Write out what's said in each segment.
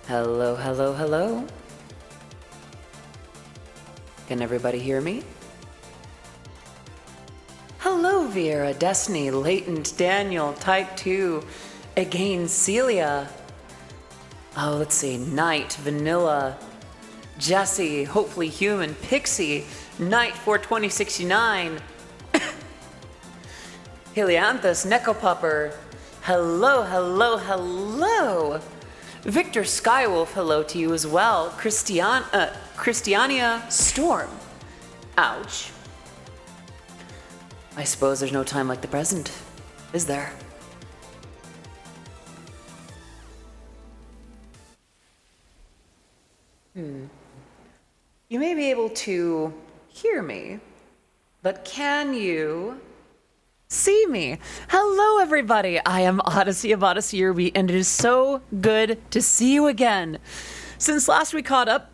Hello, hello, hello. Can everybody hear me? Hello, Vera, Destiny, Latent, Daniel, Type 2, again, Celia. Oh, let's see, Knight, Vanilla, Jesse, Hopefully Human, Pixie, Knight 42069, Helianthus, Necopupper. Hello, hello, hello. Victor Skywolf, hello to you as well. Christiania Storm. Ouch. I suppose there's no time like the present, is there? You may be able to hear me, but can you see me? Hello, everybody. I am Odyssey of Odyssey Ruby, and it is so good to see you again. Since last we caught up,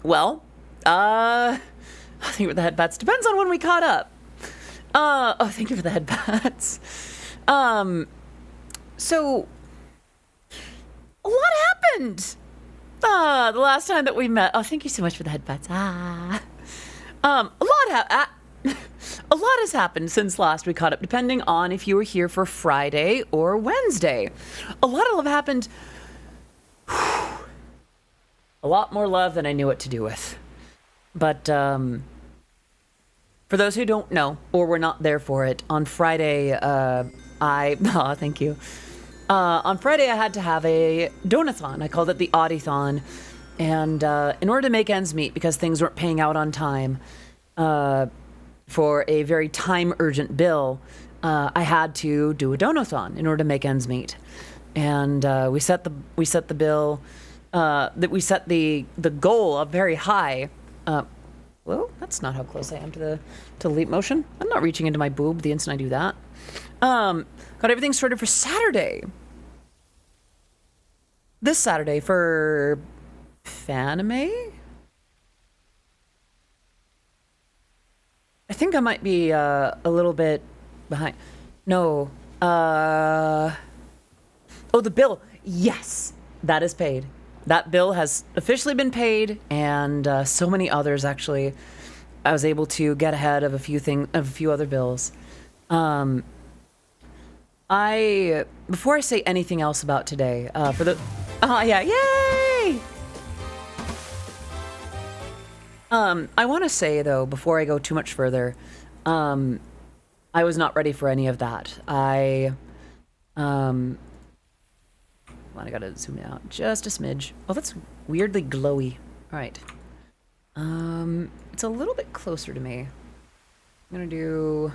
well, I think with the headbats depends on when we caught up. Thank you for the headbats. So a lot happened. The last time that we met. Oh, thank you so much for the headbats. A lot has happened since last we caught up, depending on if you were here for Friday or Wednesday. A lot will have happened. A lot more love than I knew what to do with. But, for those who don't know, or were not there for it, on Friday, thank you. On Friday, I had to have a donathon. I called it the Oddython. And in order to make ends meet, because things weren't paying out on time, for a very time-urgent bill, I had to do a donathon in order to make ends meet. And we set the bill, that we set the goal up very high. Whoa, that's not how close I am to Leap Motion. I'm not reaching into my boob the instant I do that. Got everything sorted for Saturday. This Saturday for Fanime? I think I might be a little bit behind. No. The bill. Yes, that is paid. That bill has officially been paid, and so many others actually. I was able to get ahead of a few other bills. Before I say anything else about today, yay! I want to say though, before I go too much further, I was not ready for any of that. I gotta zoom it out just a smidge. Oh, that's weirdly glowy. All right. It's a little bit closer to me. I'm gonna do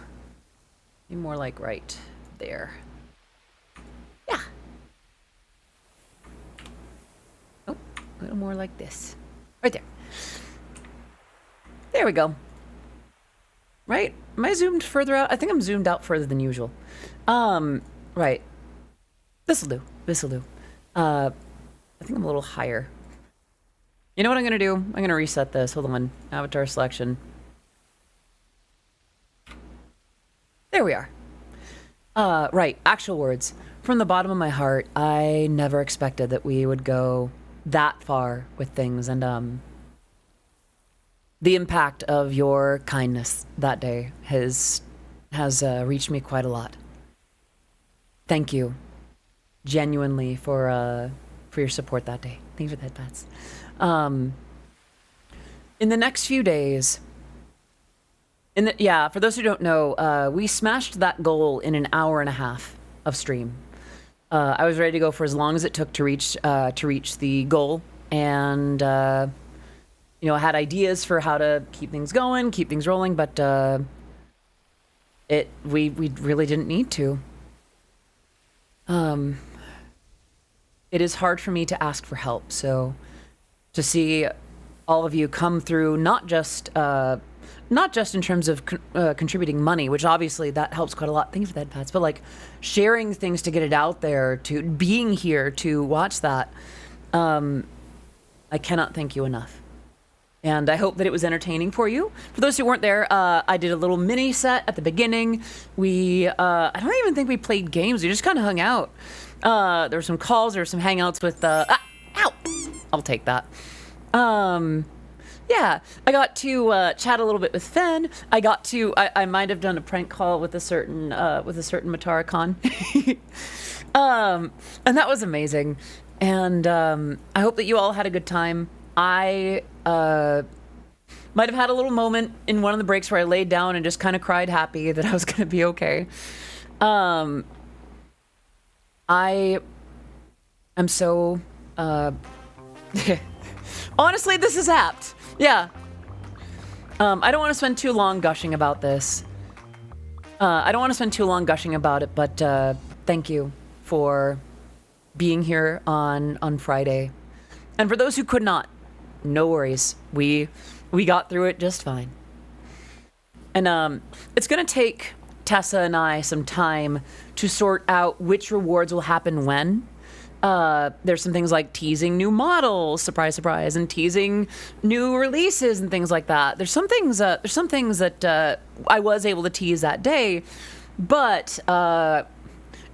more like right there. Yeah. Oh, a little more like this. Right there. There we go. Right? Am I zoomed further out? I think I'm zoomed out further than usual. Right. This'll do. I think I'm a little higher. You know what I'm gonna do? I'm gonna reset this. Hold on. Avatar selection. There we are. Right. Actual words. From the bottom of my heart, I never expected that we would go that far with things, and the impact of your kindness that day has reached me quite a lot. Thank you, genuinely, for your support that day. Thank you for the headpats. In the next few days, for those who don't know, we smashed that goal in an hour and a half of stream. I was ready to go for as long as it took to reach the goal, and I had ideas for how to keep things going, keep things rolling, but we really didn't need to. It is hard for me to ask for help, so to see all of you come through, not just in terms of contributing money, which obviously that helps quite a lot. Thank you for the headpats, but like sharing things to get it out there, to being here to watch that, I cannot thank you enough. And I hope that it was entertaining for you. For those who weren't there, I did a little mini set at the beginning. I don't even think we played games. We just kind of hung out. There were some calls, there were some hangouts with, ow! I'll take that. Yeah, I got to chat a little bit with Fen. I got to. I might have done a prank call with a certain Mataracon. And that was amazing. And I hope that you all had a good time. I might have had a little moment in one of the breaks where I laid down and just kind of cried happy that I was going to be okay. I am so... honestly, this is apt. Yeah. I don't want to spend too long gushing about this. I don't want to spend too long gushing about it, but thank you for being here on Friday. And for those who could not, no worries. We got through it just fine. And it's going to take Tessa and I some time to sort out which rewards will happen when. There's some things like teasing new models, surprise, surprise, and teasing new releases and things like that. There's some things that I was able to tease that day, but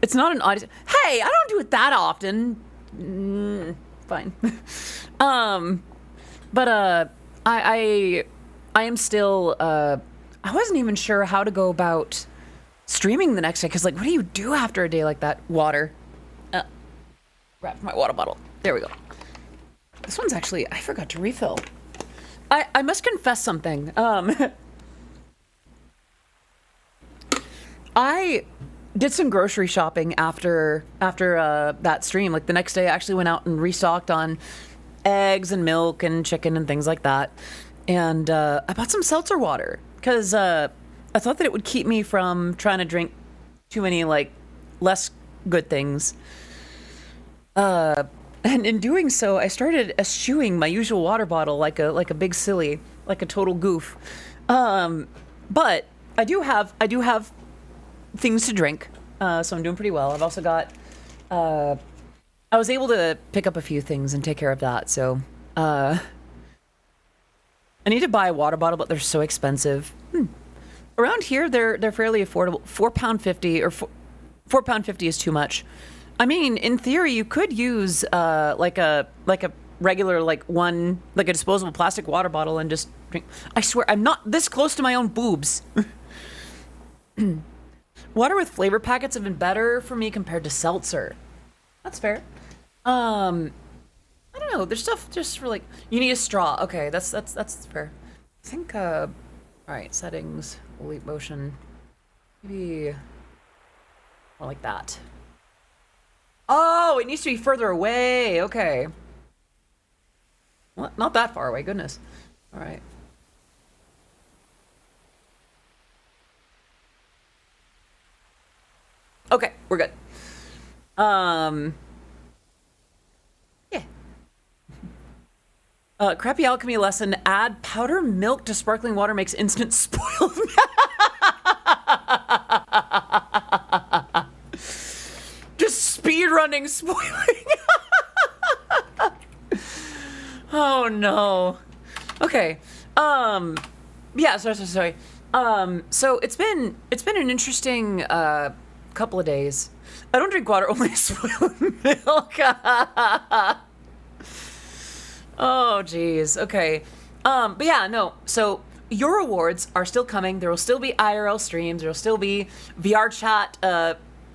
it's not an audience. Hey, I don't do it that often. Fine. But I am still. I wasn't even sure how to go about streaming the next day because, like, what do you do after a day like that? Water. Grab my water bottle. There we go. This one's actually, I forgot to refill. I must confess something. I did some grocery shopping after that stream. Like the next day I actually went out and restocked on eggs and milk and chicken and things like that. And I bought some seltzer water because I thought that it would keep me from trying to drink too many like less good things. And in doing so, I started eschewing my usual water bottle like a big silly, like a total goof. But I do have things to drink, so I'm doing pretty well. I've also got, I was able to pick up a few things and take care of that. So, I need to buy a water bottle, but they're so expensive. Around here, they're fairly affordable. £4.50 or £4.50 is too much. I mean, in theory, you could use like a regular like a disposable plastic water bottle and just drink. I swear, I'm not this close to my own boobs. Water with flavor packets have been better for me compared to seltzer. That's fair. I don't know. There's stuff just for like you need a straw. Okay, that's fair. I think. All right, settings, leap motion, maybe more like that. Oh, it needs to be further away. Okay. Well, not that far away. Goodness. All right. Okay, we're good. Yeah. Crappy alchemy lesson. Add powder milk to sparkling water makes instant spoiled. Just speed running spoiling. Oh no. Okay. Yeah, sorry. So it's been an interesting couple of days. I don't drink water, only spoiled milk. Oh geez. Okay. But yeah, no. So your rewards are still coming. There will still be IRL streams. There will still be VR chat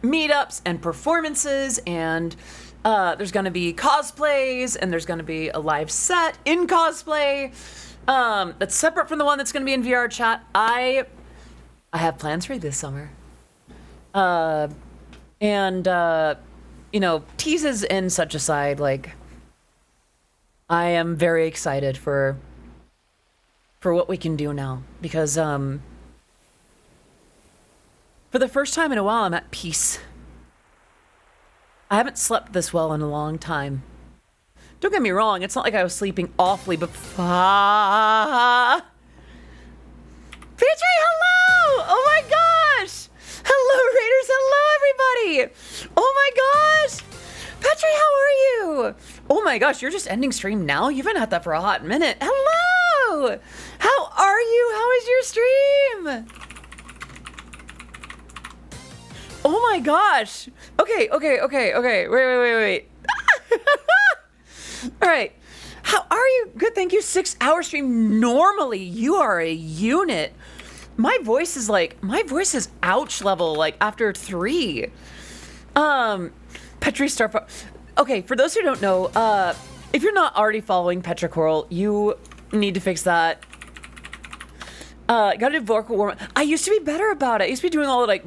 meetups and performances, and there's going to be cosplays, and there's going to be a live set in cosplay that's separate from the one that's going to be in VR chat. I have plans for this summer. And you know, teases and such aside, like I am very excited for what we can do now, because for the first time in a while, I'm at peace. I haven't slept this well in a long time. Don't get me wrong, it's not like I was sleeping awfully, but Petrie, hello! Oh my gosh! Hello, Raiders! Hello, everybody! Oh my gosh! Petrie, how are you? Oh my gosh, you're just ending stream now? You've been at that for a hot minute. Hello! How are you? How is your stream? Oh my gosh. Okay. Wait. All right. How are you? Good, thank you. 6-hour stream. Normally, you are a unit. My voice is ouch level, like after 3. Petri Star. Okay, for those who don't know, if you're not already following Petricoral, you need to fix that. Gotta do vocal warm. I used to be better about it. I used to be doing all the like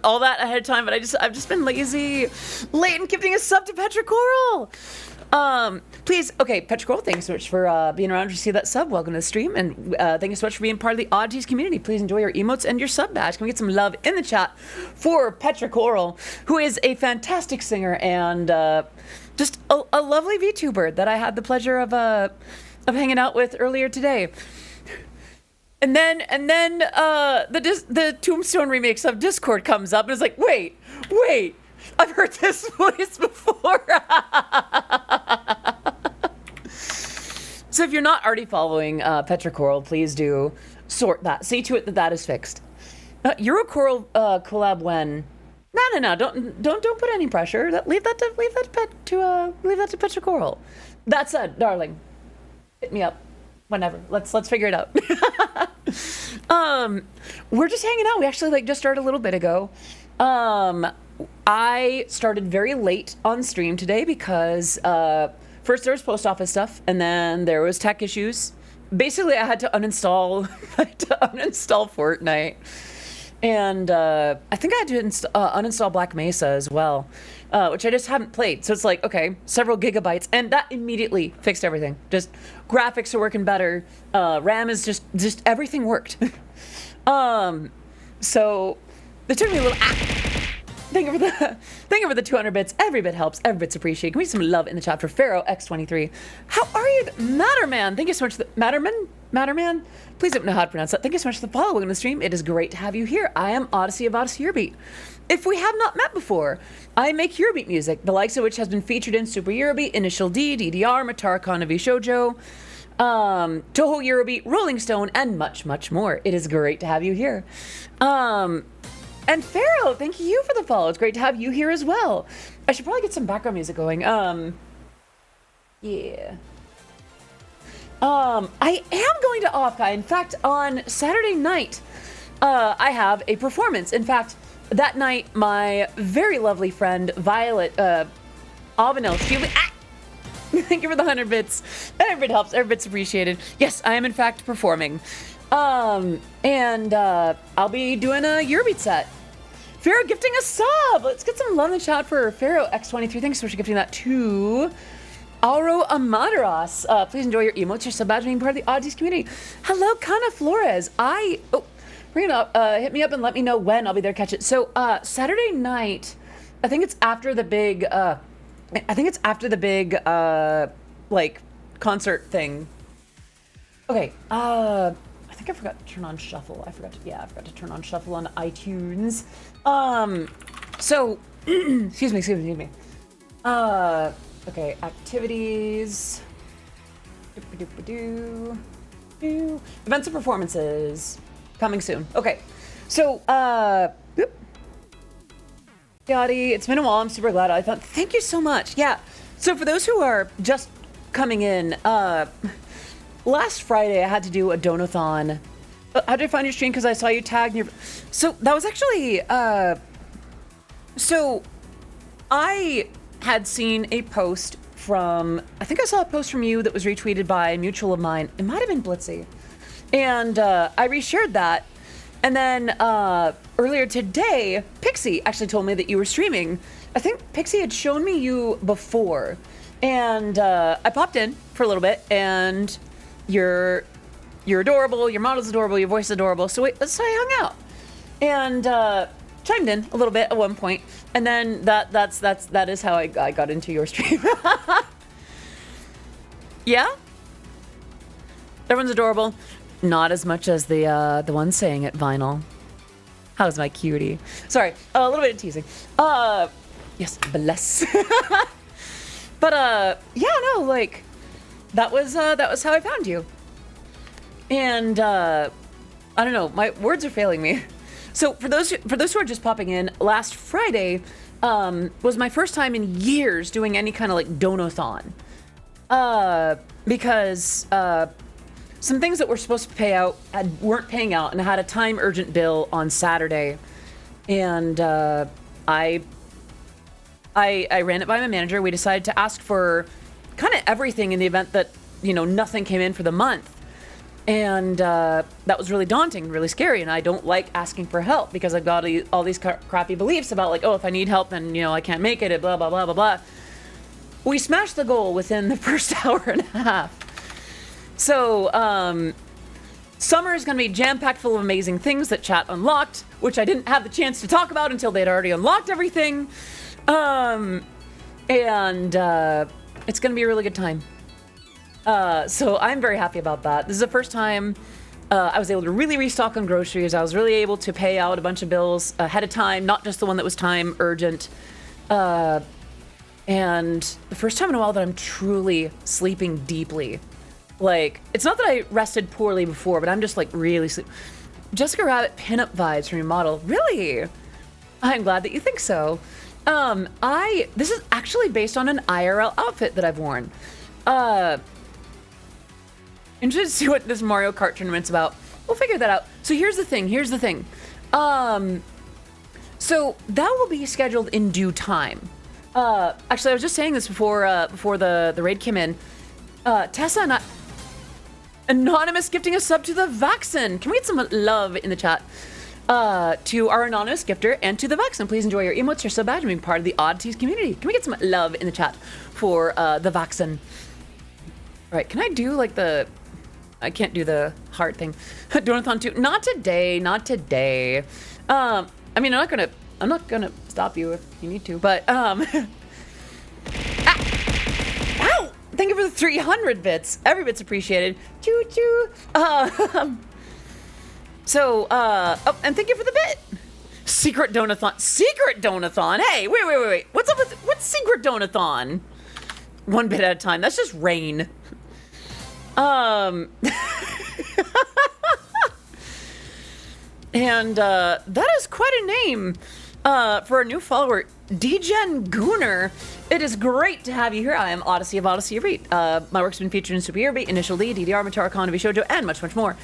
all that ahead of time, but I've just been lazy. Leighton gifting a sub to Petricoral. Please, okay, Petricoral, thanks so much for being around to see that sub. Welcome to the stream, and thank you so much for being part of the Oddities community. Please enjoy your emotes and your sub badge. Can we get some love in the chat for Petricoral, who is a fantastic singer and just a lovely VTuber that I had the pleasure of hanging out with earlier today. And then the Tombstone remix of Discord comes up and it's like, wait, I've heard this voice before. So if you're not already following Petricoral, please do sort that. See to it that that is fixed. Eurocoral collab when? No. Don't put any pressure. Leave that to Petricoral. That said, darling, hit me up whenever. Let's figure it out. We're just hanging out. We actually just started a little bit ago. I started very late on stream today because first there was post office stuff, and then there was tech issues. Basically, I had to uninstall Fortnite, and I think I had to uninstall Black Mesa as well, which I just haven't played. So it's like, okay, several gigabytes, and that immediately fixed everything. Just graphics are working better. RAM is just everything worked. So it took me a little. Thank you for the 200 bits. Every bit helps. Every bit's appreciated. Can we get some love in the chat for Pharaoh X23? How are you, Matterman? Thank you so much. Matterman. Please don't know how to pronounce that. Thank you so much for the follow on the stream. It is great to have you here. I am Odyssey of Odyssey Eurobeat. If we have not met before, I make Eurobeat music, the likes of which has been featured in Super Eurobeat, Initial D, DDR, Matara Kanavi Shoujo, Toho Eurobeat, Rolling Stone, and much, much more. It is great to have you here. And Pharaoh, thank you for the follow. It's great to have you here as well. I should probably get some background music going. Yeah. I am going to Offkai. In fact, on Saturday night, I have a performance. In fact, that night, my very lovely friend, Violet Avenel, thank you for the 100 bits. Every bit helps. Every bit's appreciated. Yes, I am in fact performing. And I'll be doing a Eurobeat set. Pharaoh gifting a sub. Let's get some love in the chat for Pharaoh X23. Thanks so much for gifting that to Auro Amaderas. Please enjoy your emotes, your sub badge, being part of the Oddities community. Hello, Kana Flores. Bring it up. Hit me up and let me know when I'll be there. Catch it. So Saturday night, I think it's after the big. Like concert thing. Okay. I think I forgot to turn on shuffle. I forgot to turn on shuffle on iTunes. So, excuse me. Okay, activities. Events and performances coming soon. Okay, so Yachty, it's been a while. I'm super glad. I thought, thank you so much. Yeah. So for those who are just coming in, last Friday I had to do a donathon. How did I find your stream? Because I saw you tagged your. So that was actually. So I had seen a post from. I think I saw a post from you that was retweeted by a mutual of mine. It might have been Blitzy, and I reshared that. And then earlier today, Pixie actually told me that you were streaming. I think Pixie had shown me you before, and I popped in for a little bit, and you're adorable, your model's adorable, your voice is adorable, so I hung out and chimed in a little bit at one point, and then that is how I got into your stream. Yeah, everyone's adorable. Not as much as the one saying it, Vinyl. How's my cutie? Sorry, a little bit of teasing. Yes, bless. But yeah, no, like that was how I found you. And I don't know, my words are failing me. So for those who are just popping in, last Friday, was my first time in years doing any kind of like donathon. Because some things that were supposed to pay out weren't paying out, and I had a time urgent bill on Saturday, and I ran it by my manager. We decided to ask for kind of everything in the event that, you know, nothing came in for the month. And that was really daunting, really scary. And I don't like asking for help because I've got all these crappy beliefs about like, oh, if I need help, then, you know, I can't make it, blah, blah, blah, blah, blah. We smashed the goal within the first hour and a half. So, summer is going to be jam-packed full of amazing things that chat unlocked, which I didn't have the chance to talk about until they'd already unlocked everything. And it's going to be a really good time. So I'm very happy about that. This is the first time I was able to really restock on groceries. I was really able to pay out a bunch of bills ahead of time, not just the one that was time urgent. And the first time in a while that I'm truly sleeping deeply. Like, it's not that I rested poorly before, but I'm just like really Jessica Rabbit pinup vibes from your model. Really? I'm glad that you think so. This is actually based on an IRL outfit that I've worn. Interested to see what this Mario Kart tournament's about. We'll figure that out. So here's the thing. So that will be scheduled in due time. Actually, I was just saying this before the raid came in. Tessa and I... Anonymous gifting a sub to the Vaxen. Can we get some love in the chat? To our anonymous gifter and to the Vaxen. Please enjoy your emotes, your sub badge, and being part of the Oddities community. Can we get some love in the chat for the Vaxen? All right, can I do like the... I can't do the heart thing. Donathon 2. Not today. I mean, I'm not gonna stop you if you need to, but Ow! Thank you for the 300 bits. Every bit's appreciated. Choo choo. Oh, and thank you for the bit. Secret Donathon. Hey, wait. What's up with what's Secret Donathon? One bit at a time. That's just rain. And that is quite a name for a new follower, Degen Gooner. It is great to have you here. I am Odyssey of Odyssey of Reed. My work's been featured in Super Hero Beat, Initial D, DDR, Matara Khan, Shoujo, and much, much more.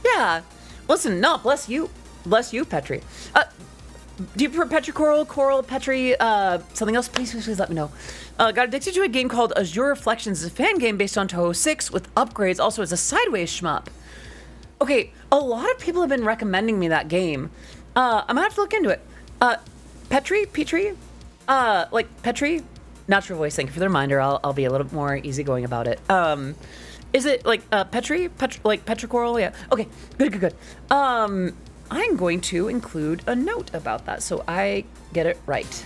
Yeah. Listen, no, bless you, Petri. Do you prefer Coral, Petri, something else? Please let me know. Got addicted to a game called Azure Reflections. It's a fan game based on Touhou 6 with upgrades. Also, it's a sideways shmup. Okay, a lot of people have been recommending me that game. I'm gonna have to look into it. Petri? Petri? Natural voice, thank you for the reminder. I'll be a little more easygoing about it. Is it like Petri? Like Petricoral? Yeah. Okay, good. I'm going to include a note about that so I get it right.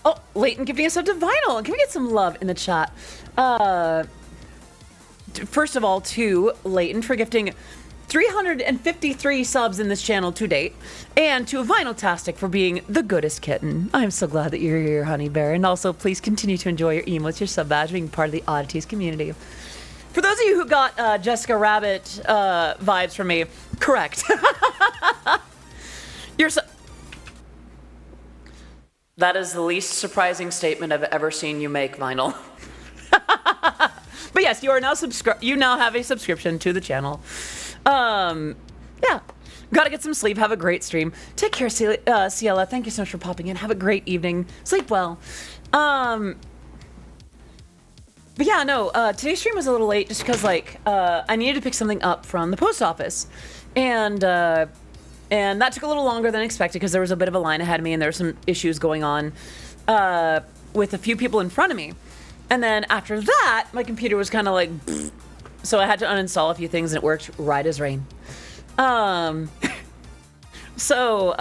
Oh, Leighton giving us up to Vinyl. Can we get some love in the chat? First of all, to Leighton for gifting 353 subs in this channel to date, and to Vinyltastic for being the goodest kitten. I'm so glad that you're here, Honey Bear, and also please continue to enjoy your emotes, your sub badge, being part of the Oddities community. For those of you who got Jessica Rabbit vibes from me, correct. That is the least surprising statement I've ever seen you make, Vinyl. But yes, you are now you now have a subscription to the channel. Yeah. Gotta get some sleep. Have a great stream. Take care, Ciela. Thank you so much for popping in. Have a great evening. Sleep well. But yeah, no, today's stream was a little late just because, like, I needed to pick something up from the post office. And that took a little longer than expected because there was a bit of a line ahead of me and there were some issues going on with a few people in front of me. And then after that, my computer was kind of like, so I had to uninstall a few things and it worked right as rain. So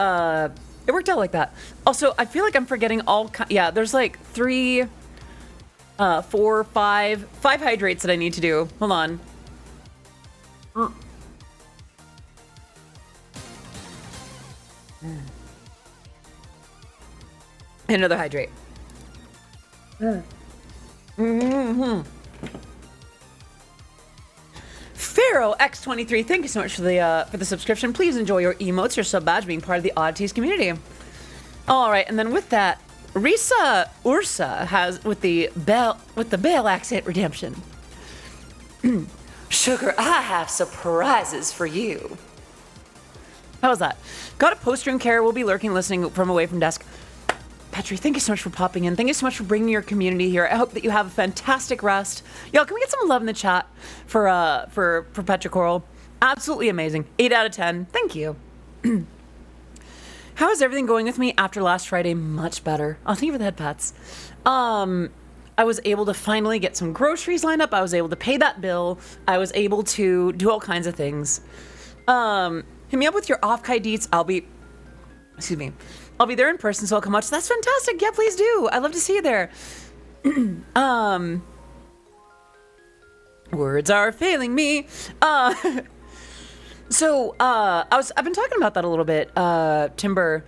it worked out like that. Also, I feel like I'm forgetting yeah, there's like 3, 4, 5 hydrates that I need to do. Hold on. Another hydrate. Fair Pharaoh X23, thank you so much for the subscription. Please enjoy your emotes, your sub badge, being part of the Oddities community. All right, and then with that, Risa Ursa has with the Bell accent redemption. Sugar, I have surprises for you. How was that? Got a poster and care. Will be lurking, listening from away from desk. Petri, thank you so much for popping in. Thank you so much for bringing your community here. I hope that you have a fantastic rest. Y'all, can we get some love in the chat for Petricoral? Absolutely amazing. 8 out of 10. Thank you. How is everything going with me after last Friday? Much better. Oh, thank you for the head pats. I was able to finally get some groceries lined up. I was able to pay that bill. I was able to do all kinds of things. Hit me up with your off-kai deets. I'll be there in person, so I'll come watch. That's fantastic. Yeah, please do. I'd love to see you there. Words are failing me. I've been talking about that a little bit. Timber,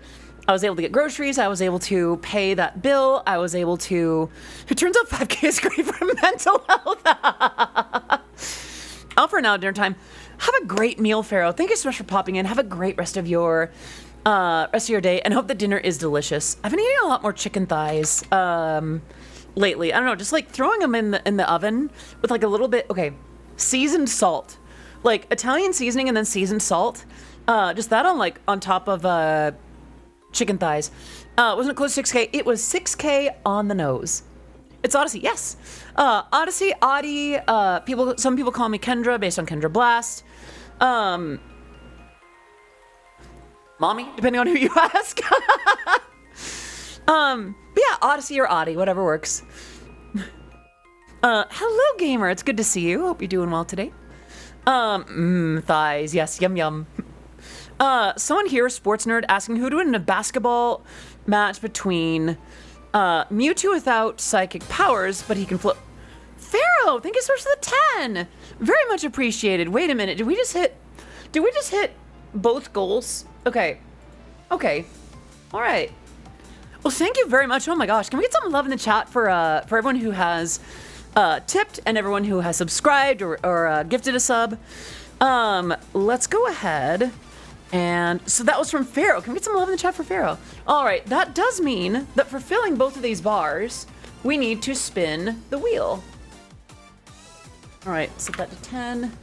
I was able to get groceries. I was able to pay that bill. I was able to. It turns out 5K is great for mental health. Out for now, dinner time. Have a great meal, Pharaoh. Thank you so much for popping in. Have a great rest of your day, and hope the dinner is delicious. I've been eating a lot more chicken thighs lately. I don't know, just like throwing them in the oven with like a little bit, seasoned salt, like Italian seasoning and then seasoned salt. Just that on top of chicken thighs. Wasn't it close to 6K? It was 6K on the nose. It's Odyssey, yes. Odyssey, Audie. Some people call me Kendra based on Kendra Blast. Mommy, depending on who you ask. But yeah, Odyssey or Audie, whatever works. Hello, gamer. It's good to see you. Hope you're doing well today. Thighs. Yes, yum yum. Someone here, sports nerd, asking who to win in a basketball match between Mewtwo without psychic powers, but he can float. Pharaoh, thank you so much for the 10. Very much appreciated. Wait a minute. Did we just hit both goals? Okay. All right. Well, thank you very much. Oh my gosh. Can we get some love in the chat for everyone who has tipped and everyone who has subscribed or gifted a sub? Let's go ahead. And so that was from Pharaoh. Can we get some love in the chat for Pharaoh? All right. That does mean that for filling both of these bars, we need to spin the wheel. All right. Set that to 10.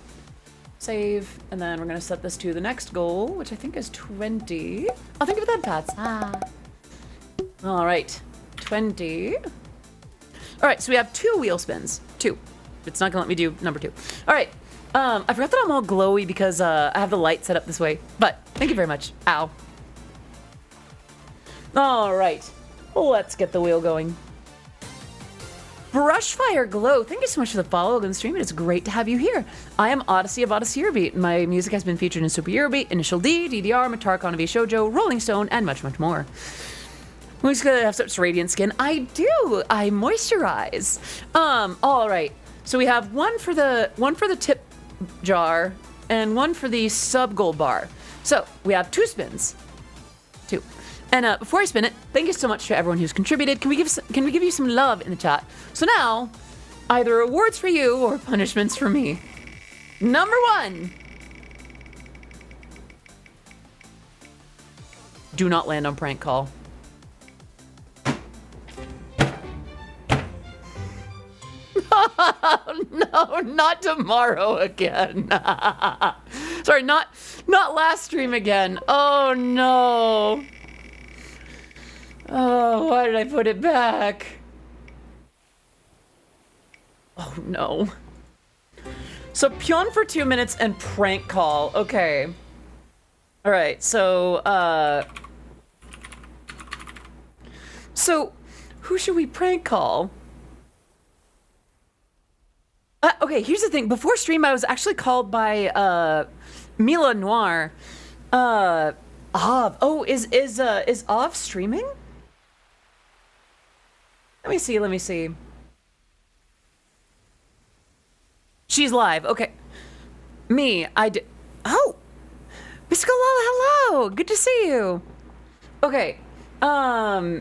Save. And then we're going to set this to the next goal, which I think is 20. Oh, think of that, Pats. All right. 20. All right. So we have 2 wheel spins. 2. It's not going to let me do number 2. All right. I forgot that I'm all glowy because I have the light set up this way, but thank you very much. Ow. All right, let's get the wheel going. Brushfire Glow, thank you so much for the follow on the stream. It's great to have you here. I am Odyssey of Odyssey Eurobeat. My music has been featured in Super Eurobeat, Initial D, DDR, Matar, Konavi Shoujo, Rolling Stone, and much, much more. Who's gonna have such radiant skin? I do. I moisturize. All right. So we have one for the tip jar and one for the sub gold bar. So we have 2 spins. 2. And before I spin it, thank you so much to everyone who's contributed. Can we give you some love in the chat? So now, either rewards for you or punishments for me. Number 1. Do not land on prank call. No, not tomorrow again. Sorry, not last stream again. Oh no. Oh, why did I put it back? Oh no. So Pyon for 2 minutes and prank call. Okay. All right. So who should we prank call? Okay, here's the thing. Before stream, I was actually called by Mila Noir. Av. Oh, is Av streaming? Let me see. She's live. Okay. Me, I did. Oh, Biscolala, hello. Good to see you. Okay. All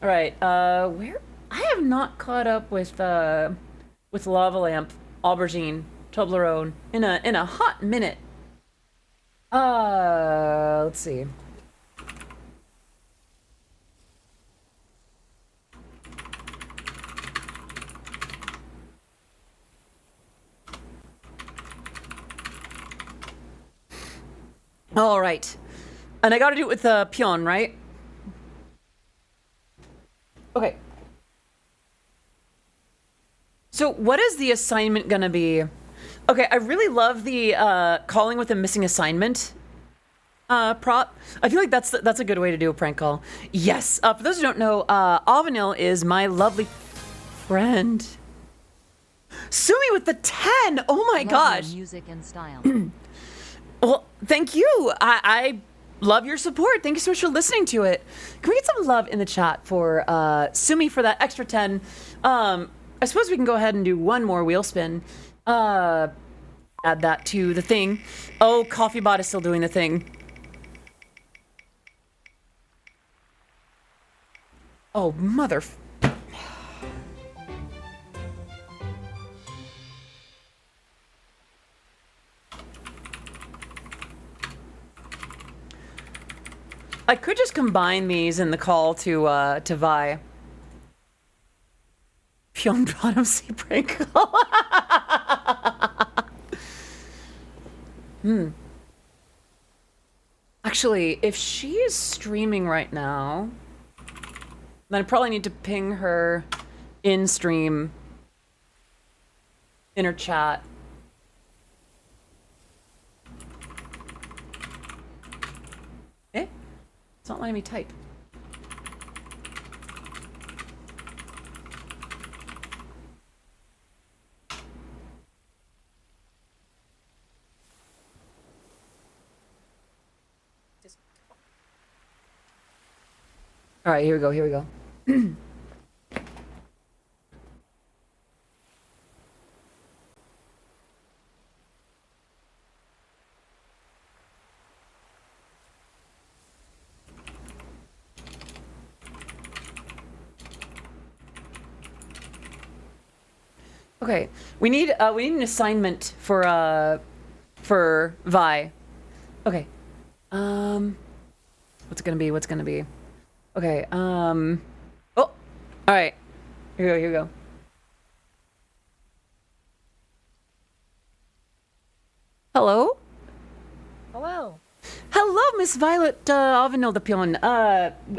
right. Where? I have not caught up with with lava lamp, aubergine, Toblerone in a hot minute. Let's see. All right. And I gotta do it with Pion, right? Okay. So what is the assignment gonna be? Okay, I really love the calling with a missing assignment prop. I feel like that's a good way to do a prank call. Yes. For those who don't know, Avanil is my lovely friend. Sumi with the 10. Oh my gosh. Music and style. Well, thank you. I love your support. Thank you so much for listening to it. Can we get some love in the chat for Sumi for that extra 10? I suppose we can go ahead and do one more wheel spin. Add that to the thing. Oh, CoffeeBot is still doing the thing. Oh, mother... I could just combine these in the call to Vi. Pyong bottom sea prank call. Actually, if she is streaming right now, then I probably need to ping her in stream in her chat. Eh? It's not letting me type. All right, here we go, here we go. Okay, we need an assignment for Vi. Okay. What's it gonna be? What's it gonna be? Okay, oh! Alright. Here we go, here we go. Hello? Hello. Hello, Miss Violet Avenildapion.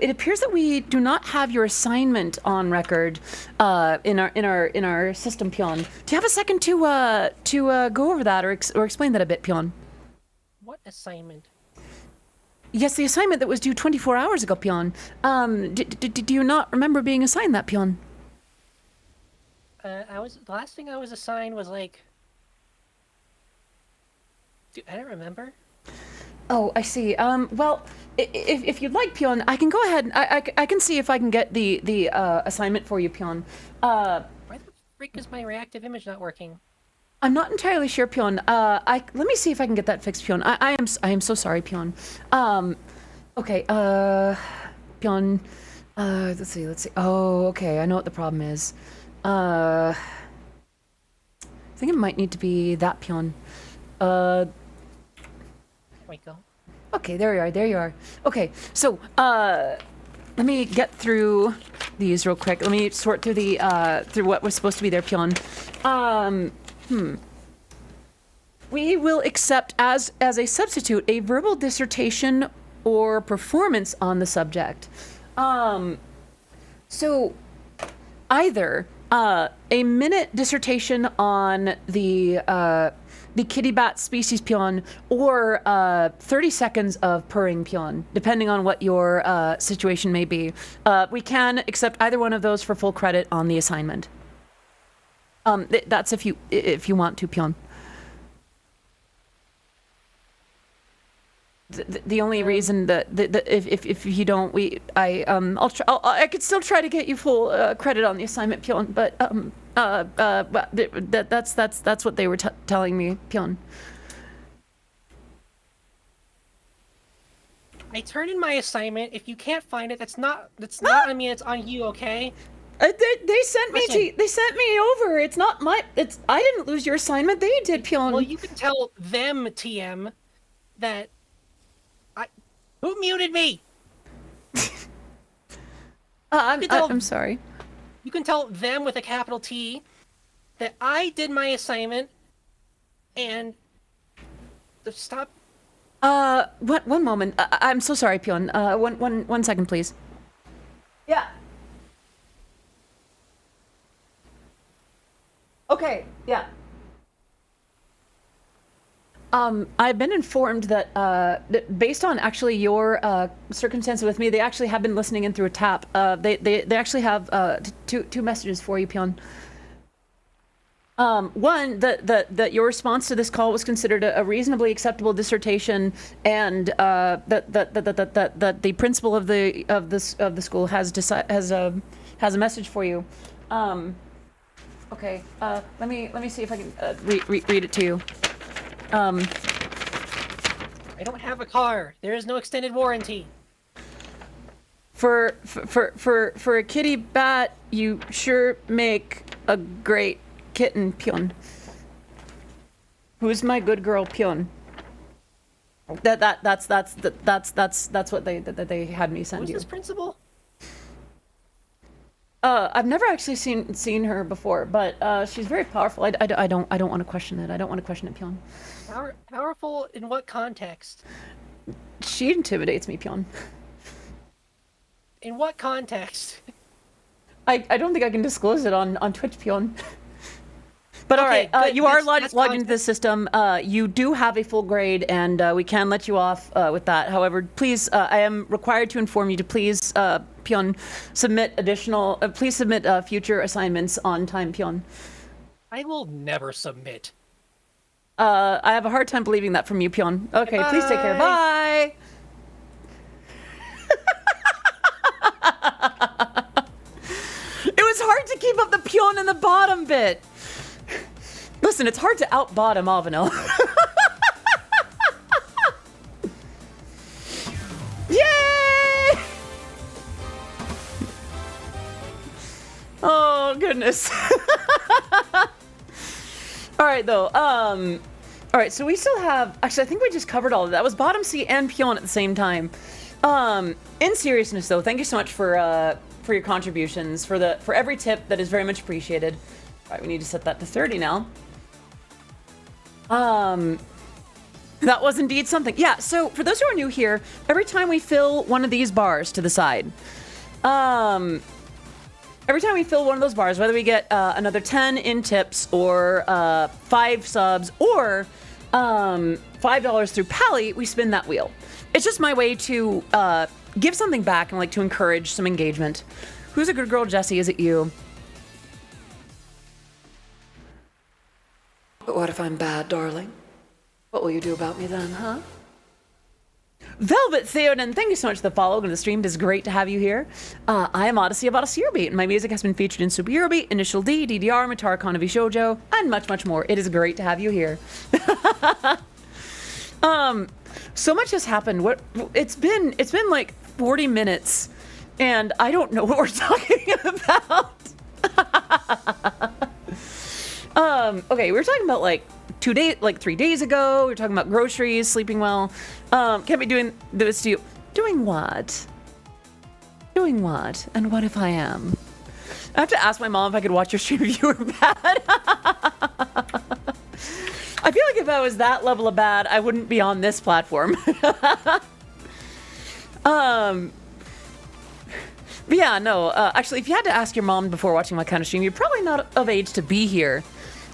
It appears that we do not have your assignment on record in our system, Pion. Do you have a second to go over that or explain that a bit, Pion? What assignment? Yes, the assignment that was due 24 hours ago, Pion. Do you not remember being assigned that, Pion? The last thing I was assigned was like... Dude, I don't remember. Oh, I see. Well, if you'd like, Pion, I can go ahead. I can see if I can get the assignment for you, Pion. Why the freak is my reactive image not working? I'm not entirely sure, Pion. Let me see if I can get that fixed, Pion. I am so sorry, Pion. Okay, Pion, let's see. Oh, okay, I know what the problem is. I think it might need to be that, Pion. There we go. Okay, there you are. Okay, so, let me get through these real quick. Let me sort through through what was supposed to be there, Pion. We will accept as a substitute a verbal dissertation or performance on the subject. So either a minute dissertation on the kitty bat species, Pion, or 30 seconds of purring, Pion, depending on what your situation may be. We can accept either one of those for full credit on the assignment. That's if you want to, Pion. The only reason that if you don't, I could still try to get you full credit on the assignment, Pion, but that's what they were telling me, Pion. I turned in my assignment. If you can't find it, that's not on me. It's on you, okay? They sent me Listen. they sent me over. It's not my. It's I didn't lose your assignment. They did, Pion. Well, you can tell them, TM, that who muted me? I'm sorry. You can tell them with a capital T that I did my assignment and stop. One moment. I'm so sorry, Pion. One second, please. Yeah. Okay. Yeah. I've been informed that based on actually your circumstances with me, they actually have been listening in through a tap. They actually have two messages for you, Pion. One, that your response to this call was considered a reasonably acceptable dissertation, and that the principal of the school has a message for you. Okay. Let me see if I can read it to you. I don't have a car. There is no extended warranty. For a kitty bat, you sure make a great kitten, Pion. Who's my good girl, Pion? That's what they had me send Who's you. this principal? I've never actually seen her before, but she's very powerful. I don't want to question it. I don't want to question it, Pion. Powerful in what context? She intimidates me, Pion. In what context? I don't think I can disclose it on Twitch, Pion. But Okay, all right, good. you are That's logged into the system. You do have a full grade, and we can let you off with that. However, please, I am required to inform you to please, Pion, submit additional. Please submit future assignments on time, Pion. I will never submit. I have a hard time believing that from you, Pion. Okay, Bye. please take care. Bye. It was hard to keep up the Pion in the bottom bit. Listen, it's hard to out-bottom Avenel. Yay! Oh, goodness. All right, though. All right, so we still have... Actually, I think we just covered all of that. That was bottom C and Pion at the same time. In seriousness, though, thank you so much for your contributions, for every tip. That is very much appreciated. All right, we need to set that to 30 now. That was indeed something. Yeah, so for those who are new here, every time we fill one of these bars to the side, every time we fill one of those bars, whether we get another 10 in tips or 5 subs or $5 through Pally, we spin that wheel. It's just my way to give something back and like to encourage some engagement. Who's a good girl, Jesse? Is it you? But what if I'm bad, darling? What will you do about me then, huh? Velvet Theoden, thank you so much for the follow and the stream. It is great to have you here. I am Odyssey of Odyssey Beat, and my music has been featured in Superhero Beat, Initial D, DDR, Matara Konavi Shoujo, and much, much more. It is great to have you here. So much has happened. It's been like 40 minutes, and I don't know what we're talking about. Okay, we were talking about like 3 days ago. We were talking about groceries, sleeping well. Can't be doing this to you. Doing what? Doing what? And what if I am? I have to ask my mom if I could watch your stream if you were bad. I feel like if I was that level of bad, I wouldn't be on this platform. But yeah, no. Actually, if you had to ask your mom before watching my kind of stream, you're probably not of age to be here.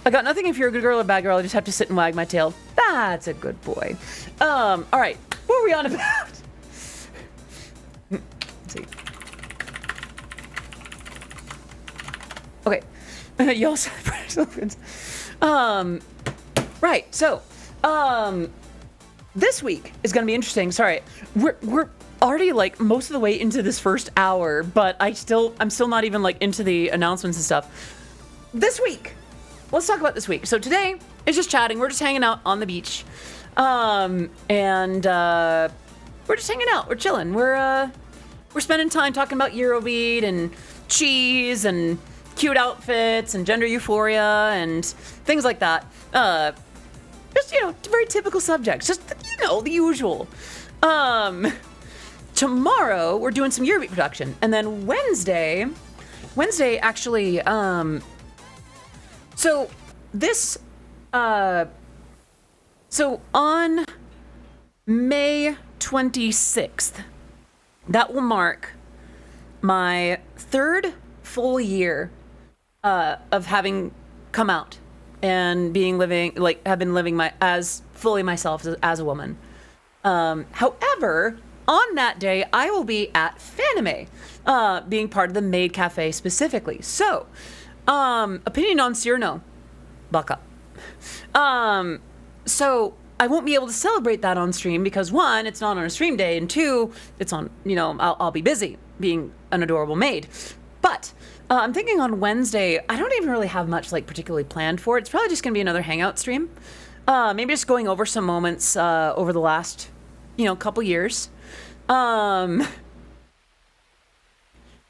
I got nothing if you're a good girl or bad girl. I just have to sit and wag my tail. That's a good boy. All right. What were we on about? Let's see. Okay. Y'all said right. So, this week is going to be interesting. Sorry. We're already like most of the way into this first hour, but I'm still not even like into the announcements and stuff. This week. Let's talk about this week. So today is just chatting. We're just hanging out on the beach. And we're just hanging out. We're chilling. We're spending time talking about Eurobeat and cheese and cute outfits and gender euphoria and things like that. Just, very typical subjects. Just, the usual. Tomorrow, we're doing some Eurobeat production. And then Wednesday actually, so this, so on May 26th, that will mark my third full year of having come out and have been living as fully myself as a woman. However, on that day, I will be at Fanime, being part of the Maid Cafe specifically. So, opinion on Cyrano, buck up. So I won't be able to celebrate that on stream because one, it's not on a stream day, and two, it's on, I'll be busy being an adorable maid. But I'm thinking on Wednesday, I don't even really have much particularly planned for it. It's probably just going to be another hangout stream. Maybe just going over some moments over the last, couple years.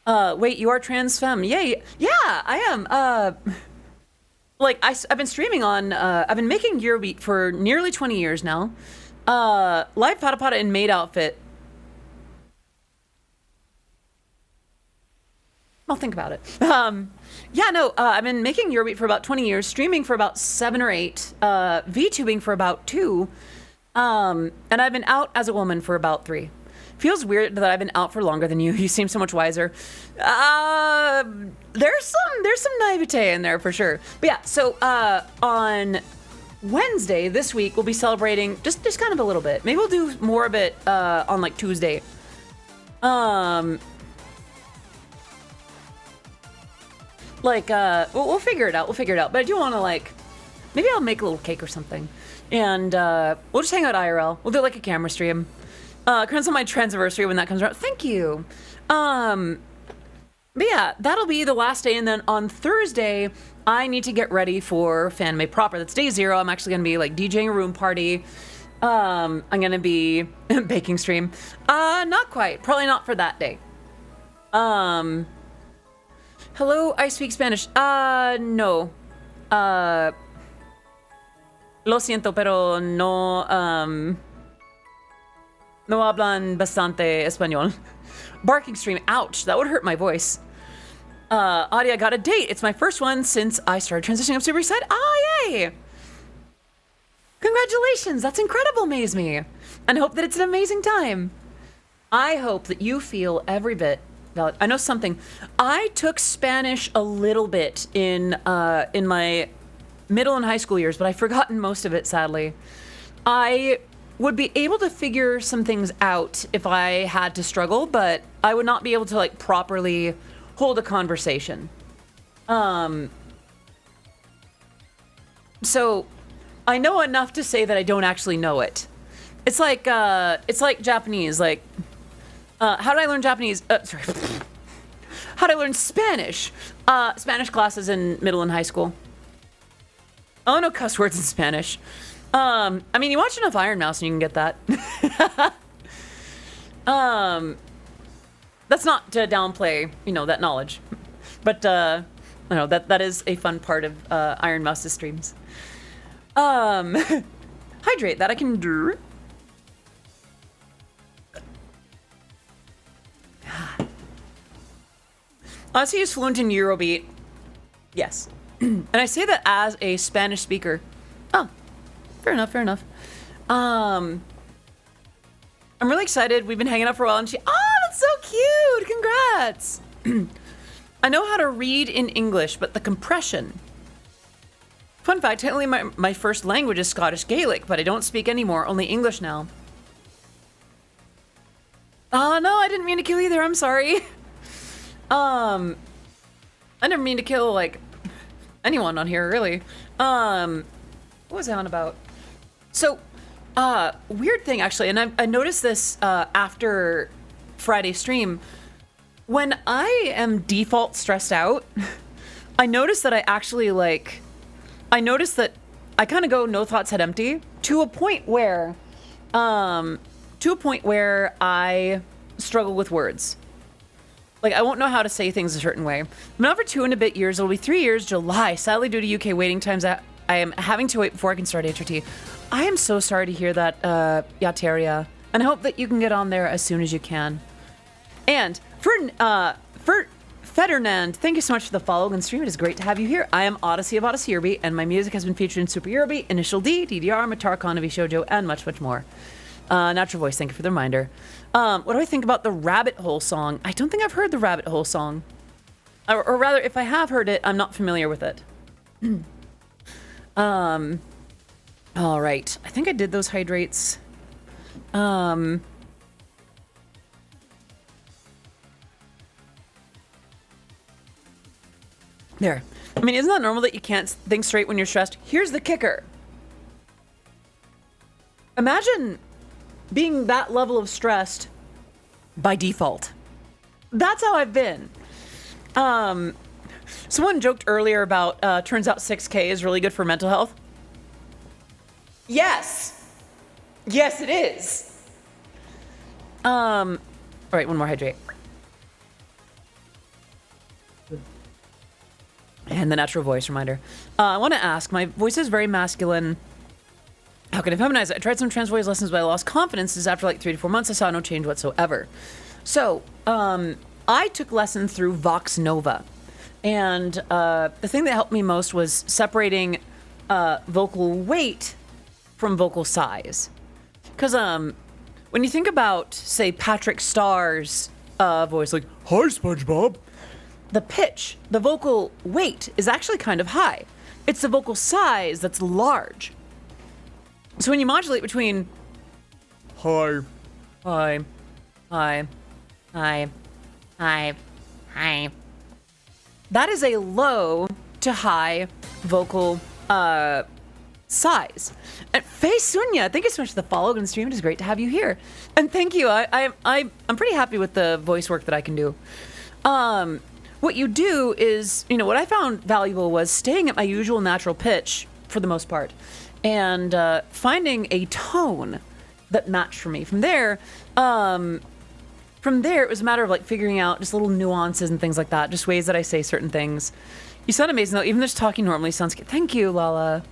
Wait, you are trans femme? Yay. Yeah, I am. I've been streaming on, I've been making Eurobeat for nearly 20 years now. Live Pata Pata in maid outfit. I'll think about it. I've been making Eurobeat for about 20 years, streaming for about 7 or 8, VTubing for about 2, and I've been out as a woman for about 3. Feels weird that I've been out for longer than you. You seem so much wiser. There's some naivete in there for sure. But yeah, so on Wednesday this week we'll be celebrating just kind of a little bit. Maybe we'll do more of it on Tuesday. We'll figure it out. But I do want to maybe I'll make a little cake or something, and we'll just hang out IRL. We'll do a camera stream. Congrats on my transiversary when that comes around. Thank you. But yeah, that'll be the last day, and then on Thursday, I need to get ready for Fanime proper. That's day 0. I'm actually gonna be DJing a room party. I'm gonna be baking stream. Not quite. Probably not for that day. Hello, I speak Spanish. No. Lo siento, pero no, no hablan bastante español. Barking stream. Ouch, that would hurt my voice. Audie, I got a date. It's my first one since I started transitioning. I'm super excited. Yay! Congratulations, that's incredible, Maze-Me. And I hope that it's an amazing time. I hope that you feel every bit valid. I know something. I took Spanish a little bit in my middle and high school years, but I've forgotten most of it, sadly. I would be able to figure some things out if I had to struggle, but I would not be able to properly hold a conversation. So I know enough to say that I don't actually know it. It's like Japanese. How did I learn Japanese? Sorry. How did I learn Spanish? Spanish classes in middle and high school. Oh, no cuss words in Spanish. You watch enough Iron Mouse and you can get that. That's not to downplay, that knowledge. But, that is a fun part of Iron Mouse's streams. Hydrate, that I can do. Honestly, is fluent in Eurobeat. Yes. And I say that as a Spanish speaker. Oh, fair enough. I'm really excited. We've been hanging out for a while, and that's so cute. Congrats. I know how to read in English, but the compression. Fun fact, technically my first language is Scottish Gaelic, but I don't speak anymore, only English now. Oh, no, I didn't mean to kill either. I'm sorry. I never mean to kill, anyone on here, really. What was I on about? So, weird thing, actually, and I noticed this after Friday stream. When I am default stressed out, I notice that I actually, I notice that I kind of go no thoughts head empty to a point where I struggle with words. Like, I won't know how to say things a certain way. I'm now for 2 and a bit years. It'll be 3 years, July. Sadly, due to UK waiting times, I am having to wait before I can start HRT. I am so sorry to hear that, Yateria. And I hope that you can get on there as soon as you can. And for Ferdinand, thank you so much for the follow and stream. It is great to have you here. I am Odyssey of Odyssey Yerby, and my music has been featured in Super Yerby, Initial D, DDR, Matar Khan, Shoujo, and much, much more. Natural Voice, thank you for the reminder. What do I think about the Rabbit Hole song? I don't think I've heard the Rabbit Hole song. Or rather, if I have heard it, I'm not familiar with it. All right. I think I did those hydrates. There. I mean, isn't that normal that you can't think straight when you're stressed? Here's the kicker. Imagine being that level of stressed by default. That's how I've been. Someone joked earlier about, turns out 6K is really good for mental health. Yes. Yes, it is. All right, one more hydrate. And the Natural Voice reminder. I want to ask, my voice is very masculine. How can I feminize it? I tried some trans voice lessons, but I lost confidence. Is after like 3 to 4 months, I saw no change whatsoever. So, I took lessons through Vox Nova. And the thing that helped me most was separating vocal weight from vocal size. Because when you think about, say, Patrick Starr's voice, like, "Hi, SpongeBob," the pitch, the vocal weight is actually kind of high. It's the vocal size that's large. So when you modulate between hi, hi, hi, hi, hi, hi, that is a low to high vocal size. And Faye Sunya, thank you so much for the follow and stream. It is great to have you here. And thank you. I'm pretty happy with the voice work that I can do. What you do is, what I found valuable was staying at my usual natural pitch for the most part and finding a tone that matched for me. From there, it was a matter of like figuring out just little nuances and things like that, just ways that I say certain things. You sound amazing though. Even just talking normally sounds good. Thank you, Lala.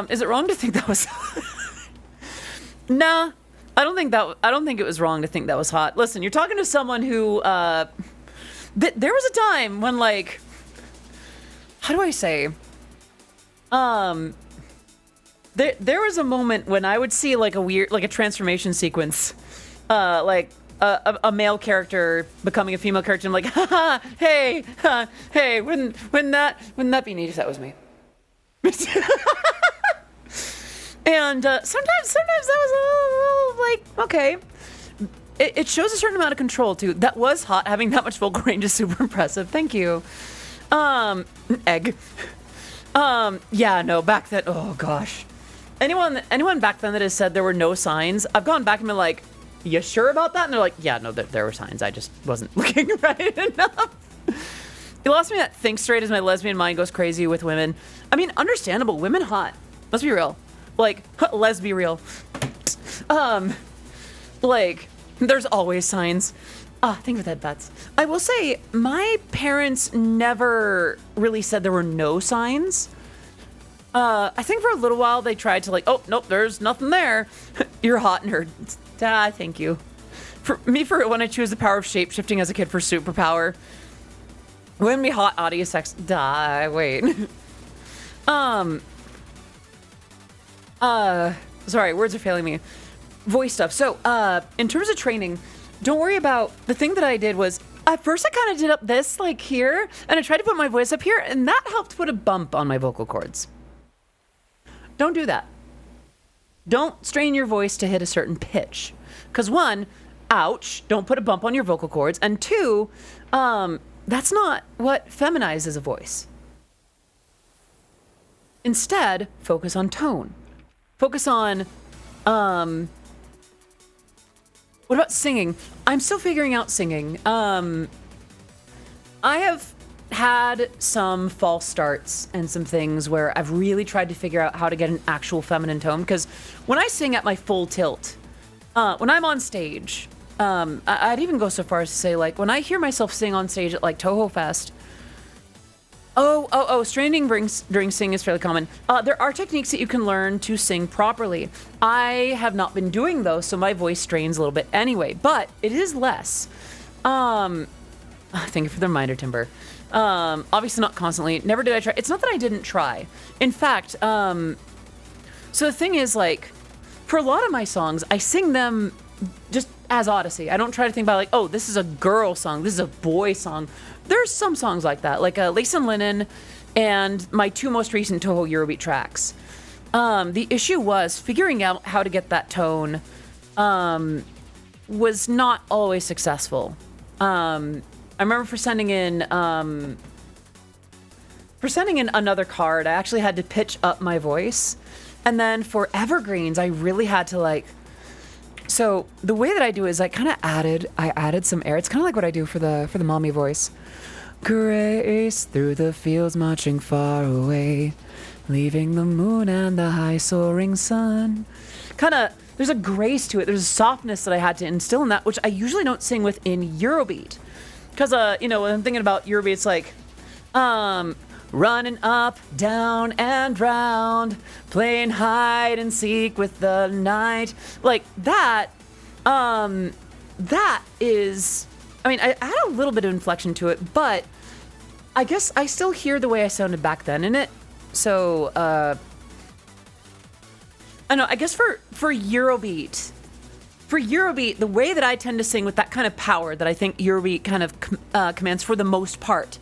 Is it wrong to think that was Nah, I don't think it was wrong to think that was hot. Listen, you're talking to someone who there was a time when, like, how do I say? There was a moment when I would see like a transformation sequence, like a male character becoming a female character. I'm like, haha, hey, hey, wouldn't that be neat if that was me? And sometimes that was a little like, okay. It shows a certain amount of control too. That was hot. Having that much vocal range is super impressive. Thank you. Egg. Yeah, no, back then, oh gosh. Anyone back then that has said there were no signs, I've gone back and been like, you sure about that? And they're like, yeah, no, there were signs. I just wasn't looking right enough. It lost me that think straight as my lesbian mind goes crazy with women. I mean, understandable. Women hot. Let's be real. Like, let's be real. Like, there's always signs. Thank you for that, Bats. I will say, my parents never really said there were no signs. I think for a little while they tried to like, oh, nope, there's nothing there. You're a hot nerd. Thank you. For when I choose the power of shape-shifting as a kid for superpower. Wouldn't be hot audio sex. Wait. Sorry, words are failing me. Voice stuff. So, in terms of training, don't worry about, the thing that I did was, at first I kind of did up this, like here, and I tried to put my voice up here, and that helped put a bump on my vocal cords. Don't do that. Don't strain your voice to hit a certain pitch. Because one, ouch, don't put a bump on your vocal cords, and two, that's not what feminizes a voice. Instead, focus on tone. Focus on, what about singing? I'm still figuring out singing. I have had some false starts and some things where I've really tried to figure out how to get an actual feminine tone, because when I sing at my full tilt, when I'm on stage, I'd even go so far as to say, like, when I hear myself sing on stage at, like, Toho Fest, straining during singing is fairly common. There are techniques that you can learn to sing properly. I have not been doing those, so my voice strains a little bit anyway, but it is less. Thank you for the reminder, Timber. Obviously not constantly. Never did I try. It's not that I didn't try. In fact, so the thing is, like, for a lot of my songs, I sing them just as Odyssey. I don't try to think about, like, oh, this is a girl song, this is a boy song. There's some songs like that, like Lace and Linen and my two most recent Toho Eurobeat tracks. The issue was figuring out how to get that tone was not always successful. I remember for sending in another card, I actually had to pitch up my voice. And then for Evergreens, I really had to, like, so the way that I do is I added some air. It's kind of like what I do for the mommy voice. Grace through the fields marching far away, leaving the moon and the high soaring sun. There's a grace to it. There's a softness that I had to instill in that, which I usually don't sing with in Eurobeat. Because, when I'm thinking about Eurobeat, it's like, running up, down, and round, playing hide and seek with the night. Like, that is, I add a little bit of inflection to it, but I guess I still hear the way I sounded back then in it. So, I know, I guess for Eurobeat, the way that I tend to sing with that kind of power that I think Eurobeat kind of commands for the most part,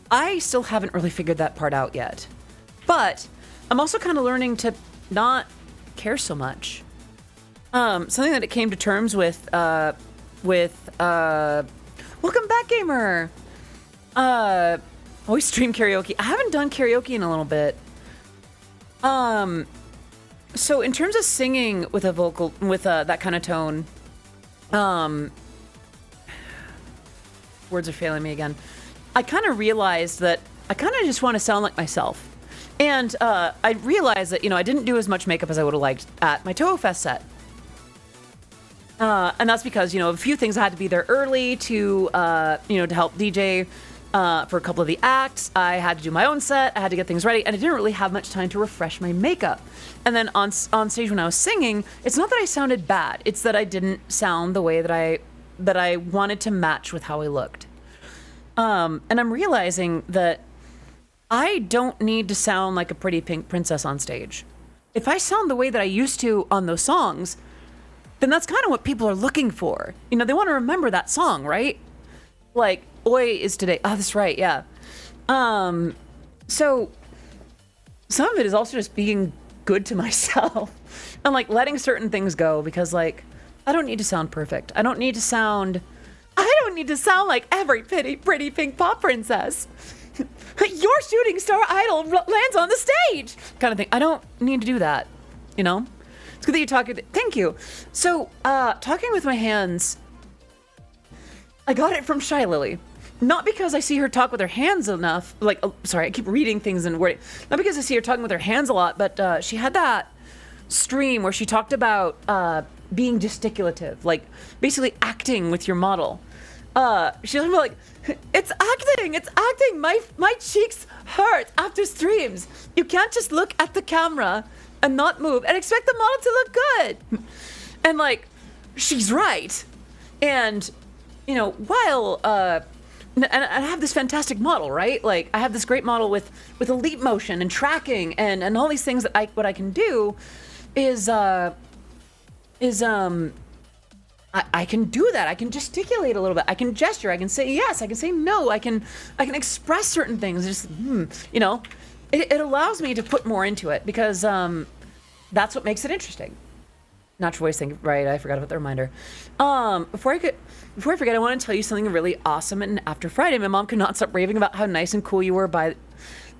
I still haven't really figured that part out yet. But I'm also kind of learning to not care so much. Something that it came to terms with welcome back, gamer. Always stream karaoke. I haven't done karaoke in a little bit. So in terms of singing with a vocal, with that kind of tone, words are failing me again. I kind of realized that I kind of just want to sound like myself. And I realized that, I didn't do as much makeup as I would have liked at my Toho Fest set. And that's because, a few things I had to be there early to help DJ for a couple of the acts. I had to do my own set. I had to get things ready. And I didn't really have much time to refresh my makeup. And then on stage when I was singing, it's not that I sounded bad. It's that I didn't sound the way that I wanted to match with how I looked. And I'm realizing that I don't need to sound like a pretty pink princess on stage. If I sound the way that I used to on those songs, then that's kind of what people are looking for. They want to remember that song, right? Like, Oi is today. Oh, that's right, yeah. So some of it is also just being good to myself and, like, letting certain things go because, like, I don't need to sound perfect. I don't need to sound like every pretty pink pop princess. Your shooting star idol lands on the stage, kind of thing. I don't need to do that, It's good that you talk. Thank you. So, talking with my hands, I got it from Shy Lily. Not because I see her talk with her hands enough. Like, sorry, I keep reading things and wording. Not because I see her talking with her hands a lot, but she had that stream where she talked about being gesticulative, like basically acting with your model. She was like, it's acting. My cheeks hurt after streams. You can't just look at the camera and not move and expect the model to look good. And, like, she's right. And, while, and I have this fantastic model, right? Like, I have this great model with a leap motion and tracking and all these things that what I can do is I can do that. I can gesticulate a little bit. I can gesture. I can say yes. I can say no. I can express certain things. Just, it allows me to put more into it because that's what makes it interesting. Natural voice thing, right? I forgot about the reminder. Before I forget, I want to tell you something really awesome. And after Friday, my mom could not stop raving about how nice and cool you were by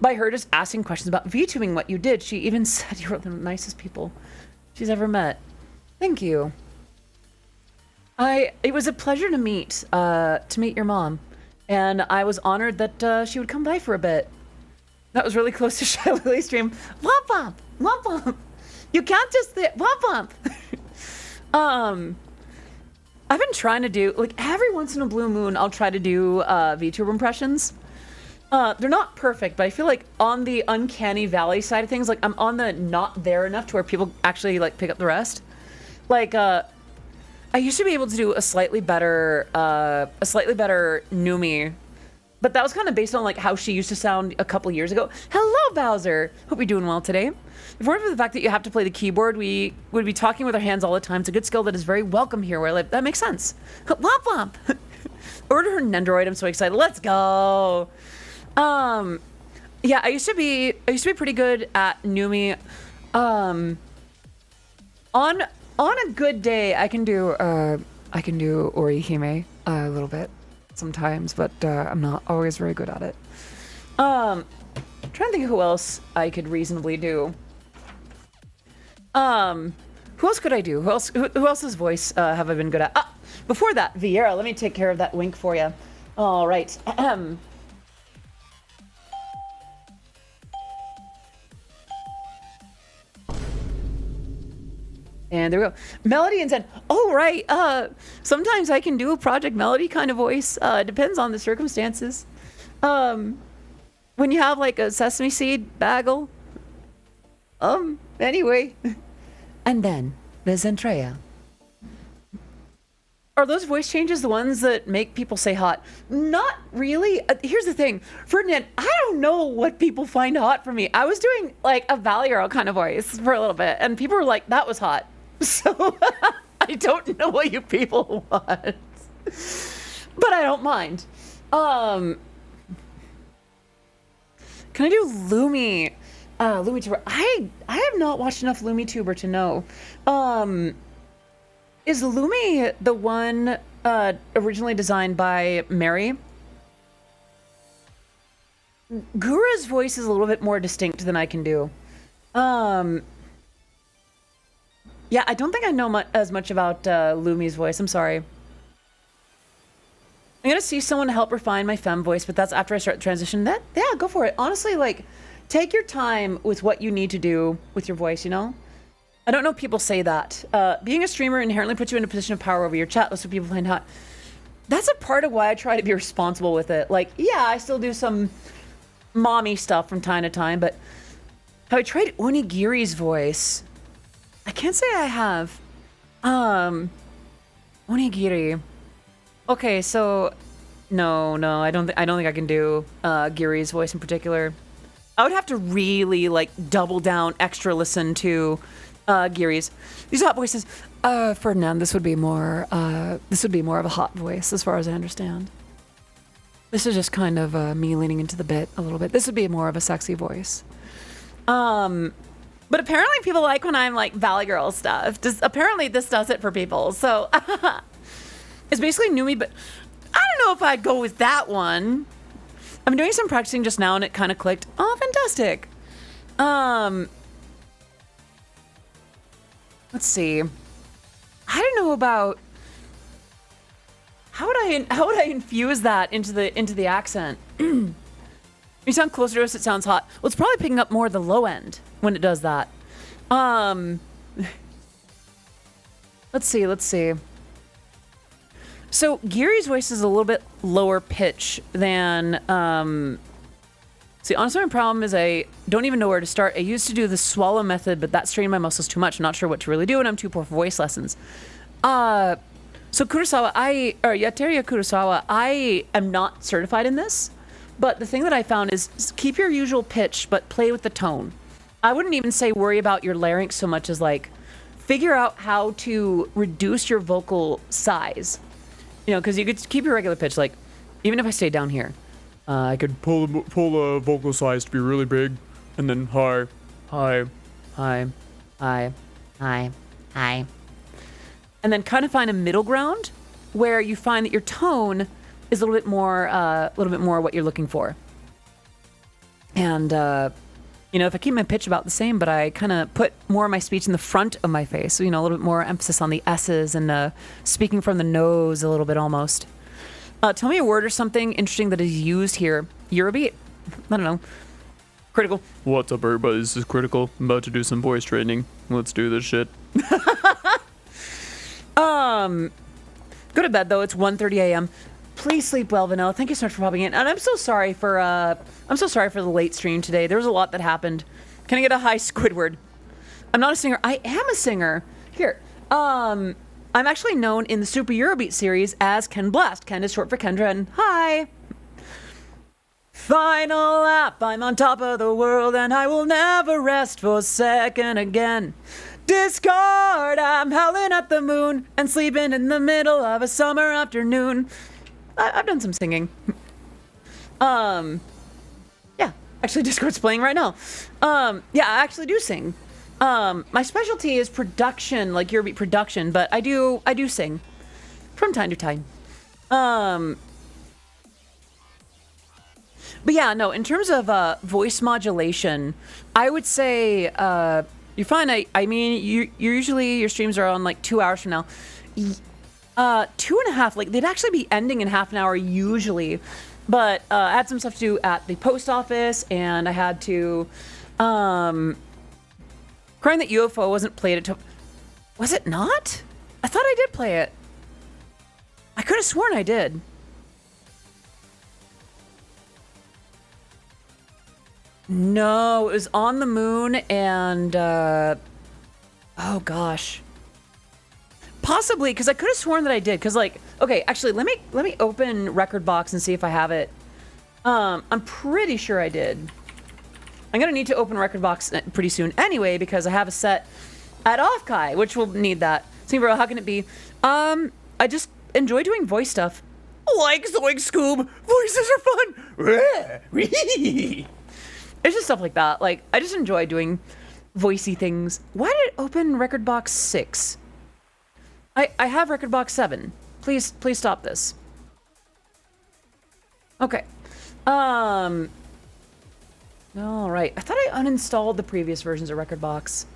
her just asking questions about VTubing what you did. She even said you were the nicest people she's ever met. Thank you. It was a pleasure to meet your mom, and I was honored that she would come by for a bit. That was really close to Shy Lily's stream. Womp womp, womp womp. You can't just say womp womp. I've been trying to do, like, every once in a blue moon, I'll try to do VTuber impressions. They're not perfect, but I feel like on the uncanny valley side of things, like, I'm on the not there enough to where people actually, like, pick up the rest. Like, I used to be able to do a slightly better Numi, but that was kind of based on, like, how she used to sound a couple years ago. Hello, Bowser! Hope you're doing well today. If it weren't for the fact that you have to play the keyboard, we would be talking with our hands all the time. It's a good skill that is very welcome here where I live. That makes sense. Womp womp! Ordered her Nendoroid. I'm so excited. Let's go! Yeah, I used to be pretty good at Numi. On a good day, I can do Orihime a little bit sometimes, but I'm not always very good at it. I'm trying to think of who else I could reasonably do. Who else could I do? Who else's voice have I been good at? Ah, before that, Vieira, let me take care of that wink for you. All right. And there we go. Melody and said, oh, right. Sometimes I can do a Project Melody kind of voice. Depends on the circumstances. When you have like a sesame seed bagel. Anyway. And then there's Zentreya. Are those voice changes the ones that make people say hot? Not really. Here's the thing. Ferdinand, I don't know what people find hot for me. I was doing like a Valley Girl kind of voice for a little bit, and people were like, that was hot. So I don't know what you people want. But I don't mind. Can I do Lumi? LumiTuber. I have not watched enough LumiTuber to know. Is Lumi the one originally designed by Mary? Gura's voice is a little bit more distinct than I can do. Yeah, I don't think I know as much about Lumi's voice. I'm sorry. I'm gonna see someone to help refine my femme voice, but that's after I start the transition. Yeah, go for it. Honestly, like, take your time with what you need to do with your voice, you know? I don't know if people say that. Being a streamer inherently puts you in a position of power over your chat list, so people find hot. That's a part of why I try to be responsible with it. Like, yeah, I still do some mommy stuff from time to time, but how I tried Onigiri's voice, I can't say I have. Onigiri. Okay, so no, I don't think I can do Giri's voice in particular. I would have to really like double down, extra listen to Giri's. These hot voices. Ferdinand, this would be more of a hot voice as far as I understand. This is just kind of me leaning into the bit a little bit. This would be more of a sexy voice. But apparently people like when I'm like Valley Girl stuff. Apparently this does it for people. So it's basically Numi, but I don't know if I'd go with that one. I'm doing some practicing just now and it kind of clicked. Oh, fantastic. Let's see. I don't know about how would I infuse that into the accent? When you sound closer to us, it sounds hot. Well, it's probably picking up more the low end when it does that. Let's see. So Giri's voice is a little bit lower pitch than see, honestly, my problem is I don't even know where to start. I used to do the swallow method, but that strained my muscles too much. I'm not sure what to really do, and I'm too poor for voice lessons. So Kurosawa, Yateria Kurosawa, I am not certified in this, but the thing that I found is keep your usual pitch, but play with the tone. I wouldn't even say worry about your larynx so much as like figure out how to reduce your vocal size. You know, because you could keep your regular pitch. Like, even if I stay down here, I could pull the vocal size to be really big, and then high, and then kind of find a middle ground where you find that your tone is a little bit more what you're looking for. And you know, if I keep my pitch about the same, but I kind of put more of my speech in the front of my face, so, you know, a little bit more emphasis on the S's and speaking from the nose a little bit almost. Tell me a word or something interesting that is used here. Eurobeat? I don't know. Critical. What's up, everybody? This is Critical. I'm about to do some voice training. Let's do this shit. Go to bed though. It's 1:30 a.m. Please sleep well, Vanilla. Thank you so much for popping in. And I'm so sorry for the late stream today. There was a lot that happened. Can I get a hi, Squidward? I'm not a singer. I am a singer. Here. I'm actually known in the Super Eurobeat series as Ken Blast. Ken is short for Kendra, and hi. Final lap, I'm on top of the world, and I will never rest for a second again. Discard, I'm howling at the moon and sleeping in the middle of a summer afternoon. I've done some singing. Yeah, actually Discord's playing right now. Yeah, I actually do sing. My specialty is production, like Eurobeat production, but I do sing from time to time. But yeah, no, in terms of voice modulation, I would say you're fine. I mean, you usually your streams are on like 2 hours from now. 2.5, like they'd actually be ending in half an hour usually, but I had some stuff to do at the post office, and I had to crying that UFO wasn't played at was it not? I thought I did play it. I could have sworn I did. No, it was on the moon, and oh gosh, possibly because I could have sworn that I did. Because like, okay, actually, let me open Record Box and see if I have it. I'm pretty sure I did. I'm gonna need to open Record Box pretty soon anyway because I have a set at Offkai, which will need that. Bro, how can it be? I just enjoy doing voice stuff. Like Zoink Scoob, voices are fun. It's just stuff like that. Like, I just enjoy doing voicey things. Why did it open Record Box 6? I have Record Box 7. Please stop this. Okay. All right. I thought I uninstalled the previous versions of Record Box.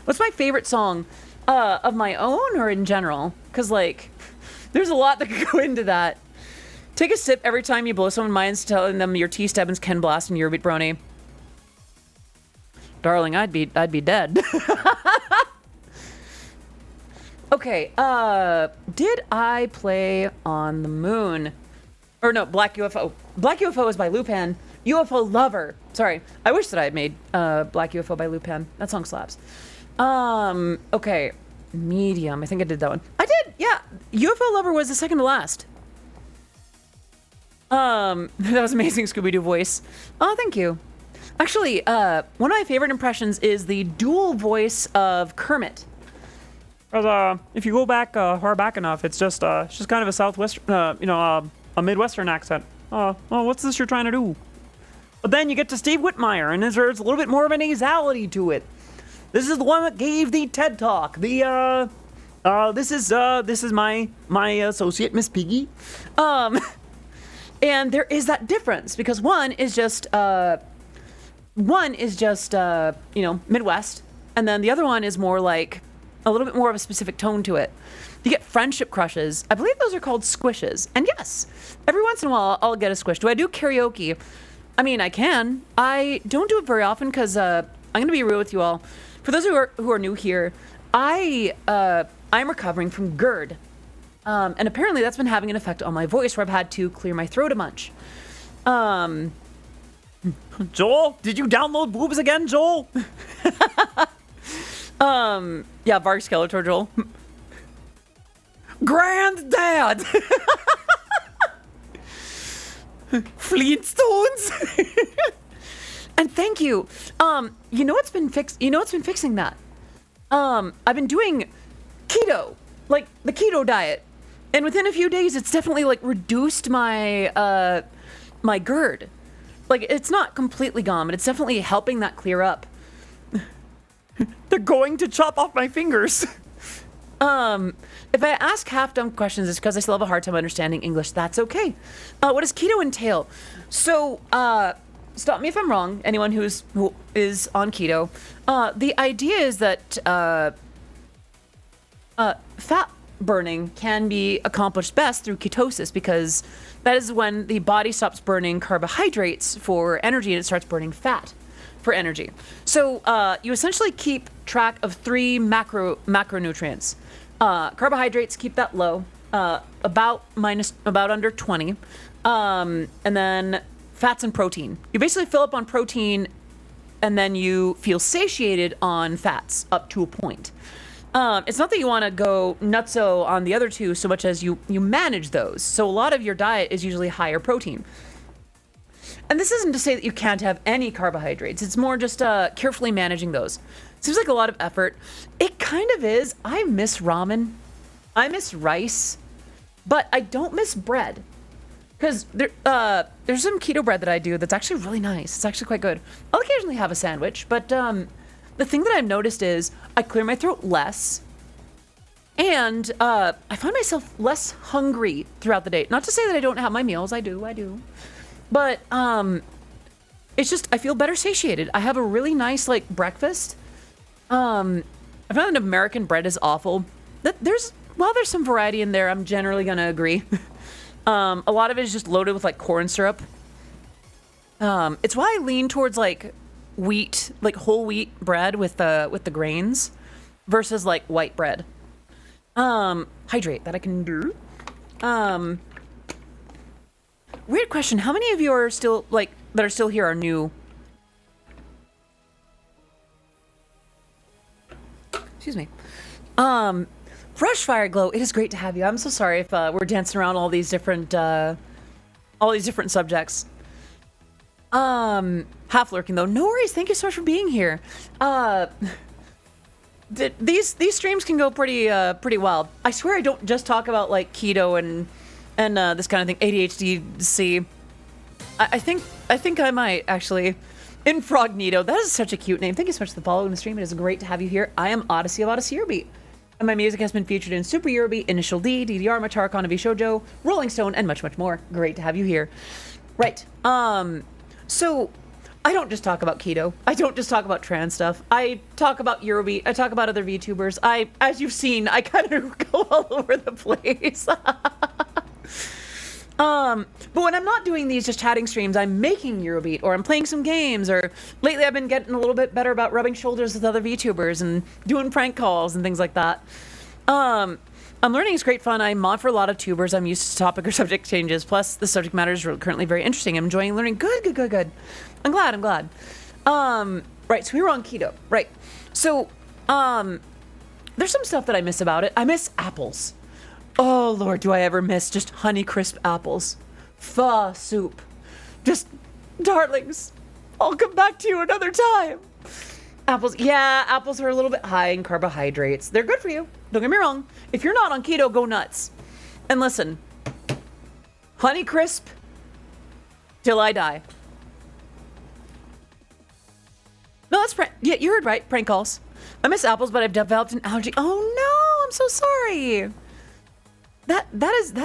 What's my favorite song? Of my own or in general? Because, like, there's a lot that could go into that. Take a sip every time you blow someone's minds, telling them your T. Stebbins, Ken Blast, and Eurobeat Brony. Darling, I'd be dead. Okay, did I play On the Moon? Or no, Black UFO. Black UFO is by Lupin. UFO Lover. Sorry, I wish that I had made Black UFO by Lupin. That song slaps. Okay, Medium. I think I did that one. I did, yeah. UFO Lover was the second to last. That was amazing Scooby-Doo voice. Oh, thank you. Actually, one of my favorite impressions is the dual voice of Kermit. If you go back far back enough, it's just kind of a southwestern, a midwestern accent. Oh, what's this you're trying to do? But then you get to Steve Whitmire, and there's a little bit more of a nasality to it. This is the one that gave the TED Talk. This is my associate, Miss Piggy. And there is that difference because one is just Midwest, and then the other one is more like a little bit more of a specific tone to it. You get friendship crushes. I believe those are called squishes. And yes, every once in a while I'll get a squish. Do I do karaoke? I mean, I can. I don't do it very often because I'm going to be real with you all. For those who are new here, I'm recovering from GERD. And apparently that's been having an effect on my voice where I've had to clear my throat a bunch. Joel, did you download boobs again, Joel? Yeah, Varg Skeletor, Joel. Granddad! Flintstones! And thank you. You know what's been fixing that? I've been doing keto, like the keto diet. And within a few days, it's definitely like reduced my my GERD. Like it's not completely gone, but it's definitely helping that clear up. They're going to chop off my fingers. If I ask half-dumb questions, it's because I still have a hard time understanding English. That's okay. What does keto entail? So, stop me if I'm wrong. Anyone who is on keto, the idea is that fat burning can be accomplished best through ketosis because that is when the body stops burning carbohydrates for energy and it starts burning fat for energy. So you essentially keep track of three macronutrients: Carbohydrates, keep that low, about under 20. And then fats and protein. You basically fill up on protein and then you feel satiated on fats up to a point. It's not that you want to go nutso on the other two so much as you manage those. So a lot of your diet is usually higher protein. And this isn't to say that you can't have any carbohydrates. It's more just carefully managing those. Seems like a lot of effort. It kind of is. I miss ramen. I miss rice. But I don't miss bread. Because there's some keto bread that I do that's actually really nice. It's actually quite good. I'll occasionally have a sandwich. But the thing that I've noticed is I clear my throat less. And I find myself less hungry throughout the day. Not to say that I don't have my meals. I do. But it's just I feel better satiated. I have a really nice like breakfast. I found that American bread is awful. There's some variety in there. I'm generally gonna agree. A lot of it is just loaded with like corn syrup. It's why I lean towards like wheat, like whole wheat bread with the grains, versus like white bread. Hydrate that I can do. Weird question. How many of you are still like that are still here are new? Excuse me. Brushfire Glow, it is great to have you. I'm so sorry if we're dancing around all these different subjects. Half lurking though. No worries. Thank you so much for being here. These streams can go pretty wild. I swear I don't just talk about like keto and this kind of thing. ADHD. C. I think I might actually. Infrognito. That is such a cute name. Thank you so much for the follow in the stream. It is great to have you here. I am Odyssey of Odyssey Eurobeat. And my music has been featured in Super Eurobeat, Initial D, DDR, Matar, Konavi Shoujo, Rolling Stone, and much, much more. Great to have you here. Right. So I don't just talk about keto. I don't just talk about trans stuff. I talk about Eurobeat. I talk about other VTubers. As you've seen, I kind of go all over the place. But when I'm not doing these just chatting streams, I'm making Eurobeat, or I'm playing some games, or lately I've been getting a little bit better about rubbing shoulders with other VTubers and doing prank calls and things like that. I'm learning it's great fun. I'm mod for a lot of tubers. I'm used to topic or subject changes. Plus, the subject matter is currently very interesting. I'm enjoying learning. Good. I'm glad. Right, so we were on keto. Right. So, there's some stuff that I miss about it. I miss apples. Oh, Lord, do I ever miss just Honeycrisp apples. Pho soup. Just, darlings, I'll come back to you another time. Apples, yeah, apples are a little bit high in carbohydrates. They're good for you. Don't get me wrong. If you're not on keto, go nuts. And listen, Honeycrisp till I die. No, that's yeah, you heard right. Prank calls. I miss apples, but I've developed an allergy. Oh no, I'm so sorry. That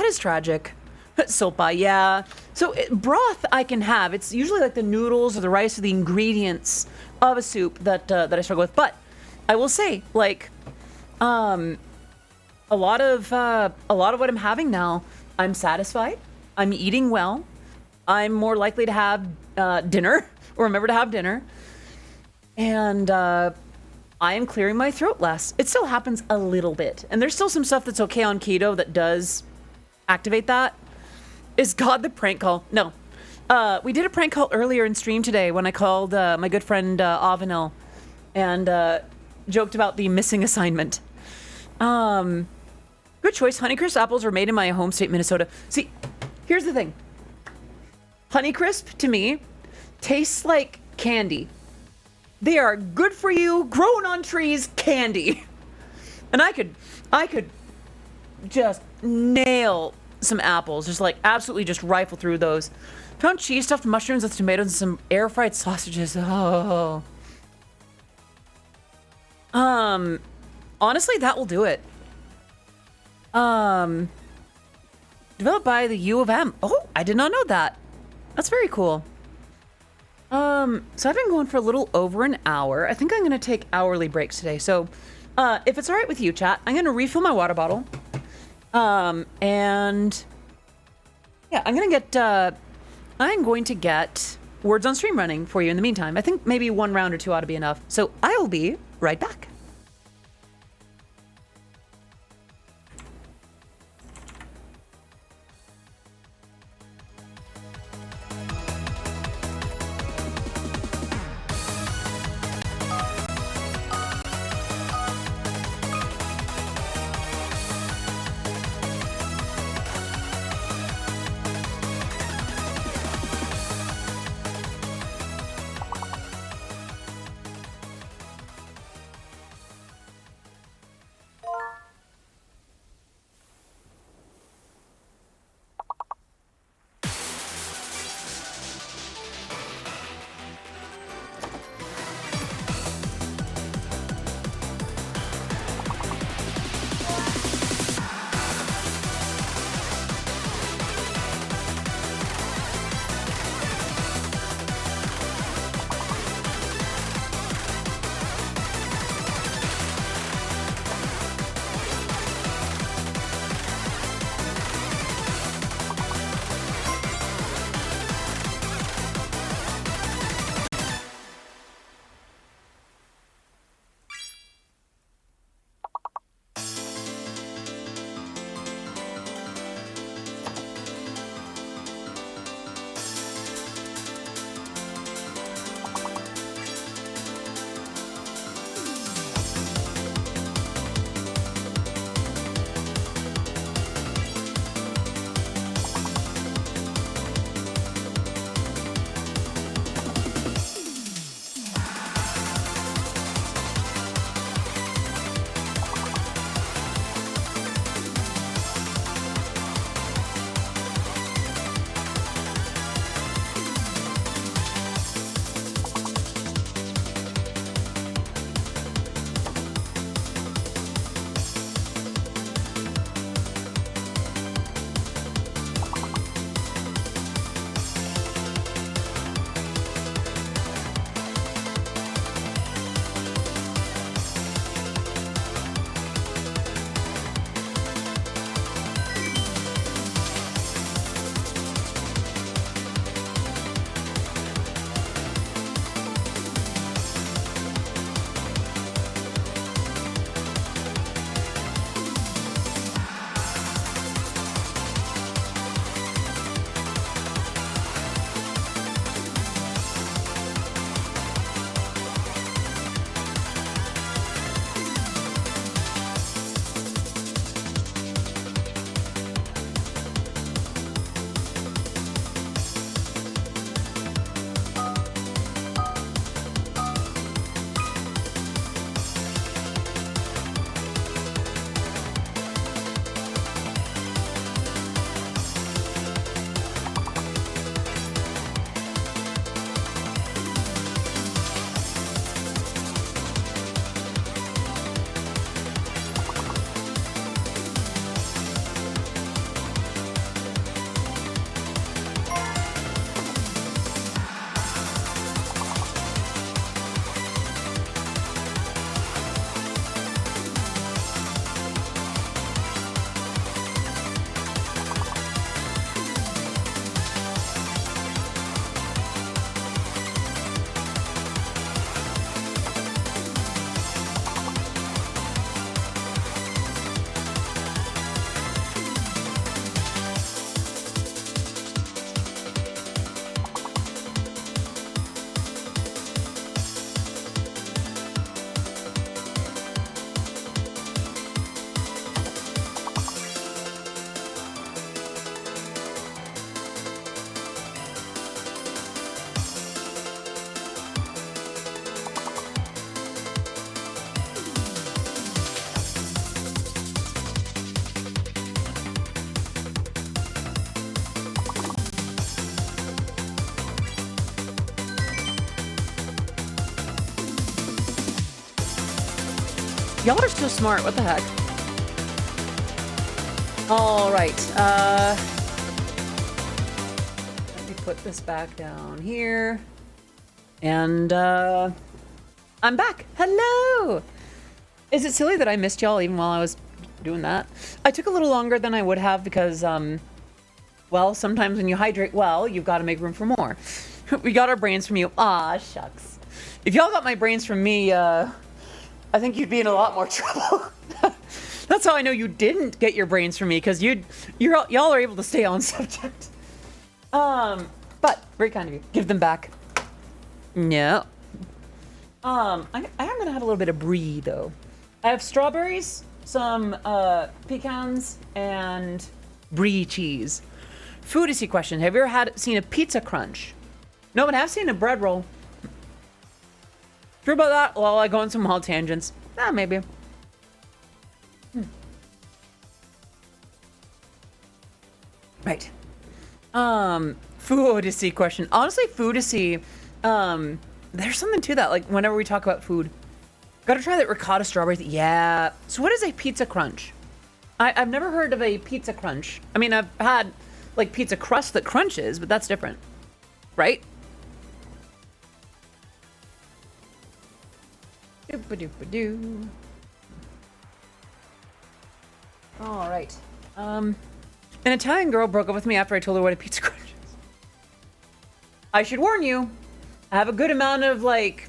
is tragic. Sopa, yeah. So broth I can have. It's usually like the noodles or the rice or the ingredients of a soup that I struggle with. But I will say, like, a lot of what I'm having now, I'm satisfied. I'm eating well. I'm more likely to have dinner or remember to have dinner. And I am clearing my throat less. It still happens a little bit. And there's still some stuff that's okay on keto that does activate that. Is God the prank call? No. We did a prank call earlier in stream today when I called my good friend Avanel and joked about the missing assignment. Good choice. Honeycrisp apples were made in my home state, Minnesota. See, here's the thing. Honeycrisp, to me, tastes like candy. They are good for you, grown on trees candy. And I could just nail some apples, just like absolutely just rifle through those. Found cheese stuffed mushrooms with tomatoes and some air fried sausages. Oh. Honestly, that will do it. Developed by the U of M. Oh, I did not know that. That's very cool. So I've been going for a little over an hour. I think I'm going to take hourly breaks today. So, if it's all right with you, chat, I'm going to refill my water bottle. And yeah, I'm going to get words on stream running for you in the meantime. I think maybe one round or two ought to be enough. So I'll be right back. Y'all are so smart. What the heck? All right. Let me put this back down here. And I'm back. Hello. Is it silly that I missed y'all even while I was doing that? I took a little longer than I would have because, well, sometimes when you hydrate well, you've got to make room for more. We got our brains from you. Ah, shucks. If y'all got my brains from me, I think you'd be in a lot more trouble. That's how I know you didn't get your brains from me, because y'all are able to stay on subject. But very kind of you. Give them back. No. I am gonna have a little bit of brie though. I have strawberries, some pecans, and brie cheese. Foodie question: have you ever seen a pizza crunch? No, but I have seen a bread roll. Sure about that? Well, I go on some wild tangents. Maybe. Right. Food Odyssey question. Honestly, Food Odyssey, there's something to that. Like, whenever we talk about food, gotta try that ricotta strawberries. Yeah. So what is a pizza crunch? I've never heard of a pizza crunch. I mean, I've had, like, pizza crust that crunches, but that's different. Right? Doop-a-doop-a-doo. All right. An Italian girl broke up with me after I told her what a pizza crunch is. I should warn you, I have a good amount of, like,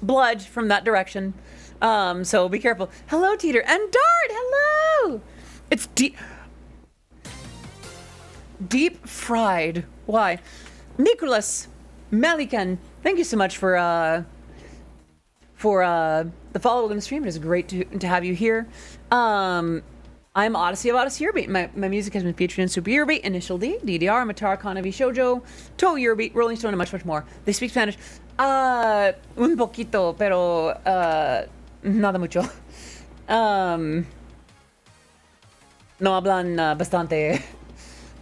blood from that direction. So be careful. Hello, Teeter. And Dart, hello! It's deep fried. Why? Nicholas Melikan, thank you so much for the follow on the stream. It is great to have you here. I'm Odyssey of Odyssey Eurobeat. My music has been featured in Super Eurobeat, Initial D, DDR, Matar, Kanavi, Shoujo, Toe Eurobeat, Rolling Stone, and much, much more. They speak Spanish. Un poquito, pero nada mucho. No hablan bastante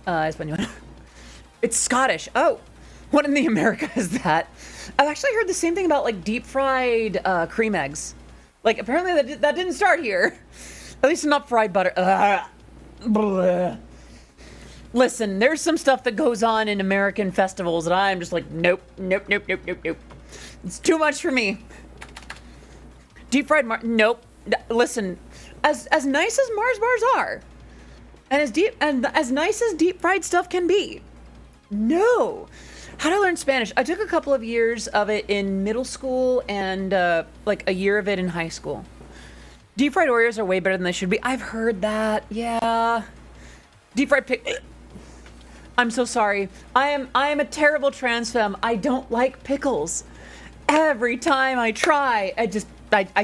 español. It's Scottish. Oh, what in the America is that? I've actually heard the same thing about, like, deep fried cream eggs. Like, apparently that didn't start here. At least not fried butter. Listen, there's some stuff that goes on in American festivals that I'm just like, nope. It's too much for me. Deep fried nope. Listen, as nice as Mars bars are, and as nice as deep fried stuff can be, no. How to learn Spanish? I took a couple of years of it in middle school and like a year of it in high school. Deep fried Oreos are way better than they should be. I've heard that. Yeah. Deep fried I'm so sorry. I am a terrible trans femme. I don't like pickles. Every time I try, I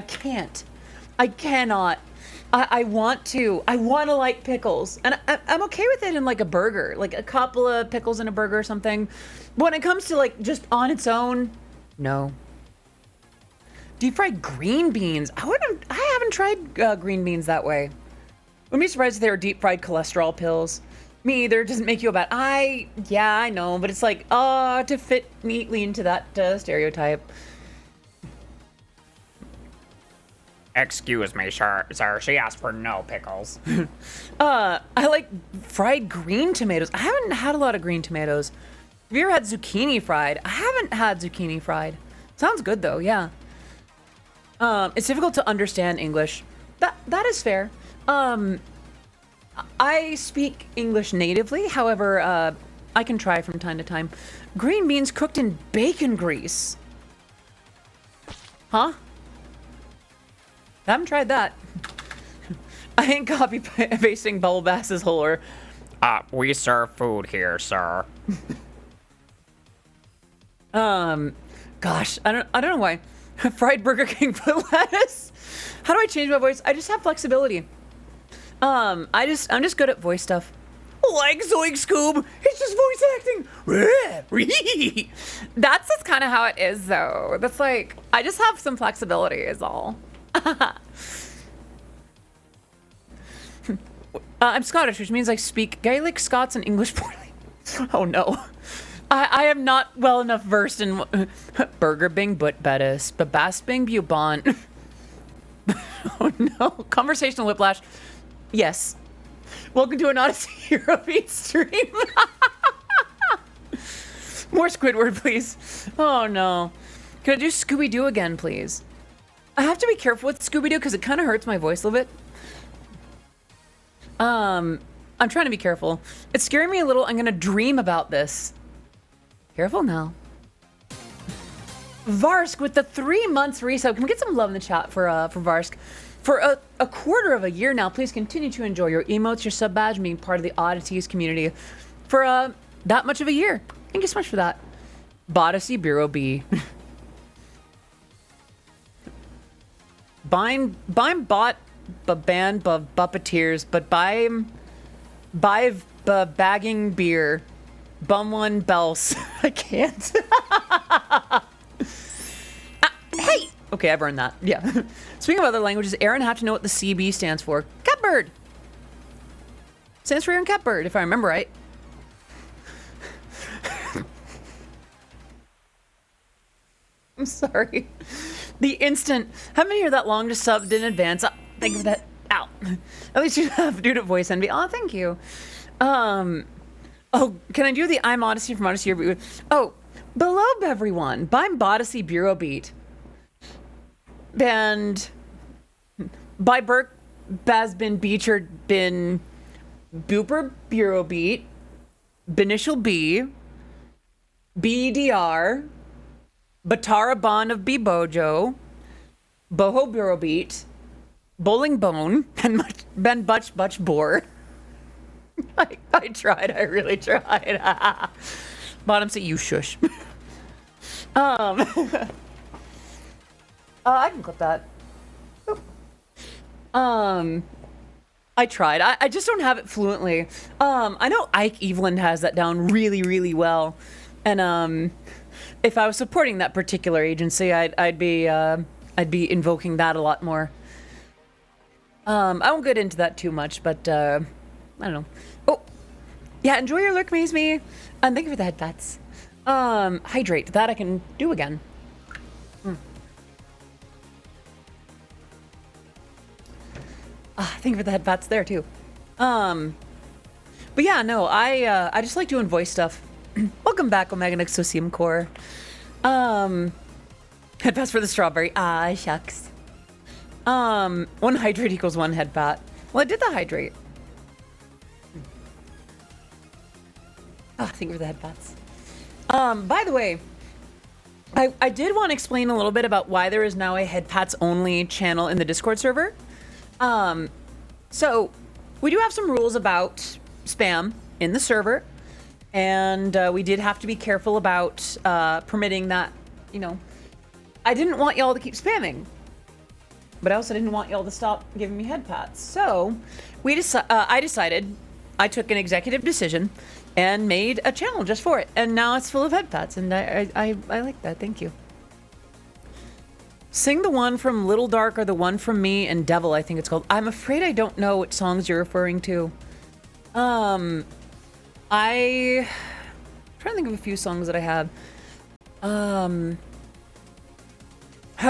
can't. I cannot. I want to. I want to like pickles. And I'm okay with it in, like, a burger. Like, a couple of pickles in a burger or something. But when it comes to, like, just on its own, no. Deep fried green beans. I haven't tried green beans that way. Wouldn't be surprised if they were deep fried cholesterol pills. Me either. It doesn't make you a bad. Yeah, I know, but it's like, to fit neatly into that stereotype. Excuse me, sir. She asked for no pickles. I like fried green tomatoes. I haven't had a lot of green tomatoes. Have you ever had zucchini fried? I haven't had zucchini fried. Sounds good though, yeah. It's difficult to understand English. That is fair. I speak English natively, however, I can try from time to time. Green beans cooked in bacon grease. Huh? I haven't tried that. I ain't copy pasting Bubble Bass's whole. We serve food here, sir. Gosh, I don't know why. Fried Burger King put lettuce. How do I change my voice? I just have flexibility. I'm just good at voice stuff. Like Zoink Scoob, it's just voice acting. That's just kind of how it is, though. That's like, I just have some flexibility, is all. I'm Scottish, which means I speak Gaelic, Scots, and English poorly. Oh no. I am not well enough versed in Burger Bing but Bettis, Babas Bing Bubont. Oh no, conversational whiplash. Yes. Welcome to an Odyssey Hero Beat stream. More Squidward, please. Oh no. Can I do Scooby-Doo again, please? I have to be careful with Scooby-Doo because it kind of hurts my voice a little bit. I'm trying to be careful. It's scaring me a little. I'm gonna dream about this. Careful now. Varsk with the 3 months resub. Can we get some love in the chat for Varsk? For a quarter of a year now, please continue to enjoy your emotes, your sub badge, and being part of the Oddities community for that much of a year. Thank you so much for that. Bodacy Bureau B. Bime bought ban buppeteers, but buy bagging beer. Bum one bells. I can't. Hey! Okay, I've earned that. Yeah. Speaking of other languages, Aaron have to know what the CB stands for. Catbird! Stands for Aaron Catbird, if I remember right. I'm sorry. The instant. Haven't been here that long to subbed in advance. Thank you for that. Ow. At least you have due to voice envy. Oh, thank you. Oh, can I do the I'm Odyssey from Odyssey? Oh, below everyone. By Bodacy Bureau Beat. And by Burke Basbin Beecher Bin Booper Bureau Beat. Benitial B. BDR. Batara Bon of B Bojo. Boho Bureau Beat. Bowling Bone. And Ben Butch Bore. I tried. I really tried. Bottom say you shush. I can clip that. Oop. I tried. I just don't have it fluently. I know Ike Evelyn has that down really, really well. And if I was supporting that particular agency, I'd be invoking that a lot more. I won't get into that too much, but I don't know. Oh, yeah, enjoy your lurk, Maze Me. And thank you for the headpats. Hydrate. That I can do again. Thank you for the headpats there, too. But yeah, no, I just like doing voice stuff. Welcome back, Omega Nexosium Core. Headpats for the strawberry. Ah, shucks. One hydrate equals one headpat. Well, I did the hydrate. Thank you for the headpats. By the way, I did want to explain a little bit about why there is now a headpats only channel in the Discord server. So we do have some rules about spam in the server, and we did have to be careful about permitting that, you know. I didn't want y'all to keep spamming, but I also didn't want y'all to stop giving me headpats. So I decided, I took an executive decision and made a channel just for it. And now it's full of headpats, and I like that. Thank you. Sing the one from Little Dark or the one from me and Devil, I think it's called. I'm afraid I don't know what songs you're referring to. I'm trying to think of a few songs that I have. How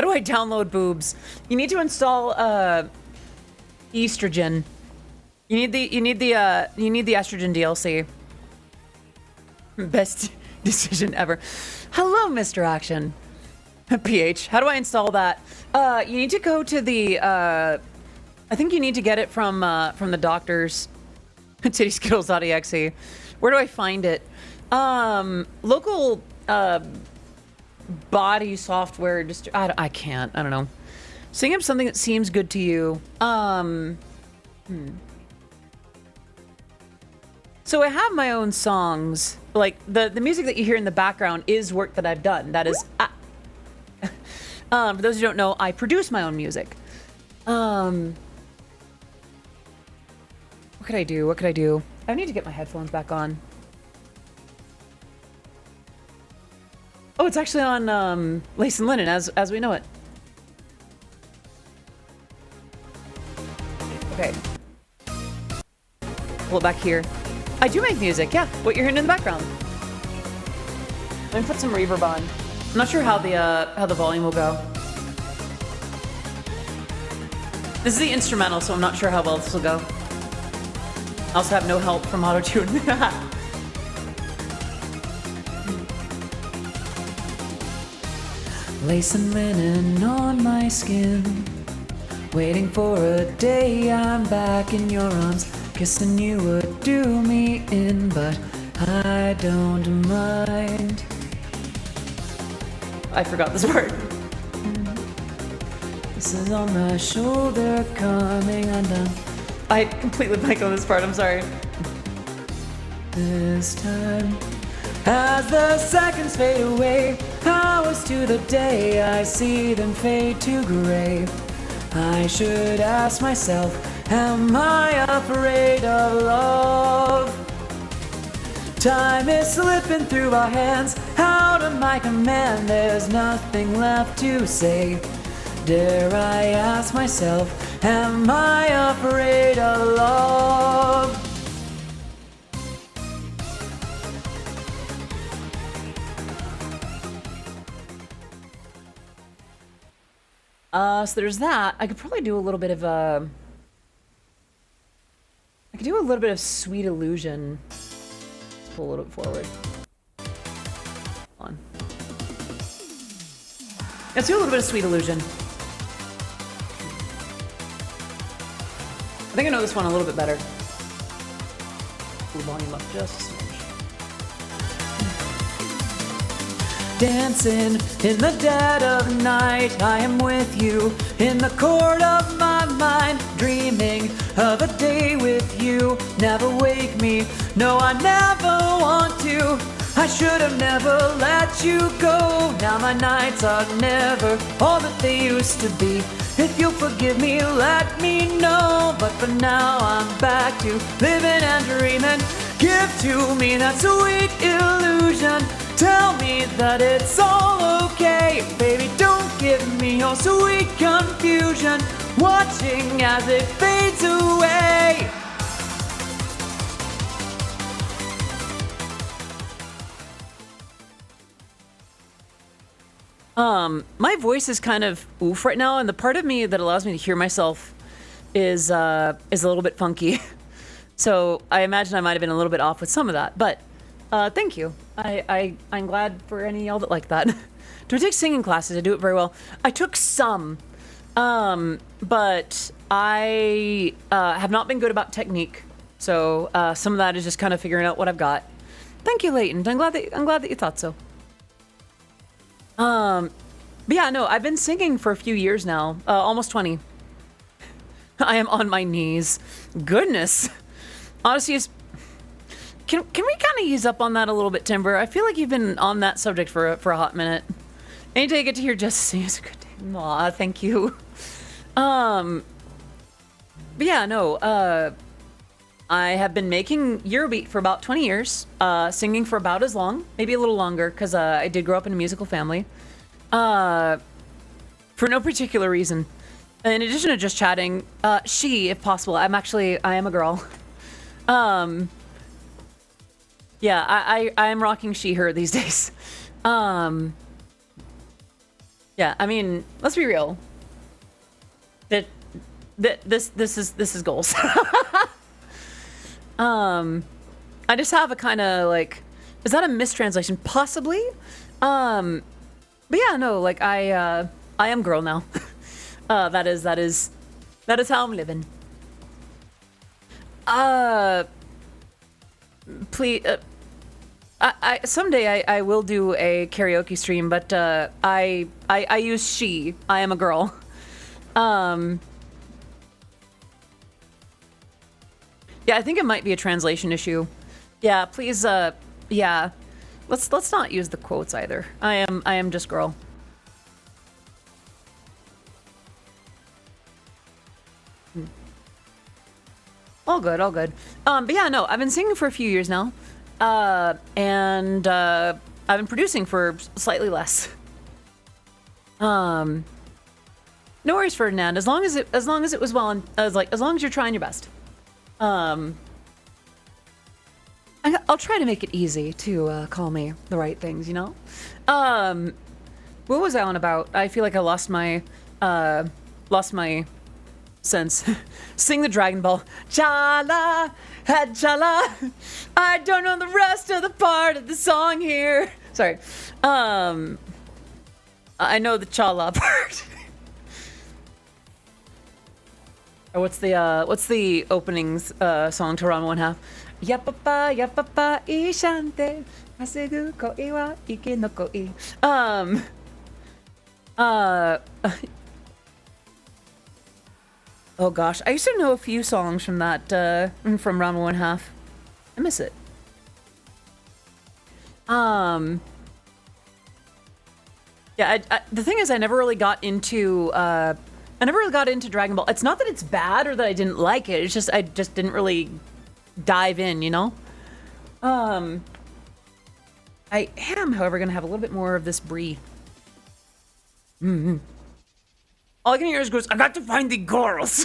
do I download boobs? You need to install estrogen. You need the estrogen DLC. Best decision ever. Hello, Mr. Action. PH. How do I install that? You need to go to the I think you need to get it from the doctors. Tittyskittles.exe. Where do I find it? Local body software. I can't. I don't know. Sing up something that seems good to you. So I have my own songs. Like the music that you hear in the background is work that I've done. That is. For those who don't know, I produce my own music. What could I do? What could I do? I need to get my headphones back on. Oh, it's actually on Lace and Linen, as we know it. Okay. Pull it back here. I do make music, yeah. What you're hearing in the background. Let me put some reverb on. I'm not sure how the volume will go. This is the instrumental, so I'm not sure how well this will go. I also have no help from auto-tune. Lace and linen on my skin, waiting for a day I'm back in your arms. Kissing you would do me in, but I don't mind. I forgot this part. This is on my shoulder coming undone. I completely blanked on this part, I'm sorry. This time, as the seconds fade away, hours to the day, I see them fade to gray. I should ask myself, am I afraid of love? Time is slipping through our hands, out of my command, there's nothing left to say. Dare I ask myself, am I afraid of love? So there's that. I could probably do a little bit of I could do a little bit of Sweet Illusion. Let's pull a little bit forward. On. Let's do a little bit of Sweet Illusion. I think I know this one a little bit better. Pull the volume up just a smidge. Dancing in the dead of night, I am with you in the court of my mind, dreaming of a day with you. Never wake me, no, I never want to. I should have never let you go. Now my nights are never all that they used to be. If you'll forgive me, let me know. But for now, I'm back to living and dreaming. Give to me that sweet illusion. Tell me that it's all okay. Baby, don't give me your sweet confusion. Watching as it fades away. My voice is kind of oof right now, and the part of me that allows me to hear myself is a little bit funky. So I imagine I might have been a little bit off with some of that, but thank you. I'm glad for any of y'all that like that. Do I take singing classes? I do it very well. I took some, but I have not been good about technique. So some of that is just kind of figuring out what I've got. Thank you, Leighton. I'm glad that you thought so. But yeah, no, I've been singing for a few years now, almost 20. I am on my knees. Goodness. Honestly, can we kind of ease up on that a little bit, Timber? I feel like you've been on that subject for a hot minute. Any day I get to hear Jess sing, it's a good day. Aw, thank you. But yeah, no, I have been making Eurobeat for about 20 years, singing for about as long, maybe a little longer, because I did grow up in a musical family. For no particular reason. In addition to just chatting, she, if possible, I am a girl. Yeah, I am rocking she, her these days. Yeah, I mean, let's be real. This is goals. I just have a kind of like, is that a mistranslation? Possibly. But yeah, no, like I am girl now. That is how I'm living. Please, I someday I will do a karaoke stream, but I use she. I am a girl. Yeah, I think it might be a translation issue. Yeah, please, yeah. Let's not use the quotes either. I am just girl. All good, all good. But yeah, no, I've been singing for a few years now. And I've been producing for slightly less. No worries, Ferdinand. As long as it was well, and as long as you're trying your best. I'll try to make it easy to call me the right things, you know? What was I on about? I feel like I lost my since sing the Dragon Ball. Chala, had chala. I don't know the rest of the part of the song here. Sorry. I know the chala part. Or what's the openings song to Ranma 1/2? Yapapa yapapa ishante hasegu koi wa iki no koi. Oh gosh, I used to know a few songs from that from Ranma 1/2. I miss it. Yeah, the thing is, I never really got into Dragon Ball. It's not that it's bad or that I didn't like it. It's just I just didn't really dive in, you know. I am, however, gonna have a little bit more of this brie. All I can hear is goes, I got to find the girls.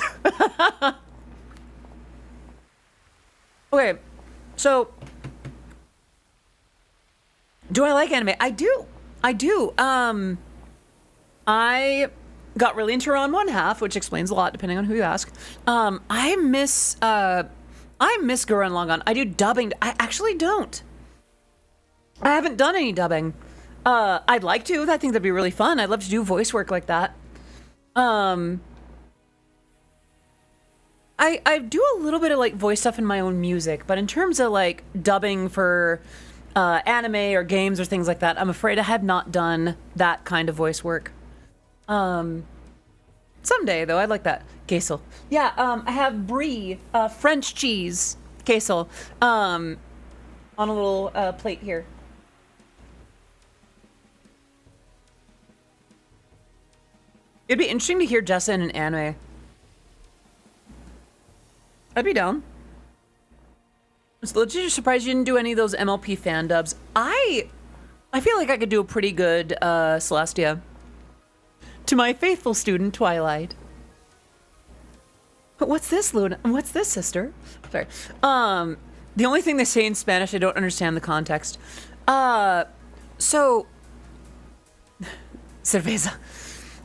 Okay, so do I like anime? I do. I got really into Ranma 1/2, which explains a lot depending on who you ask. I miss Gurren Lagann. I do dubbing. I actually don't. I haven't done any dubbing. I'd like to. I think that'd be really fun. I'd love to do voice work like that. I do a little bit of like voice stuff in my own music, but in terms of like dubbing for anime or games or things like that, I'm afraid I have not done that kind of voice work. Someday though, I'd like that. Queso. Yeah, I have brie, French cheese, queso, on a little plate here. It'd be interesting to hear Jessa in an anime. I'd be down. It's legit surprised you didn't do any of those MLP fan dubs. I feel like I could do a pretty good Celestia. To my faithful student, Twilight. But what's this, Luna? What's this, sister? Sorry. The only thing they say in Spanish, I don't understand the context. So... Cerveza.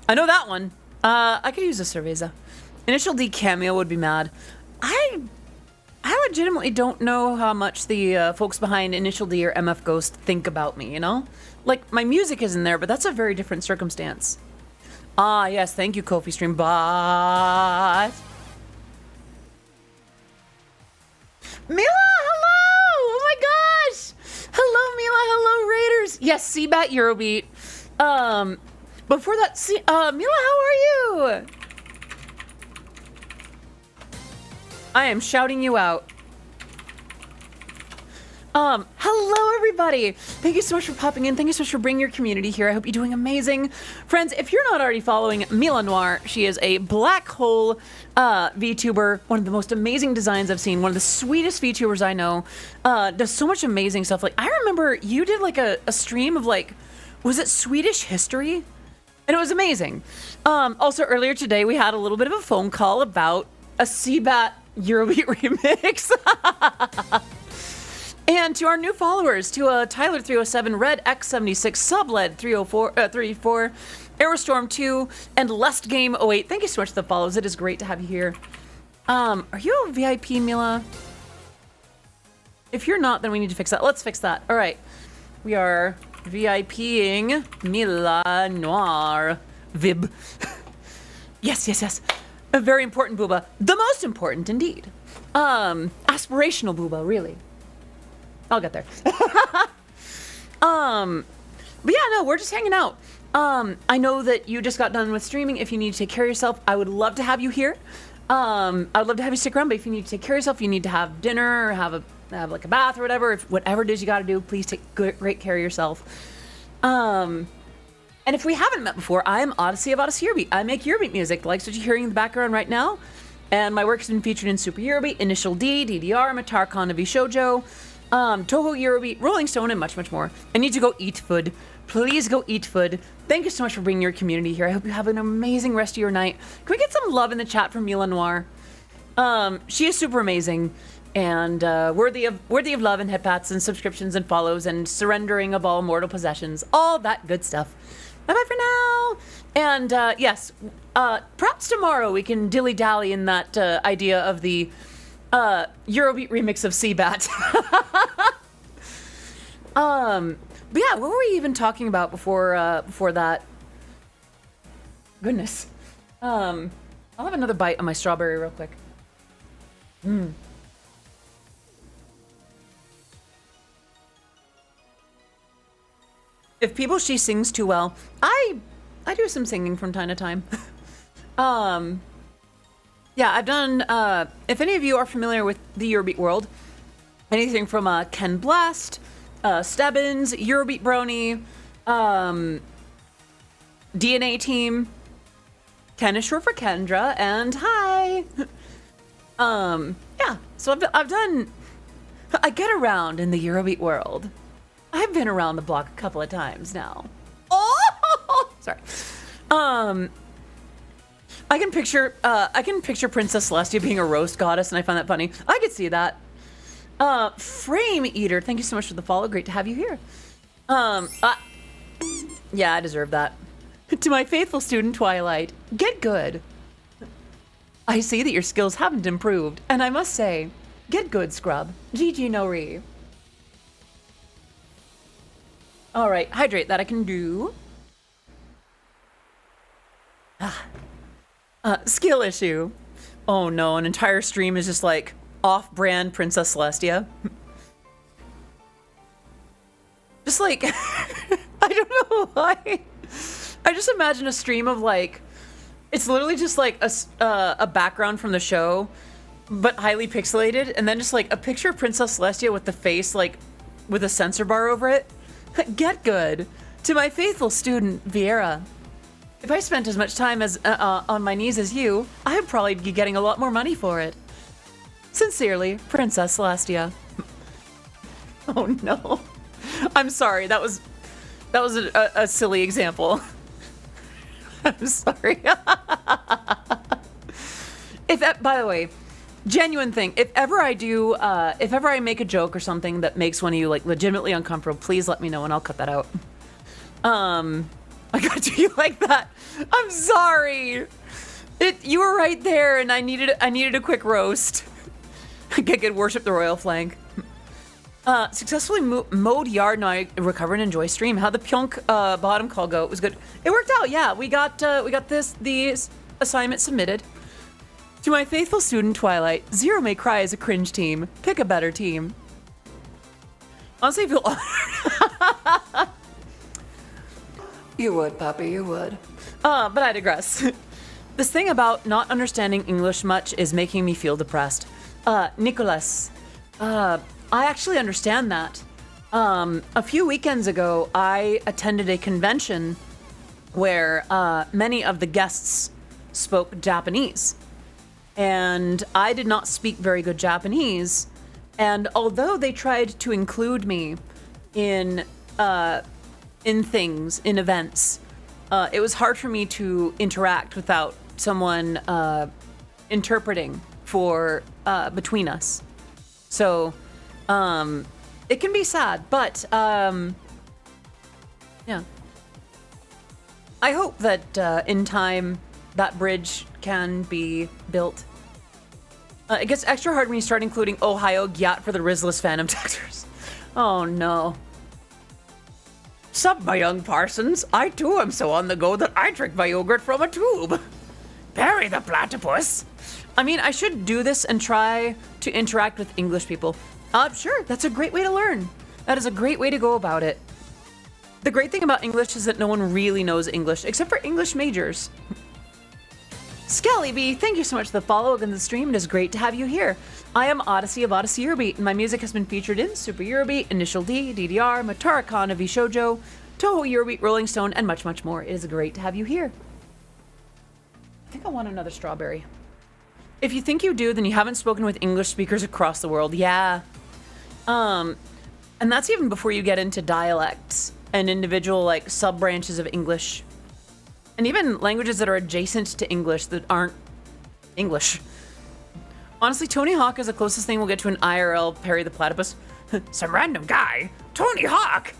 I know that one. I could use a cerveza. Initial D cameo would be mad. I legitimately don't know how much the folks behind Initial D or MF Ghost think about me, you know? Like, my music is in there, but that's a very different circumstance. Ah, yes, thank you, Kofi Stream. But... Mila, hello! Oh my gosh! Hello, Mila. Hello, Raiders. Yes, Seabat Eurobeat. Before that, Mila, how are you? I am shouting you out. Hello everybody. Thank you so much for popping in. Thank you so much for bringing your community here. I hope you're doing amazing. Friends, if you're not already following Mila Noir, she is a black hole VTuber, one of the most amazing designs I've seen, one of the sweetest VTubers I know. Does so much amazing stuff. Like, I remember you did like a stream of like, was it Swedish history? And it was amazing. Also earlier today, we had a little bit of a phone call about a Seabat Eurobeat remix. And to our new followers, to Tyler307, Red X76, Subled 334, Aerostorm 2, and Lest Game 08. Thank you so much for the follows. It is great to have you here. Are you a VIP, Mila? If you're not, then we need to fix that. Let's fix that. All right. We are VIPing Mila Noir. Vib. Yes, yes, yes. A very important booba. The most important, indeed. Aspirational booba, really. I'll get there. But yeah, no, we're just hanging out. I know that you just got done with streaming. If you need to take care of yourself, I would love to have you here. I would love to have you stick around, but if you need to take care of yourself, you need to have dinner or have like a bath or whatever, if whatever it is you got to do, please take great care of yourself. And if we haven't met before, I am Odyssey of Odyssey Eurobeat. I make Eurobeat music, like what you're hearing in the background right now. And my work has been featured in Super Eurobeat, Initial D, DDR, Matar Navi Shoujo, Toho Eurobeat, Rolling Stone, and much, much more. I need to go eat food. Please go eat food. Thank you so much for bringing your community here. I hope you have an amazing rest of your night. Can we get some love in the chat from Mila Noir? She is super amazing and worthy of love and headpats and subscriptions and follows and surrendering of all mortal possessions. All that good stuff. Bye-bye for now. And yes, perhaps tomorrow we can dilly-dally in that idea of the Eurobeat remix of Seabat. But yeah, what were we even talking about before that? Goodness. I'll have another bite of my strawberry real quick. If people she sings too well, I do some singing from time to time. Yeah, I've done. If any of you are familiar with the Eurobeat world, anything from Ken Blast, Stebbins, Eurobeat Brony, DNA Team, Ken is short for Kendra, and hi. Yeah, so I've done. I get around in the Eurobeat world. I've been around the block a couple of times now. Oh, sorry. I can picture Princess Celestia being a roast goddess, and I find that funny. I could see that. Frame Eater, thank you so much for the follow. Great to have you here. Yeah, I deserve that. To my faithful student Twilight, get good. I see that your skills haven't improved, and I must say, get good, scrub. GG no re. All right, hydrate, that I can do. Skill issue. Oh no, an entire stream is just like off-brand Princess Celestia. Just like, I don't know why. I just imagine a stream of like, it's literally just like a background from the show, but highly pixelated, and then just like a picture of Princess Celestia with the face like with a censor bar over it. Get good. To my faithful student, Vieira. If I spent as much time as on my knees as you, I'd probably be getting a lot more money for it. Sincerely, Princess Celestia. Oh no. I'm sorry, that was a silly example. I'm sorry. By the way, genuine thing, if ever I make a joke or something that makes one of you like legitimately uncomfortable, please let me know and I'll cut that out. I got to you like that. I'm sorry. You were right there and I needed a quick roast. Get good, worship the royal flank. Successfully mowed yard. Now I recover and enjoy stream. How'd the Pionk bottom call go? It was good. It worked out. Yeah, we got the assignment submitted. To my faithful student Twilight, Zero May Cry is a cringe team. Pick a better team. Honestly, I feel honored. You would, Puppy, you would. But I digress. This thing about not understanding English much is making me feel depressed. Nicholas, I actually understand that. A few weekends ago, I attended a convention where many of the guests spoke Japanese. And I did not speak very good Japanese. And although they tried to include me in things, in events, it was hard for me to interact without someone interpreting for between us. So it can be sad, but yeah. I hope that in time that bridge can be built. It gets extra hard when you start including Ohio Gyat for the Rizless Phantom Texters. Oh no. Sup, my young parsons. I too am so on the go that I drink my yogurt from a tube. Bury the platypus. I mean, I should do this and try to interact with English people. Sure, that's a great way to learn. That is a great way to go about it. The great thing about English is that no one really knows English, except for English majors. Skelly B, thank you so much for the follow in the stream. It is great to have you here. I am Odyssey of Odyssey Eurobeat, and my music has been featured in Super Eurobeat, Initial D, DDR, Matara Khan of Shoujo, Toho Eurobeat, Rolling Stone, and much, much more. It is great to have you here. I think I want another strawberry. If you think you do, then you haven't spoken with English speakers across the world. Yeah. And that's even before you get into dialects and individual like sub-branches of English. And even languages that are adjacent to English that aren't English. Honestly, Tony Hawk is the closest thing we'll get to an IRL Perry the Platypus. Some random guy. Tony Hawk!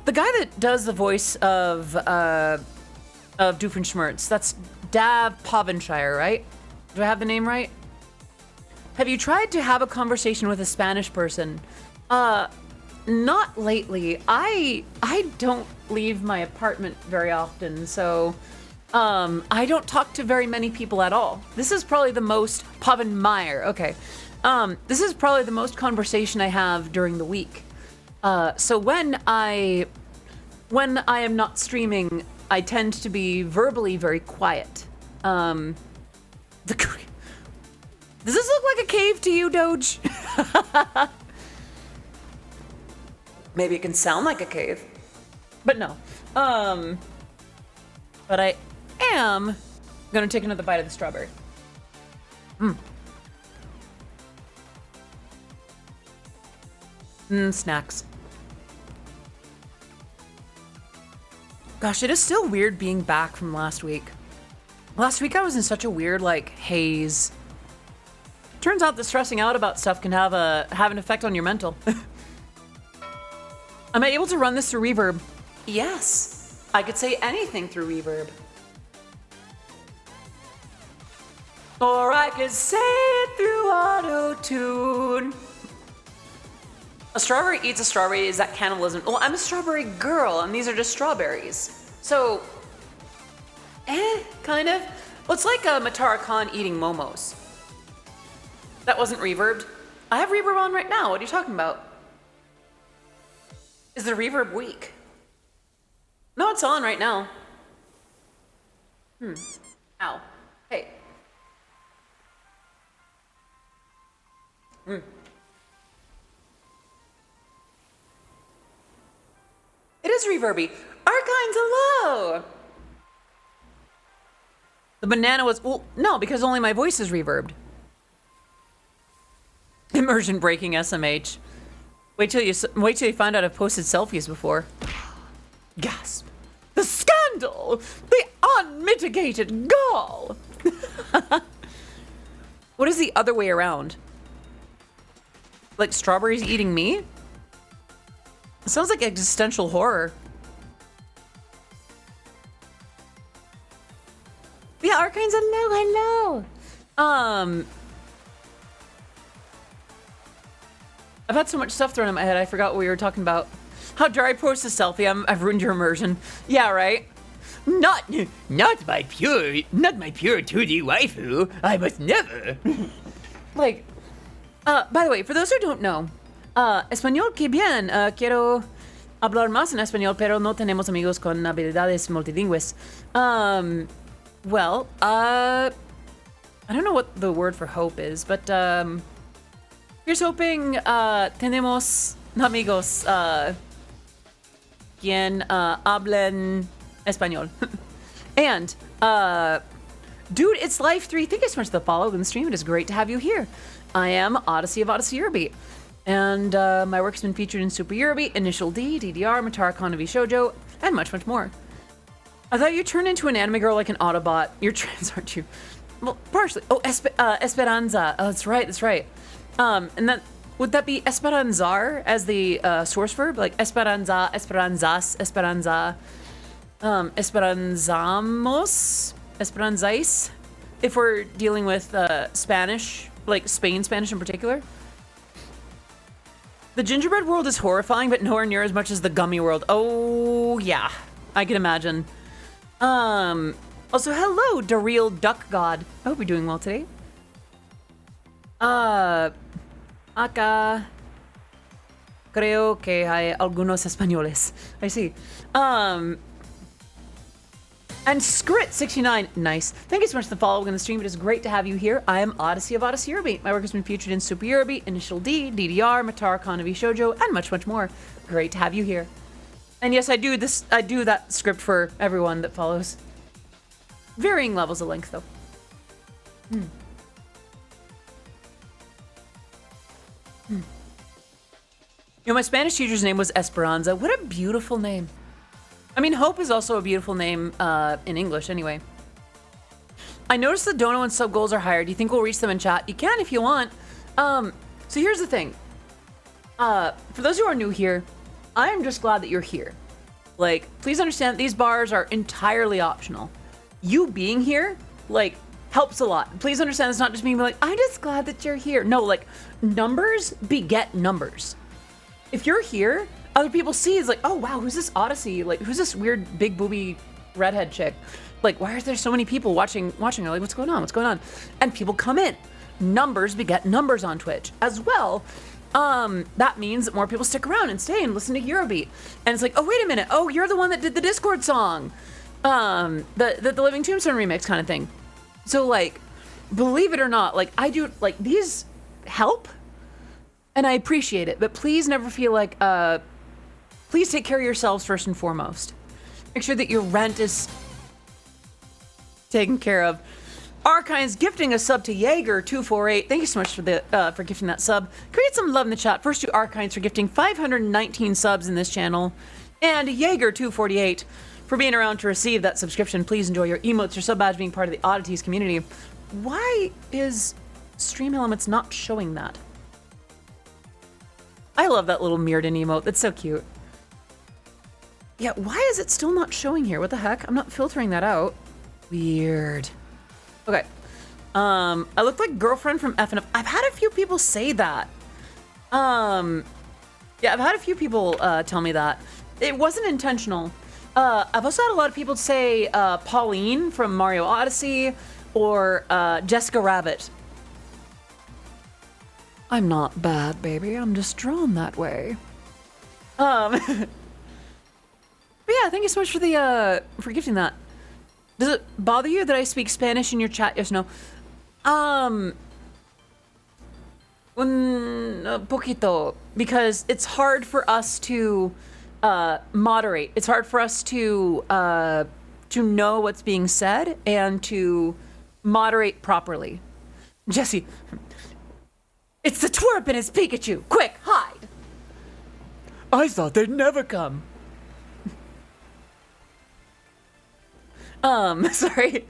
the guy that does the voice of Doofenshmirtz, that's Dav Povenshire, right? Do I have the name right? Have you tried to have a conversation with a Spanish person? Not lately. I don't leave my apartment very often, so I don't talk to very many people at all. This is probably the most Povenmire. Okay. This is probably the most conversation I have during the week. So when I am not streaming, I tend to be verbally very quiet. Does this look like a cave to you, Doge? Maybe it can sound like a cave, but no. But I am gonna take another bite of the strawberry. Snacks. Gosh, it is still weird being back from last week. Last week I was in such a weird, like, haze. Turns out that stressing out about stuff can have an effect on your mental. Am I able to run this through Reverb? Yes. I could say anything through Reverb. Or I could say it through auto-tune. A strawberry eats a strawberry, is that cannibalism? Well, I'm a strawberry girl, and these are just strawberries. So, kind of. Well, it's like Matara Khan eating momos. That wasn't reverbed. I have reverb on right now. What are you talking about? Is the reverb weak? No, it's on right now. Ow. Hey. It is reverby. Archine's hello! The banana was, well, no, because only my voice is reverbed. Immersion breaking SMH. Wait till you find out I've posted selfies before. Gasp. The scandal! The unmitigated gall! What is the other way around? Like strawberries eating me? It sounds like existential horror. Yeah, Archine's hello. I've had so much stuff thrown in my head, I forgot what we were talking about. How dare I post a selfie? I've ruined your immersion. Yeah, right. Not my pure 2D waifu. I must never. Like, by the way, for those who don't know, español que bien. Quiero hablar más en español, pero no tenemos amigos con habilidades multilingües. Well, I don't know what the word for hope is, but here's hoping tenemos amigos quien hablen español. And dude, it's Life 3. Thank you so much for the follow and the stream. It is great to have you here. I am Odyssey of Odyssey Yerby, and my work's been featured in Super Yerby, Initial D, DDR, Matara Konovi Shoujo, and much, much more. I thought you turned into an anime girl like an Autobot. You're trans, aren't you? Well, partially. Oh, Esperanza. Oh, that's right, that's right. And that, would that be esperanzar as the source verb? Like esperanza, esperanzas, esperanza, esperanzamos, esperanzais? If we're dealing with Spanish, like Spain Spanish in particular. The gingerbread world is horrifying, but nowhere near as much as the gummy world. Oh, yeah. I can imagine. Also, hello, Daryl Duck God. I hope you're doing well today. Acá creo que hay algunos españoles. I see. And Skrit69, nice. Thank you so much for the follow in the stream. It is great to have you here. I am Odyssey of Odyssey Yerby. My work has been featured in Super Yerby, Initial D, DDR, Matara Konovi Shoujo, and much, much more. Great to have you here. And yes, I do that script for everyone that follows. Varying levels of length, though. You know, my Spanish teacher's name was Esperanza. What a beautiful name. I mean, Hope is also a beautiful name in English, anyway. I noticed the dono and sub goals are higher. Do you think we'll reach them in chat? You can if you want. So here's the thing. For those who are new here, I am just glad that you're here. Like, please understand that these bars are entirely optional. You being here, like, helps a lot. Please understand it's not just me being like, I'm just glad that you're here. No, like, numbers beget numbers. If you're here, other people see it's like, oh wow, who's this Odyssey? Like, who's this weird big booby redhead chick? Like, why are there so many people watching her? Like, what's going on? What's going on? And people come in. Numbers beget numbers on Twitch as well. That means that more people stick around and stay and listen to Eurobeat. And it's like, oh wait a minute, oh you're the one that did the Discord song, the Living Tombstone remix kind of thing. So like, believe it or not, like I do, like these help, and I appreciate it. But please never feel like, please take care of yourselves first and foremost. Make sure that your rent is taken care of. Archine's gifting a sub to Jaeger248. Thank you so much for gifting that sub. Create some love in the chat. First to Archine's for gifting 519 subs in this channel, and Jaeger248 for being around to receive that subscription. Please enjoy your emotes, your sub badge, being part of the Oddities community. Why is Stream Elements not showing that? I love that little mirrored-in emote. That's so cute. Yeah, why is it still not showing here? What the heck? I'm not filtering that out. Weird. Okay. I look like girlfriend from FNF. I've had a few people say that. Yeah, I've had a few people tell me that. It wasn't intentional. I've also had a lot of people say Pauline from Mario Odyssey or Jessica Rabbit. I'm not bad, baby. I'm just drawn that way. But yeah, thank you so much for gifting that. Does it bother you that I speak Spanish in your chat? Yes, no. Un poquito, because it's hard for us to moderate. It's hard for us to know what's being said and to moderate properly. Jesse, it's the twerp and his Pikachu. Quick, hide. I thought they'd never come. Sorry.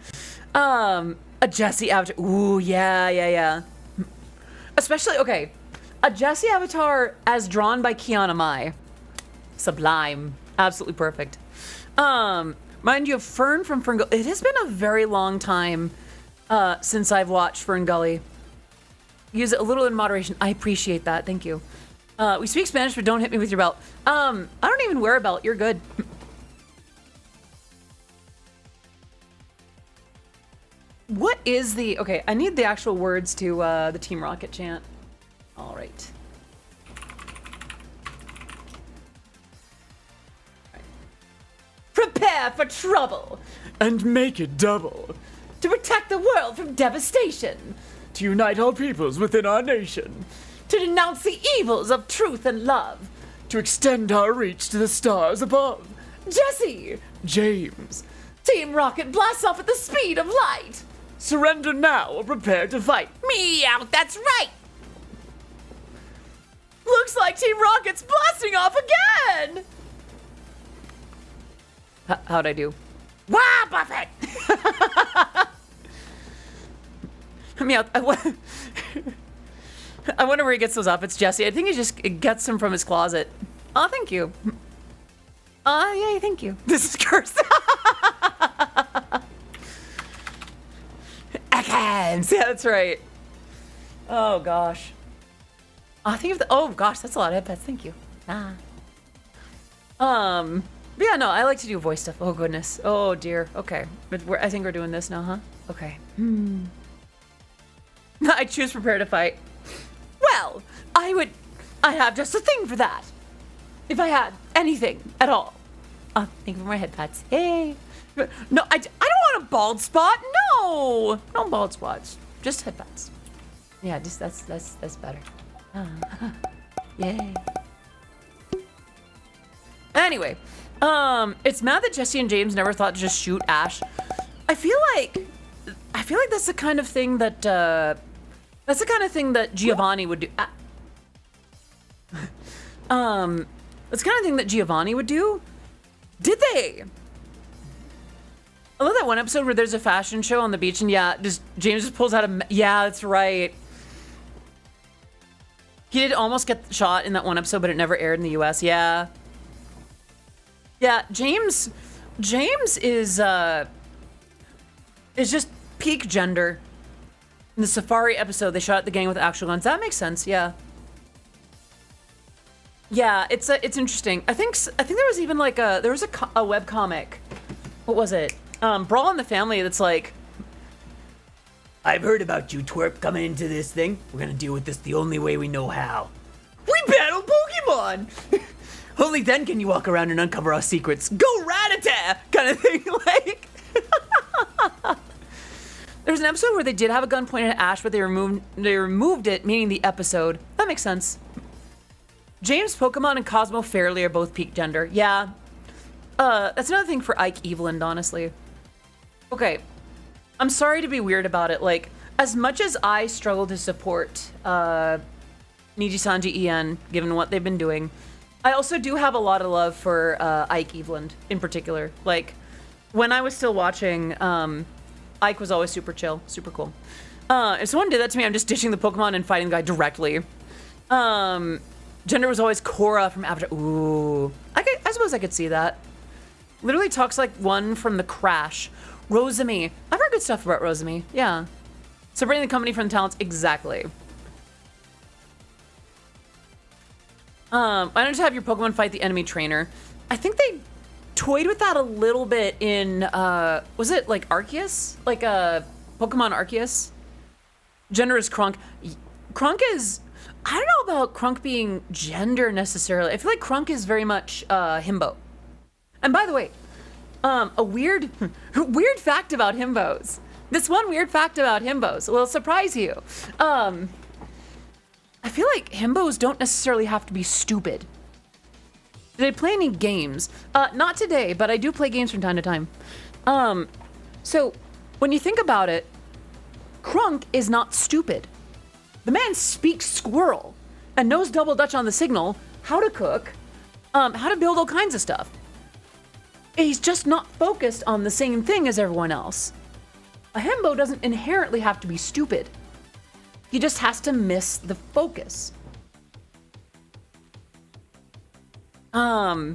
A Jesse avatar. Ooh, yeah. Especially, okay, a Jesse avatar as drawn by Kiana Mai. Sublime. Absolutely perfect. Mind you, Fern from Fern Gully. It has been a very long time since I've watched Fern Gully. Use it a little in moderation. I appreciate that. Thank you. We speak Spanish, but don't hit me with your belt. I don't even wear a belt. You're good. What is the... Okay, I need the actual words to the Team Rocket chant. All right. Prepare for trouble. And make it double. To protect the world from devastation. To unite all peoples within our nation. To denounce the evils of truth and love. To extend our reach to the stars above. Jesse! James. Team Rocket blasts off at the speed of light. Surrender now or prepare to fight. Meow, that's right! Looks like Team Rocket's blasting off again! How'd I do? Wah, Buffett! Meow, I wonder where he gets those outfits, Jesse. I think he just gets them from his closet. Oh, thank you. Yeah, thank you. This is cursed. Ekans! Yeah, that's right. Oh, gosh. Think of the... Oh, gosh, that's a lot of headpets. Thank you. But yeah, no, I like to do voice stuff. Oh, goodness. Oh, dear. Okay. But I think we're doing this now, huh? Okay. I choose prepare to fight. Well, I have just a thing for that. If I had anything at all. Thank you for my head pats. Hey. No, I don't want a bald spot. No. No bald spots. Just head pats. Yeah, just that's better. Yay. Anyway, it's mad that Jesse and James never thought to just shoot Ash. I feel like that's the kind of thing that Giovanni would do. That's the kind of thing that Giovanni would do. Did they? I love that one episode where there's a fashion show on the beach and yeah, James just pulls out a, yeah, that's right. He did almost get shot in that one episode, but it never aired in the US. Yeah. Yeah, James is just peak gender. In the Safari episode, they shot at the gang with actual guns. That makes sense, yeah. Yeah, it's interesting. I think there was even like a web comic. What was it? Brawl in the Family that's like, I've heard about you, twerp, coming into this thing. We're gonna deal with this the only way we know how. We battle Pokemon! Only then can you walk around and uncover our secrets. Go Rattata! Kind of thing, like... there's an episode where they did have a gun pointed at Ash, but they removed it, meaning the episode. That makes sense. James Pokemon and Cosmo Fairly are both peak gender. Yeah. That's another thing for Ike Eveland, honestly. Okay. I'm sorry to be weird about it. Like, as much as I struggle to support Niji Sanji En, given what they've been doing, I also do have a lot of love for Ike Eveland in particular. Like, when I was still watching, Ike was always super chill, super cool. If someone did that to me, I'm just ditching the Pokemon and fighting the guy directly. Gender was always Korra from Avatar. Ooh. I suppose I could see that. Literally talks like one from The Crash. Rosemi. I've heard good stuff about Rosemi. Yeah. Separating the company from the talents. Exactly. Why don't you have your Pokemon fight the enemy trainer? I think they toyed with that a little bit in, was it like Arceus? Like, Pokemon Arceus? Gender is Krunk. Krunk is, I don't know about Krunk being gender necessarily. I feel like Krunk is very much, himbo. And by the way, a weird fact about himbos. This one weird fact about himbos will surprise you. I feel like himbos don't necessarily have to be stupid. Do they play any games? Not today, but I do play games from time to time. So when you think about it, Krunk is not stupid. The man speaks squirrel and knows double dutch on the signal, how to cook, how to build all kinds of stuff. He's just not focused on the same thing as everyone else. A himbo doesn't inherently have to be stupid. He just has to miss the focus. My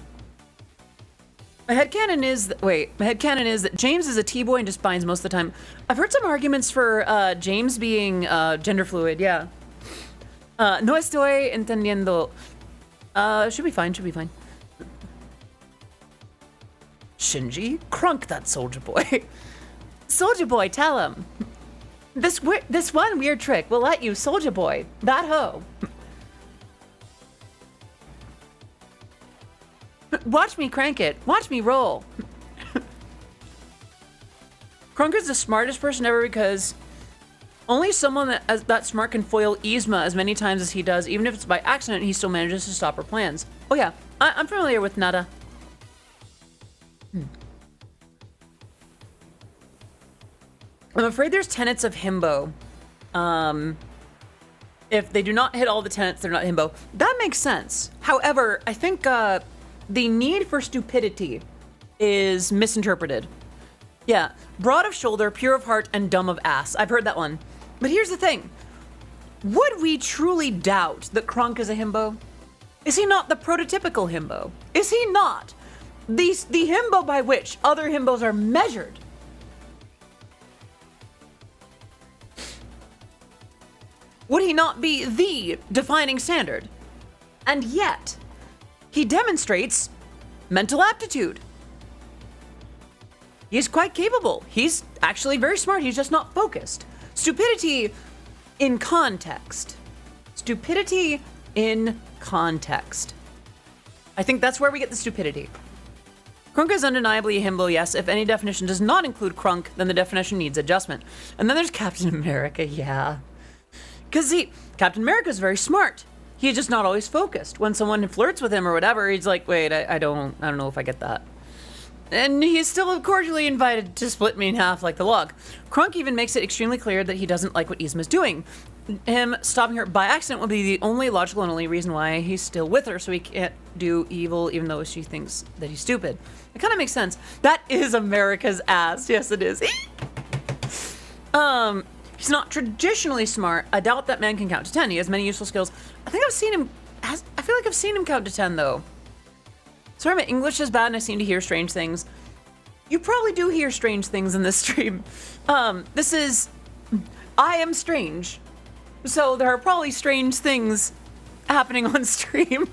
headcanon is that James is a T-boy and just binds most of the time. I've heard some arguments for James being gender fluid, yeah. No estoy entendiendo. Should be fine. Shinji, Krunk that Soldier Boy. Soldier Boy, tell him. This one weird trick will let you, Soldier Boy, that hoe. Watch me crank it. Watch me roll. Krunk is the smartest person ever because only someone that smart can foil Yzma as many times as he does. Even if it's by accident, he still manages to stop her plans. Oh yeah, I'm familiar with Nada. I'm afraid there's tenets of himbo. If they do not hit all the tenets, they're not himbo. That makes sense. However, I think the need for stupidity is misinterpreted. Yeah, broad of shoulder, pure of heart, and dumb of ass. I've heard that one. But here's the thing. Would we truly doubt that Krunk is a himbo? Is he not the prototypical himbo? Is he not the himbo by which other himbos are measured? Would he not be the defining standard? And yet, he demonstrates mental aptitude. He's quite capable. He's actually very smart. He's just not focused. Stupidity in context. Stupidity in context. I think that's where we get the stupidity. Krunk is undeniably a himbo, yes. If any definition does not include Krunk, then the definition needs adjustment. And then there's Captain America, yeah. Because Captain America is very smart. He's just not always focused. When someone flirts with him or whatever, he's like, wait, I don't know if I get that. And he's still cordially invited to split me in half like the log. Krunk even makes it extremely clear that he doesn't like what Yzma's doing. Him stopping her by accident will be the only logical and only reason why he's still with her, so he can't do evil even though she thinks that he's stupid. It kind of makes sense. That is America's ass. Yes, it is. He's not traditionally smart. I doubt that man can count to 10. He has many useful skills. I feel like I've seen him count to 10 though. As Sorry, my English is bad and I seem to hear strange things. You probably do hear strange things in this stream. This is... I am strange. So there are probably strange things happening on stream.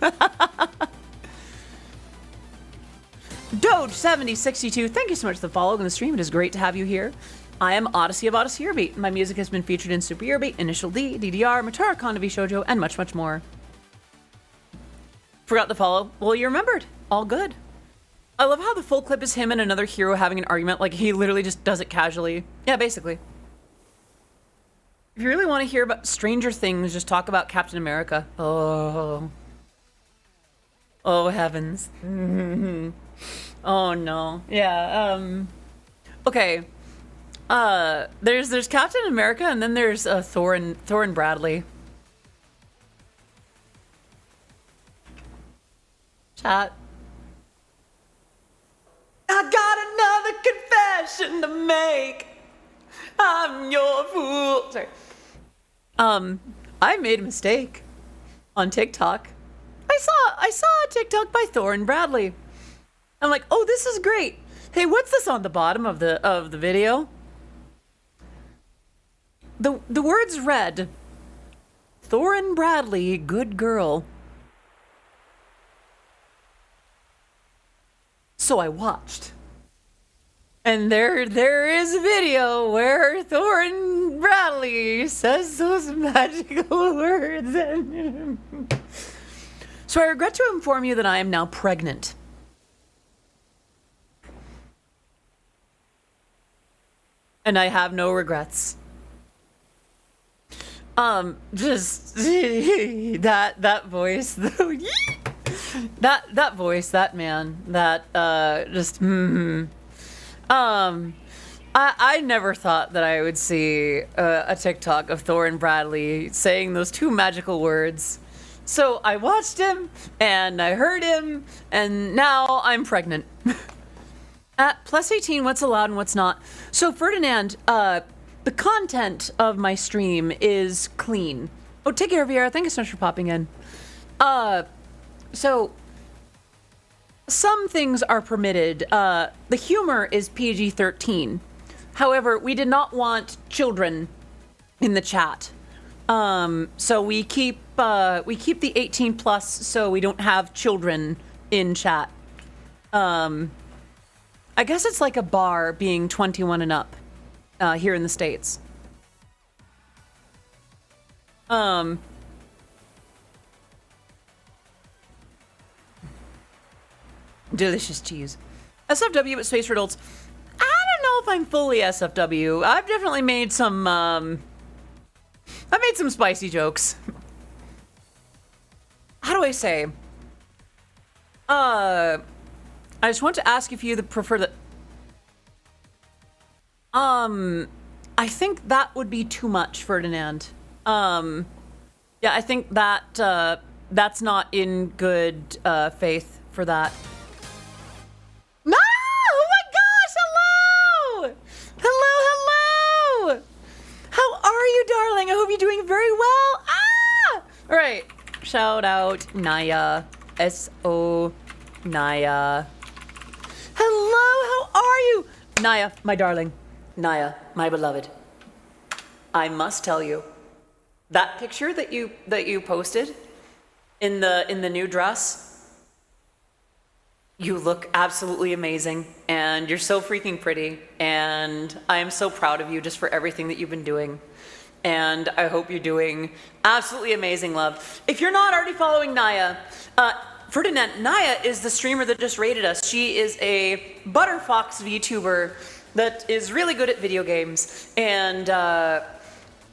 Doge7062, thank you so much for the follow on the stream. It is great to have you here. I am Odyssey of Odyssey Eurobeat. My music has been featured in Super Eurobeat, Initial D, DDR, Matara Konovi Shoujo, and much, much more. Forgot to follow? Well, you remembered. All good. I love how the full clip is him and another hero having an argument. Like, he literally just does it casually. Yeah, basically. If you really want to hear about Stranger Things, just talk about Captain America. Oh. Oh, heavens. Oh, no. Yeah, okay. There's Captain America, and then there's Thor and Bradley. Chat. I got another confession to make. I'm your fool. Sorry. I made a mistake on TikTok. I saw a TikTok by Thor and Bradley. I'm like, oh, this is great. Hey, what's this on the bottom of the video? The words read, Thor and Bradley, good girl. So I watched. And there is a video where Thor and Bradley says those magical words. So I regret to inform you that I am now pregnant. And I have no regrets. Just that voice, that voice, that man, that just I never thought that I would see a TikTok of Thor and Bradley saying those two magical words. So I watched him and I heard him and now I'm pregnant. At +18, what's allowed and what's not. So Ferdinand, the content of my stream is clean. Oh, take care, Viera. Thank you so much for popping in. So some things are permitted. The humor is PG-13. However, we did not want children in the chat. So we keep the 18 plus so we don't have children in chat. I guess it's like a bar being 21 and up here in the States. Delicious cheese. SFW at Space for Adults. I don't know if I'm fully SFW. I've definitely made some, I've made some spicy jokes. How do I say? I just want to ask if you prefer the... I think that would be too much, Ferdinand. Yeah, I think that, that's not in good, faith for that. No! Oh my gosh, hello! Hello! How are you, darling? I hope you're doing very well. Ah! All right, shout out Naya. S-O Naya. Hello, how are you? Naya, my darling. Naya, my beloved. I must tell you, that picture that you posted in the new dress, you look absolutely amazing and you're so freaking pretty and I am so proud of you just for everything that you've been doing. And I hope you're doing absolutely amazing, love. If you're not already following Naya, Ferdinand, Naya is the streamer that just raided us. She is a Butterfox VTuber that is really good at video games. And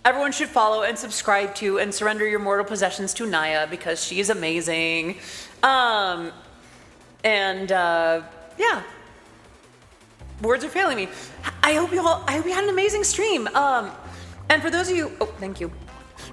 everyone should follow and subscribe to and surrender your mortal possessions to Naya because she is amazing. Yeah. Words are failing me. I hope you had an amazing stream. And for those of you, oh, thank you.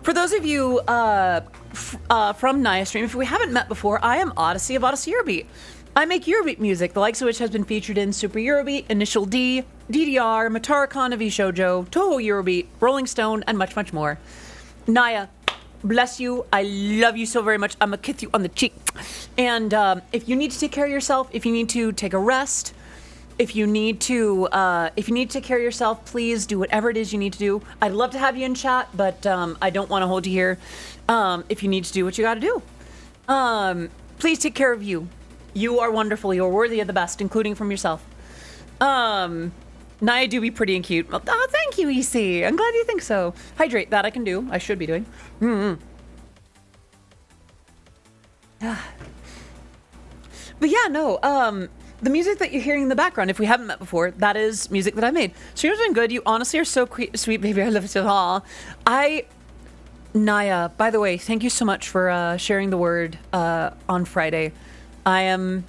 For those of you from Naya Stream, if we haven't met before, I am Odyssey of Odyssey Eurobeat. I make Eurobeat music, the likes of which has been featured in Super Eurobeat, Initial D, DDR, Matara Konovi Shoujo, Toho Eurobeat, Rolling Stone, and much, much more. Naya, bless you. I love you so very much. I'm gonna kiss you on the cheek. And if you need to take care of yourself, if you need to take a rest, if you need to take care of yourself, please do whatever it is you need to do. I'd love to have you in chat, but I don't want to hold you here. If you need to do what you got to do, please take care of you. You are wonderful. You're worthy of the best, including from yourself. Naya do be pretty and cute. Oh, thank you, EC. I'm glad you think so. Hydrate. That I can do. I should be doing. But yeah, no. The music that you're hearing in the background, if we haven't met before, that is music that I made. So you're doing good. You honestly are so sweet, baby. I love you so. Aw. Naya, by the way, thank you so much for sharing the word on Friday. I am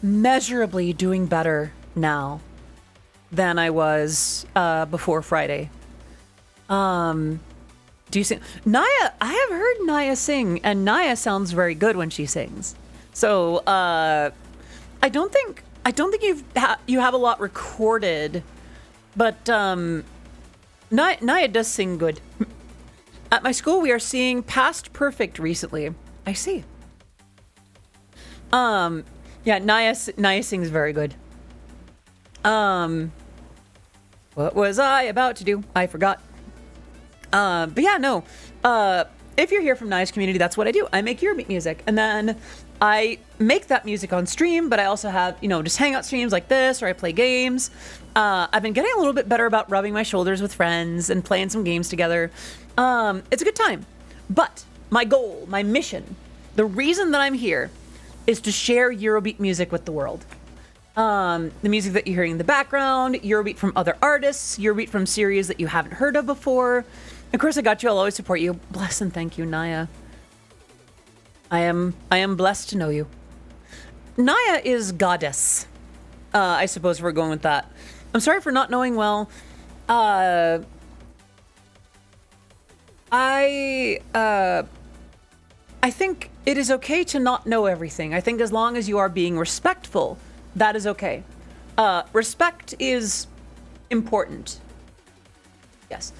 measurably doing better now than I was before Friday. Do you sing? Naya, I have heard Naya sing, and Naya sounds very good when she sings. So, I don't think you have a lot recorded, but Naya does sing good. At my school, we are seeing Past Perfect recently. I see. Yeah, Naya sings very good. What was I about to do? I forgot. But yeah, no. If you're here from Naya's community, that's what I do. I make Eurobeat music, and then I make that music on stream, but I also have, just hangout streams like this, or I play games. I've been getting a little bit better about rubbing my shoulders with friends and playing some games together. It's a good time. But my goal, my mission, the reason that I'm here is to share Eurobeat music with the world. The music that you're hearing in the background, Eurobeat from other artists, Eurobeat from series that you haven't heard of before. Of course, I got you. I'll always support you. Bless and thank you, Naya. I am blessed to know you. Naya is goddess. I suppose we're going with that. I'm sorry for not knowing well. I think it is okay to not know everything. I think as long as you are being respectful, that is okay. Respect is important. Yes.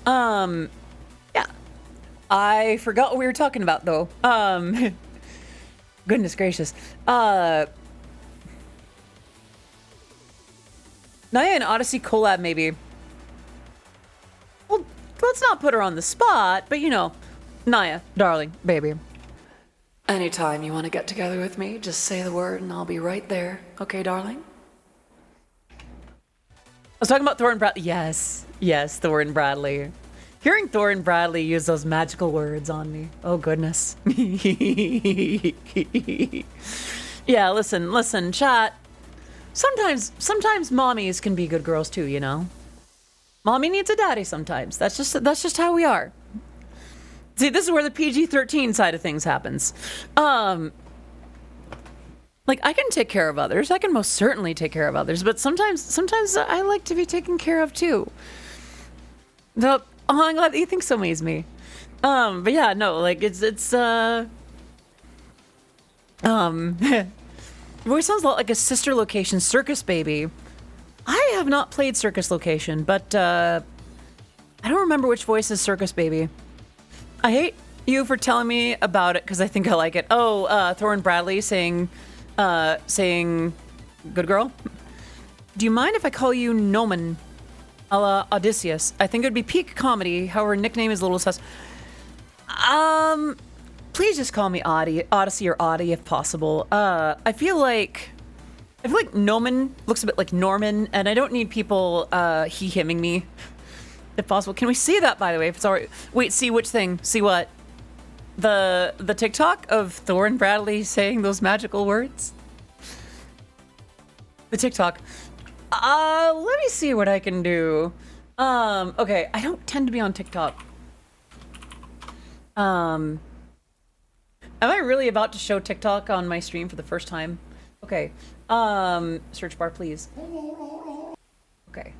Yeah. I forgot what we were talking about, though. Goodness gracious. Naya and Odyssey collab, maybe. Well, let's not put her on the spot, but Naya, darling, baby. Anytime you want to get together with me, just say the word and I'll be right there. Okay, darling? I was talking about Thor and Bradley. Yes, Thor and Bradley. Hearing Thor and Bradley use those magical words on me. Oh, goodness. Yeah, listen, chat. Sometimes mommies can be good girls too, Mommy needs a daddy sometimes. That's just how we are. See, this is where the PG-13 side of things happens. Like, I can take care of others. I can most certainly take care of others, but sometimes I like to be taken care of too. I'm glad that you think so, me. But yeah, no, like it's your voice sounds a lot like a Sister Location Circus Baby. I have not played Circus Location, but I don't remember which voice is Circus Baby. I hate you for telling me about it because I think I like it. Oh, Thor and Bradley saying good girl. Do you mind if I call you Noman? A la Odysseus. I think it would be peak comedy. How her nickname is a little sus. Please just call me Odyssey or Oddie if possible. I feel like Noman looks a bit like Norman, and I don't need people he-himming me. If possible. Can we see that, by the way, if it's alright? Wait, see which thing? See what? The TikTok of Thor and Bradley saying those magical words? The TikTok. Let me see what I can do. Okay, I don't tend to be on TikTok. Am I really about to show TikTok on my stream for the first time? Okay. Search bar, please. Okay.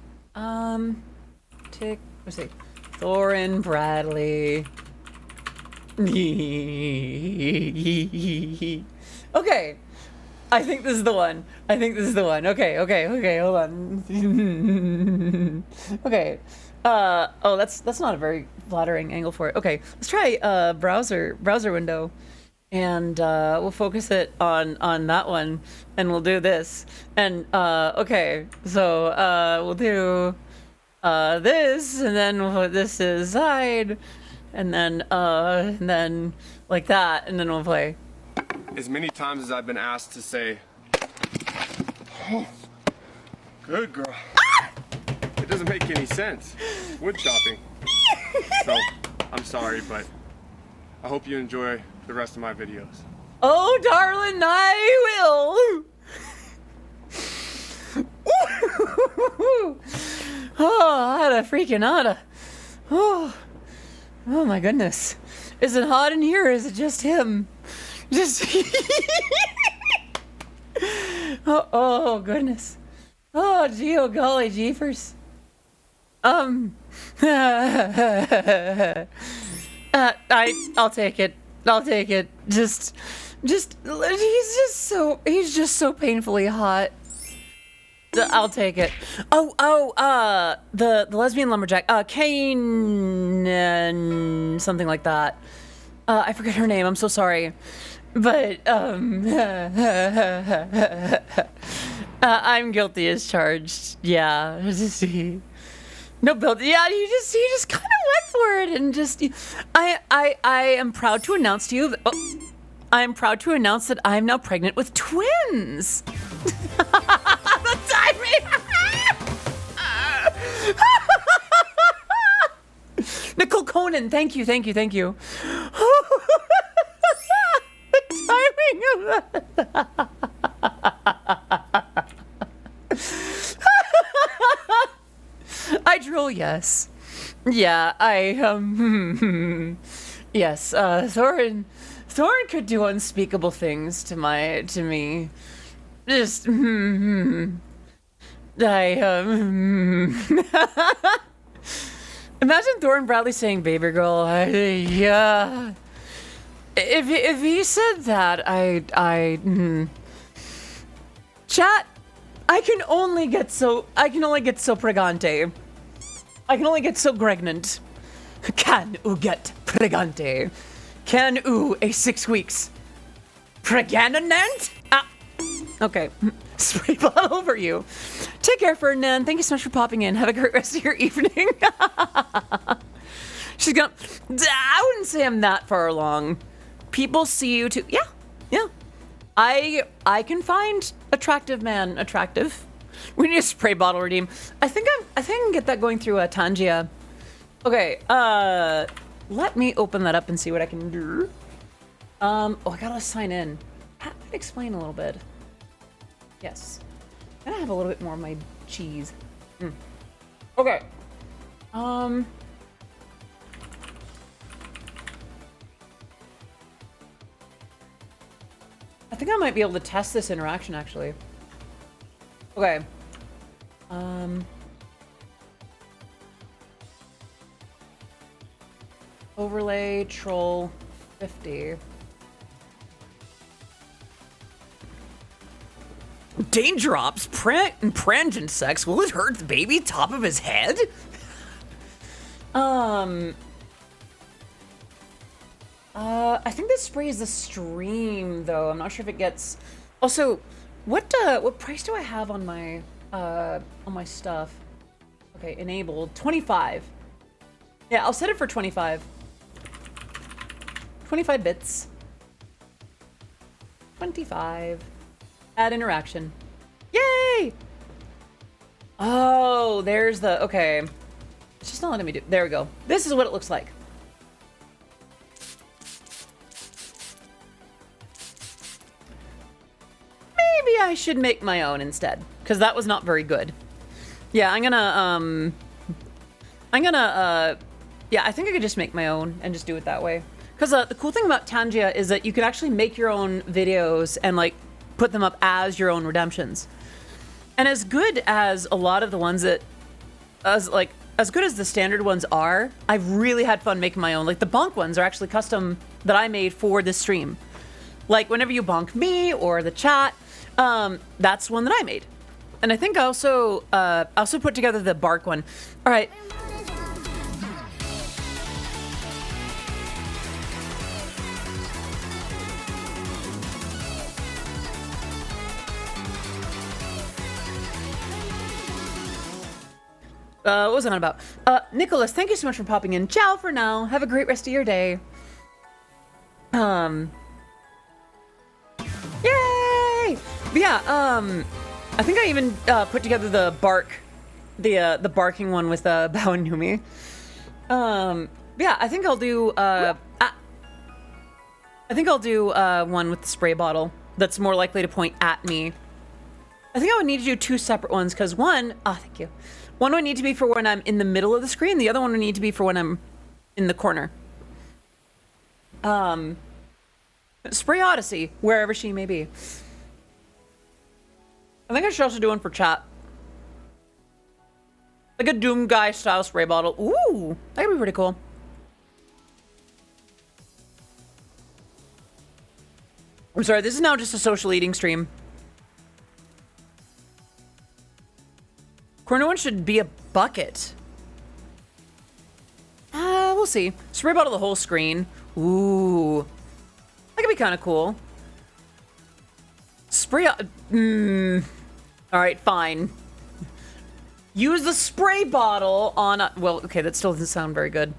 Let's see. Thor and Bradley. Okay. I think this is the one. Okay, hold on. Okay. Oh, that's not a very flattering angle for it. Okay, let's try browser window, and we'll focus it on that one, and we'll do this. And okay, so we'll do this, and then we'll put this to the side, and then like that, and then we'll play. As many times as I've been asked to say, oh, good girl. It doesn't make any sense. Wood chopping. So, I'm sorry, but I hope you enjoy the rest of my videos. Oh, darling, I will. Oh, I had a freaking outta. Oh my goodness. Is it hot in here or is it just him? Just. oh, goodness. Oh, gee, oh, golly, jeepers. I'll take it. I'll take it. He's just so painfully hot. I'll take it. The lesbian lumberjack, Kane, something like that. I forget her name. I'm so sorry, but I'm guilty as charged. Yeah, no build. Yeah, he just kind of went for it and just. I am proud to announce to you that. Oh, I am proud to announce that I am now pregnant with twins. The timing. Nicole Conan, thank you. The timing of that. I drool, yes. Yeah, yes, Thorin could do unspeakable things to me. Just, imagine Thorin Bradley saying "baby girl." Yeah. If he said that, chat. I can only get so pregante. I can only get so pregnant. Can u get pregante? Can u a 6 weeks? Pregnant? Ah. Okay. Spray bottle over you. Take care, Ferdinand. Thank you so much for popping in. Have a great rest of your evening. She's gonna. I wouldn't say I'm that far along. People see you too. Yeah. I can find attractive man attractive. We need a spray bottle redeem. I think I can get that going through Tangia. Okay. Let me open that up and see what I can do. I gotta sign in. I'll explain a little bit. Yes. I'm gonna have a little bit more of my cheese. Okay. I think I might be able to test this interaction actually. Okay. Overlay troll 50. Danger-ops, prangent sex. Will it hurt the baby top of his head? I think this spray is the stream though. I'm not sure if it gets. Also, what price do I have on my stuff? Okay, enabled 25. Yeah, I'll set it for 25. 25 bits. 25. Add interaction. Yay! Oh, there's the, okay. It's just not letting me do, there we go. This is what it looks like. Maybe I should make my own instead, because that was not very good. Yeah, yeah, I think I could just make my own and just do it that way. Because the cool thing about Tangia is that you can actually make your own videos and like put them up as your own redemptions. And as good as a lot of the ones that, as good as the standard ones are, I've really had fun making my own. Like the bonk ones are actually custom that I made for this stream. Like whenever you bonk me or the chat, that's one that I made. And I think I also put together the bark one. All right. What was I on about? Nicholas, thank you so much for popping in. Ciao for now. Have a great rest of your day. Yay! But yeah, I think I even put together the barking one with Bao and Numi. Yeah, I think I'll do one with the spray bottle that's more likely to point at me. I think I would need to do two separate ones because thank you. One would need to be for when I'm in the middle of the screen. The other one would need to be for when I'm in the corner. Spray Odyssey, wherever she may be. I think I should also do one for chat. Like a Doom Guy style spray bottle. Ooh, that could be pretty cool. I'm sorry, this is now just a social eating stream. Corner one should be a bucket. We'll see. Spray bottle the whole screen. Ooh. That could be kind of cool. Spray... Alright, fine. Use the spray bottle on... well, okay, that still doesn't sound very good.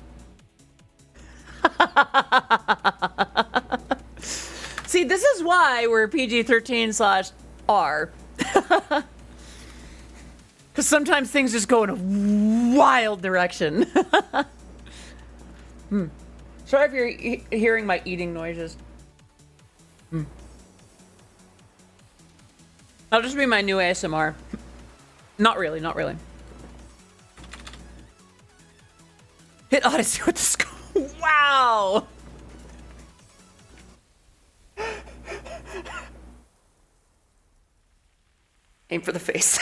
See, this is why we're PG-13/R. Because sometimes things just go in a wild direction. Sorry if you're hearing my eating noises. That'll just be my new ASMR. Not really, not really. Hit Odyssey with the skull. Wow! Aim for the face.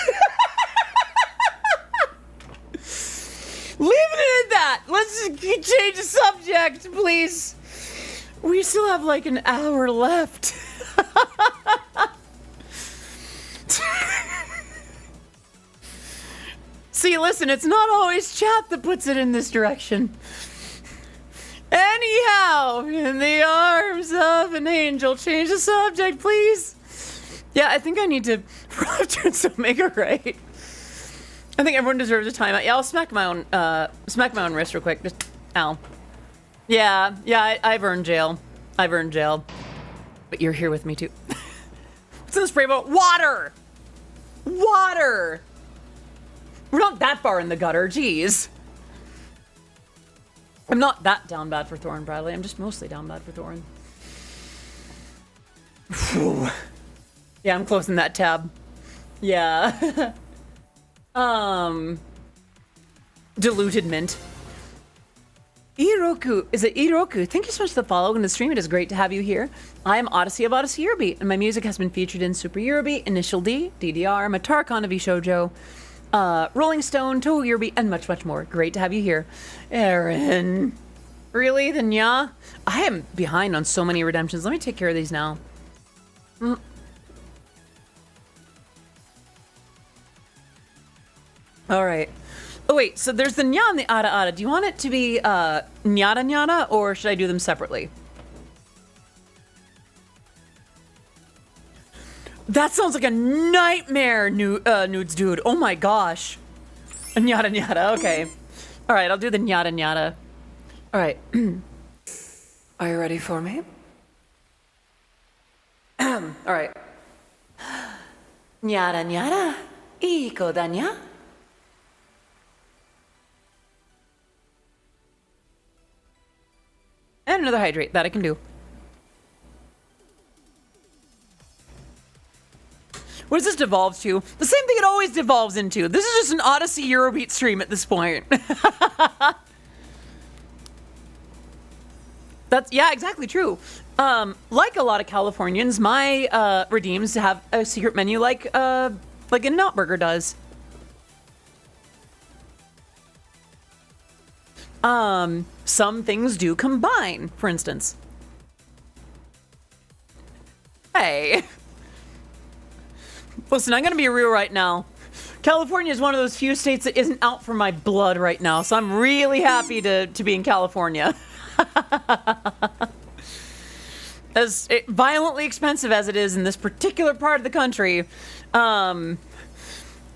Leaving it at that. Let's just change the subject, please. We still have like an hour left. See, listen, it's not always chat that puts it in this direction. Anyhow, in the arms of an angel, change the subject, please. Yeah, I think I need to turn some Omega right. I think everyone deserves a timeout. Yeah, I'll smack my own wrist real quick. Just, ow. Yeah, I've earned jail. I've earned jail. But you're here with me too. What's in the spray bottle? Water! Water! We're not that far in the gutter, jeez. I'm not that down bad for Thorin, Bradley. I'm just mostly down bad for Thorin. Whew. Yeah, I'm closing that tab. Yeah. Diluted mint. Iroku. Is it Iroku? Thank you so much for the follow and the stream. It is great to have you here. I am Odyssey of Odyssey Eurobeat, and my music has been featured in Super Eurobeat, Initial D, DDR, Matarkon of Shoujo, Rolling Stone, Toho Eurobeat, and much, much more. Great to have you here. Aaron. Really? Then yeah? I am behind on so many redemptions. Let me take care of these now. All right. Oh, wait. So there's the nya and the ada ada. Do you want it to be nyada nyada, or should I do them separately? That sounds like a nightmare, nudes dude. Oh my gosh. A nyada nyada. Okay. All right. I'll do the nyada nyada. All right. Are you ready for me? All right. Nyada nyada. Iko danya. And another hydrate. That I can do. What does this devolve to? The same thing it always devolves into. This is just an Odyssey Eurobeat stream at this point. That's, yeah, exactly true. Like a lot of Californians, my redeems have a secret menu like In-N-Out Burger does. Some things do combine, for instance. Hey. Listen, I'm gonna be real right now. California is one of those few states that isn't out for my blood right now, so I'm really happy to be in California. As violently expensive as it is in this particular part of the country,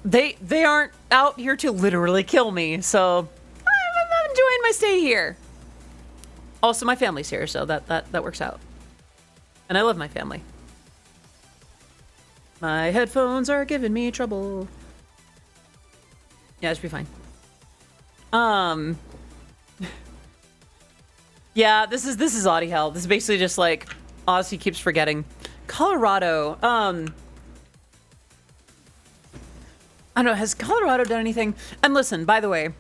they aren't out here to literally kill me, so I'm enjoying my stay here. Also, my family's here, so that works out. And I love my family. My headphones are giving me trouble. Yeah, it should be fine. Yeah, this is Audie hell. This is basically just like Odyssey keeps forgetting. Colorado. I don't know, has Colorado done anything? And listen, by the way,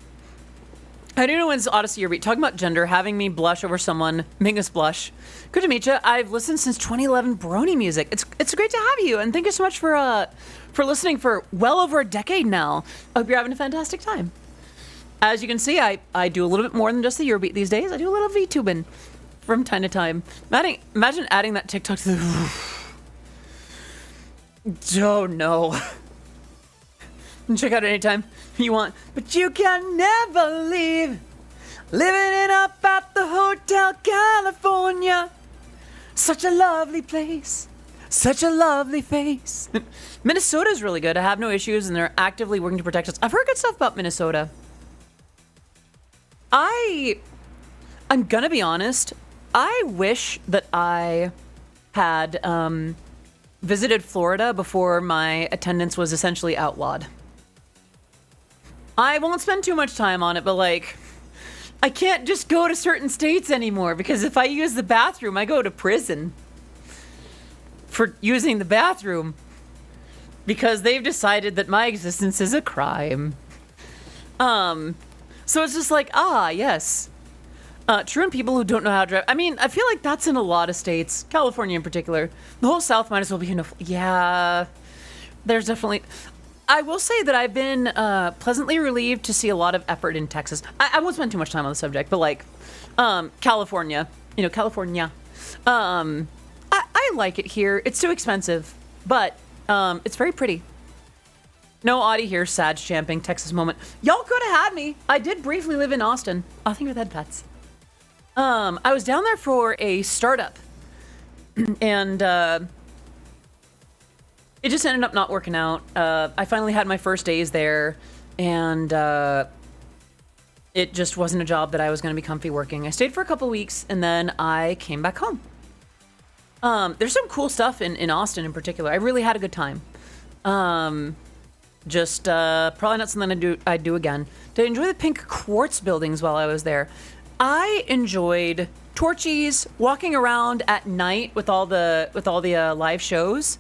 I don't know when's Odyssey or beat. Talking about gender, having me blush over someone, making us blush. Good to meet you. I've listened since 2011 Brony music. It's great to have you, and thank you so much for listening for well over a decade now. I hope you're having a fantastic time. As you can see, I do a little bit more than just the Eurobeat these days. I do a little VTubing from time to time. Imagine adding that TikTok to the... Oh no. Check out anytime you want. But you can never leave. Living it up at the Hotel California. Such a lovely place. Such a lovely face. Minnesota's really good. I have no issues, and they're actively working to protect us. I've heard good stuff about Minnesota. I'm gonna be honest. I wish that I had visited Florida before my attendance was essentially outlawed. I won't spend too much time on it, but like, I can't just go to certain states anymore because if I use the bathroom, I go to prison for using the bathroom because they've decided that my existence is a crime. So it's just like, yes. Truant people who don't know how to drive. I mean, I feel like that's in a lot of states, California in particular. The whole South might as well be in a... Yeah, there's definitely... I will say that I've been pleasantly relieved to see a lot of effort in Texas. I won't spend too much time on the subject, but like, California. California. I like it here. It's too expensive, but it's very pretty. No Audie here, sad champing, Texas moment. Y'all could have had me. I did briefly live in Austin. I think with Ed Pets. I was down there for a startup, and it just ended up not working out. I finally had my first days there, and it just wasn't a job that I was going to be comfy working. I stayed for a couple weeks, and then I came back home. There's some cool stuff in Austin in particular. I really had a good time. Just probably not something I'd do again. Did I enjoy the pink quartz buildings while I was there? I enjoyed Torchy's, walking around at night with all the live shows.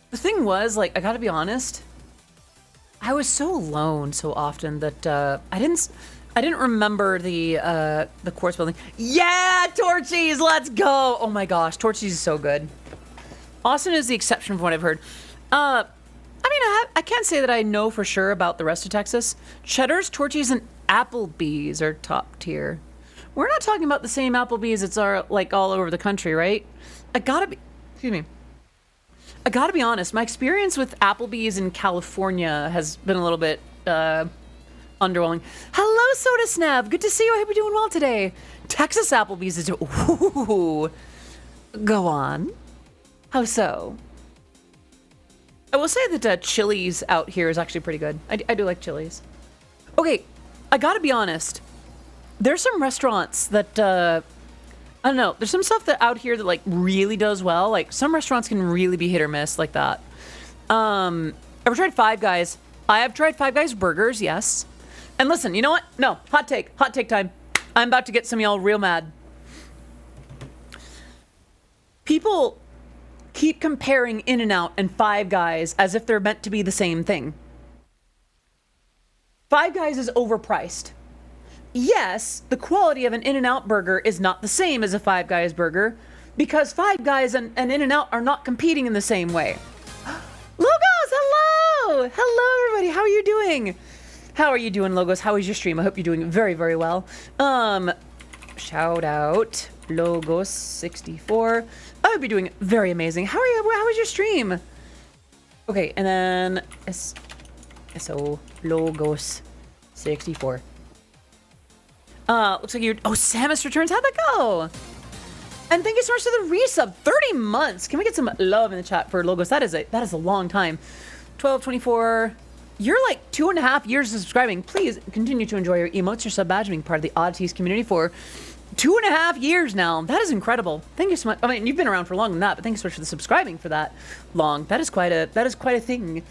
The thing was, like, I gotta be honest, I was so alone so often that I didn't remember the quartz building. Yeah, Torchy's, let's go! Oh my gosh, Torchy's is so good. Austin is the exception from what I've heard. I mean, I can't say that I know for sure about the rest of Texas. Cheddar's, Torchy's, and Applebee's are top tier. We're not talking about the same Applebee's that's like all over the country, right? I gotta be honest. My experience with Applebee's in California has been a little bit underwhelming. Hello, Soda Snap. Good to see you. I hope you're doing well today. Texas Applebee's is ooh. Go on. How so? I will say that Chili's out here is actually pretty good. I do like Chili's. Okay, I gotta be honest. There's some restaurants that, I don't know, there's some stuff that out here that like really does well. Like some restaurants can really be hit or miss like that. Ever tried Five Guys? I have tried Five Guys burgers, yes. And listen, you know what? No, hot take time. I'm about to get some of y'all real mad. People keep comparing In-N-Out and Five Guys as if they're meant to be the same thing. Five Guys is overpriced. Yes, the quality of an In-N-Out burger is not the same as a Five Guys burger because Five Guys and In-N-Out are not competing in the same way. Logos, hello! Hello, everybody. How are you doing? How are you doing, Logos? How is your stream? I hope you're doing very, very well. Shout out Logos64. I hope you're doing very amazing. How are you? How was your stream? Okay, and then SO Logos64. Looks like you. Oh, Samus returns. How'd that go? And thank you so much for the resub. 30 months. Can we get some love in the chat for Logos? That is a long time. 12, 24, you're like 2.5 years of subscribing. Please continue to enjoy your emotes, your sub badge, being part of the Oddities community for 2.5 years now. That is incredible. Thank you so much. I mean, you've been around for longer than that, but thank you so much for the subscribing for that long. That is quite a thing.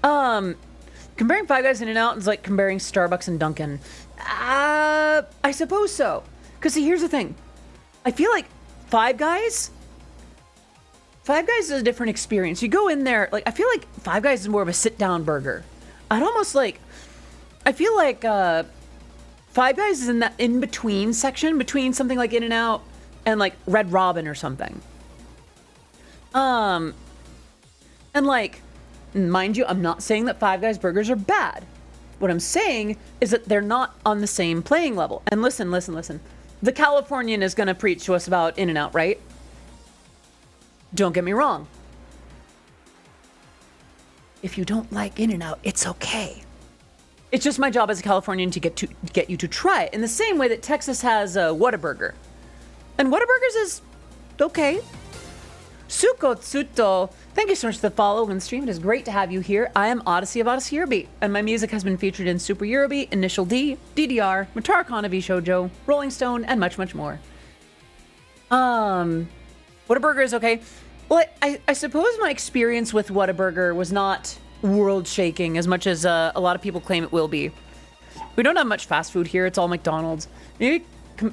Comparing Five Guys and In-N-Out is like comparing Starbucks and Dunkin'. I suppose so. Because see, here's the thing. I feel like Five Guys is a different experience. You go in there, like, I feel like Five Guys is more of a sit-down burger. I feel like Five Guys is in that in-between section between something like In-N-Out and like Red Robin or something. And like, mind you, I'm not saying that Five Guys burgers are bad. What I'm saying is that they're not on the same playing level. And listen. The Californian is going to preach to us about In-N-Out, right? Don't get me wrong. If you don't like In-N-Out, it's okay. It's just my job as a Californian to get you to try it in the same way that Texas has Whataburger. And Whataburgers is okay. Suko Tsuto, thank you so much for the follow and stream. It is great to have you here. I am Odyssey of Odyssey Eurobeat, and my music has been featured in Super Eurobeat, Initial D, DDR, Matara Kanavi Shoujo, Rolling Stone, and much, much more. Whataburger is okay. Well, I suppose my experience with Whataburger was not world-shaking as much as a lot of people claim it will be. We don't have much fast food here. It's all McDonald's. Maybe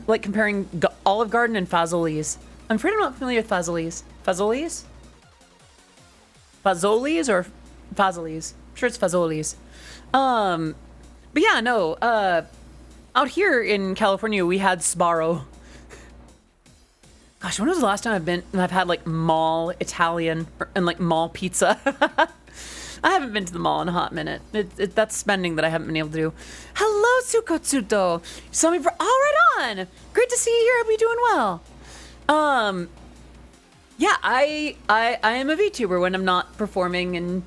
like comparing Olive Garden and Fazoli's. I'm afraid I'm not familiar with Fazoli's. Fazoli's? Fazoli's or Fazoli's? I'm sure it's Fazoli's. But yeah, no. Out here in California, we had Sbarro. Gosh, when was the last time I've had like mall Italian and like mall pizza? I haven't been to the mall in a hot minute. That's spending that I haven't been able to do. Hello, Tsukotsuto. You saw me for right on. Great to see you here. Hope you're doing well. Yeah, I am a VTuber when I'm not performing and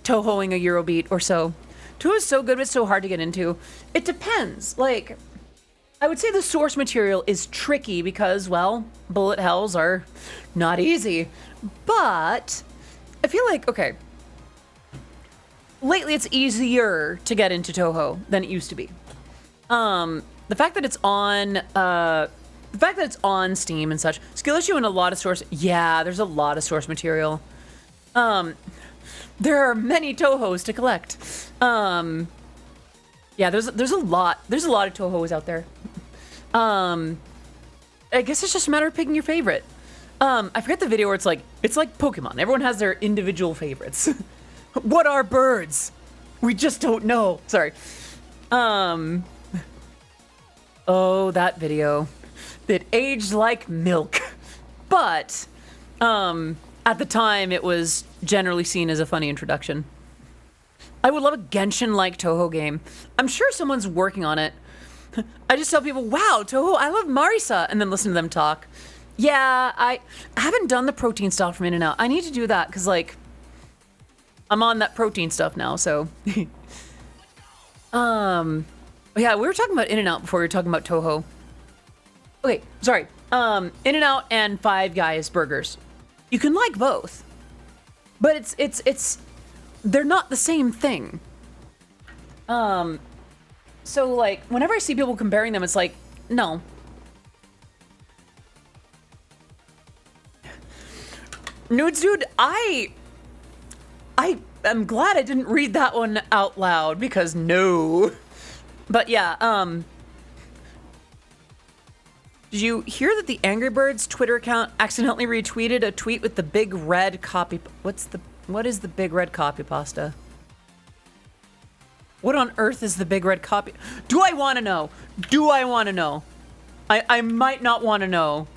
Tohoing a Eurobeat or so. Toho is so good, but it's so hard to get into. It depends. Like, I would say the source material is tricky because, well, bullet hells are not easy. But I feel like, okay, lately it's easier to get into Toho than it used to be. The fact that it's on Steam and such, skill issue and a lot of source. Yeah, there's a lot of source material. There are many Tohos to collect. Yeah, there's a lot of Tohos out there. I guess it's just a matter of picking your favorite. I forget the video where it's like Pokemon. Everyone has their individual favorites. What are birds? We just don't know. Sorry. Oh, that video. It aged like milk. But, at the time, it was generally seen as a funny introduction. I would love a Genshin-like Toho game. I'm sure someone's working on it. I just tell people, wow, Toho, I love Marisa, and then listen to them talk. Yeah, I haven't done the protein stuff from In-N-Out. I need to do that, because, like, I'm on that protein stuff now, so. Yeah, we were talking about In-N-Out before we were talking about Toho. Okay, sorry. In-N-Out and Five Guys burgers. You can like both. But they're not the same thing. So like, whenever I see people comparing them, it's like, no. Nudes Dude, I am glad I didn't read that one out loud because no. But yeah, did you hear that the Angry Birds Twitter account accidentally retweeted a tweet with the big red copy? What is the big red copy pasta? What on earth is the big red copy? Do I want to know? Do I want to know? I might not want to know.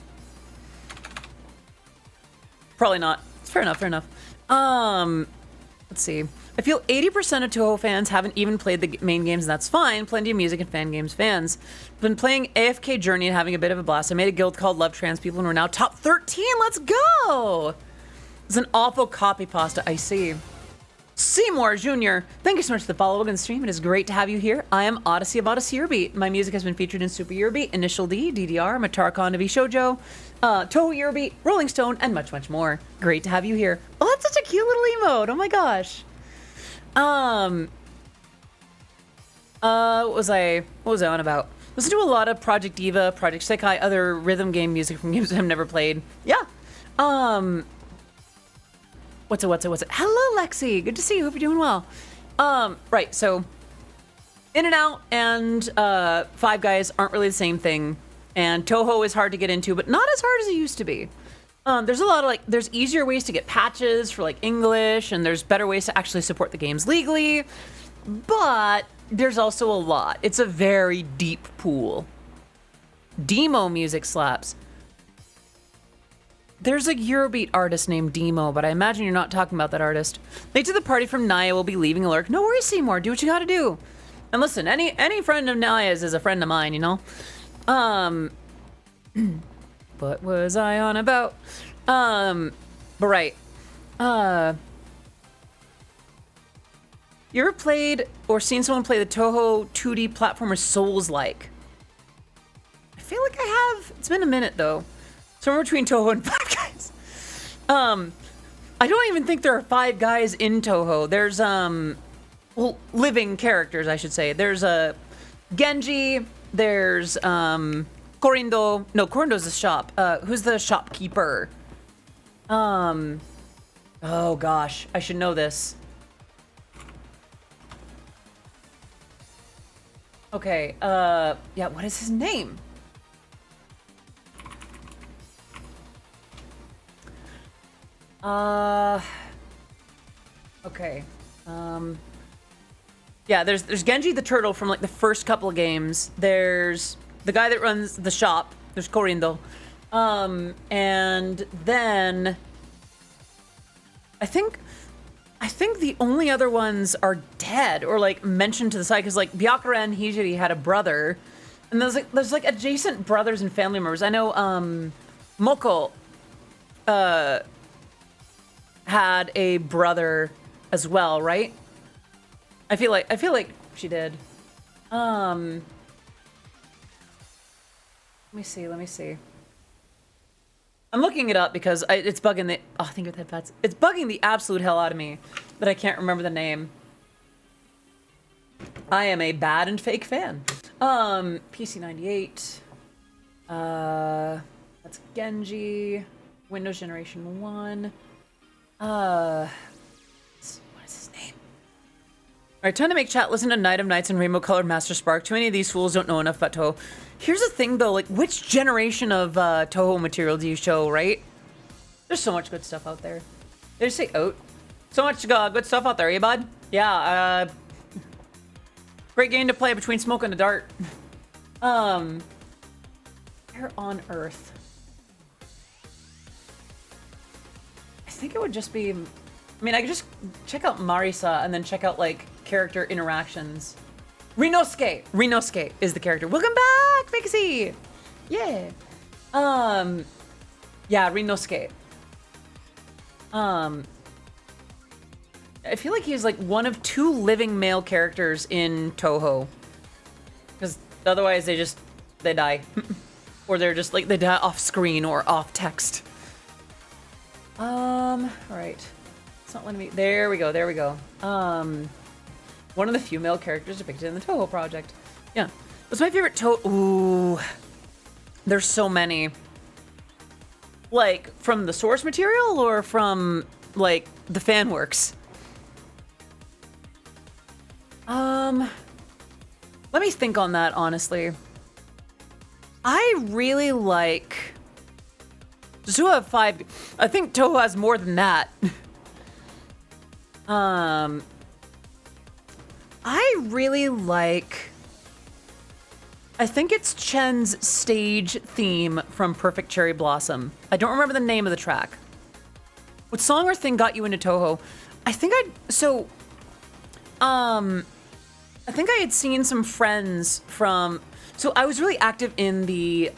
Probably not. It's fair enough, fair enough. Let's see. I feel 80% of Toho fans haven't even played the main games, and that's fine. Plenty of music and fan games fans. Been playing AFK Journey and having a bit of a blast. I made a guild called Love Trans People, and we're now top 13. Let's go! It's an awful copy pasta, I see. Seymour Jr., thank you so much for the follow on the stream. It is great to have you here. I am Odyssey of Odyssey Eurobeat. My music has been featured in Super Eurobeat, Initial D, DDR, Matara Kanavi Shoujo, Toho Eurobeat, Rolling Stone, and much, much more. Great to have you here. Oh, that's such a cute little emote. Oh my gosh. What was I on about? Listen to a lot of Project Diva, Project Sekai, other rhythm game music from games I've never played. Yeah. What's it? Hello, Lexi. Good to see you. Hope you're doing well. Right. So, In and Out and Five Guys aren't really the same thing, and Toho is hard to get into, but not as hard as it used to be. There's a lot of there's easier ways to get patches for English, and there's better ways to actually support the games legally, but there's also a lot. It's a very deep pool. Demo music slaps. There's a Eurobeat artist named Demo, but I imagine you're not talking about that artist. Late to the party from Naya will be leaving a lurk. No worries, Seymour. Do what you gotta do. And listen, any friend of Naya's is a friend of mine, you know? What was I on about? But right. You ever played or seen someone play the Toho 2D platformer Souls-like? I feel like I have. It's been a minute, though. Somewhere between Toho and Five Guys. I don't even think there are 5 guys in Toho. There's, well, living characters, I should say. There's, Genji. There's, Korindo. No, Korindo's the shop. Who's the shopkeeper? Oh gosh, I should know this. Okay, yeah, what is his name? Okay, yeah, there's Genji the turtle from the first couple of games. There's the guy that runs the shop. There's Korindo. And then I think the only other ones are dead or mentioned to the side, because Byakuya and Hijiri had a brother, and there's adjacent brothers and family members. I know Moko had a brother as well, right? I feel like she did. Let me see. I'm looking it up because it's bugging the. Oh, I think with headphones. It's bugging the absolute hell out of me that I can't remember the name. I am a bad and fake fan. PC98. That's Genji. Windows Generation 1. What is his name? All right, time to make chat. Listen to Night of Nights and Rainbow Colored Master Spark. Too many of these fools don't know enough about Toho. Here's the thing, though. Which generation of Toho material do you show, right? There's so much good stuff out there. Did I say oat? So much good stuff out there, eh, bud? Yeah, great game to play between smoke and a dart. Where on earth? I think it would just be... I mean, I could just check out Marisa and then check out, character interactions. Rinosuke is the character. Welcome back, Fixie! Yeah. Yeah, Rinosuke. I feel like he's one of 2 living male characters in Toho. Because otherwise they die. Or they're just they die off screen or off text. Alright. It's not letting me. There we go. One of the few male characters depicted in the Toho project. Yeah. What's my favorite Toho? Ooh. There's so many. From the source material or from, the fan works? Let me think on that, honestly. I really like... Does Toho have 5? I think Toho has more than that. I really like... I think it's Chen's stage theme from Perfect Cherry Blossom. I don't remember the name of the track. What song or thing got you into Toho? I think I think I had seen some friends from... So I was really active in the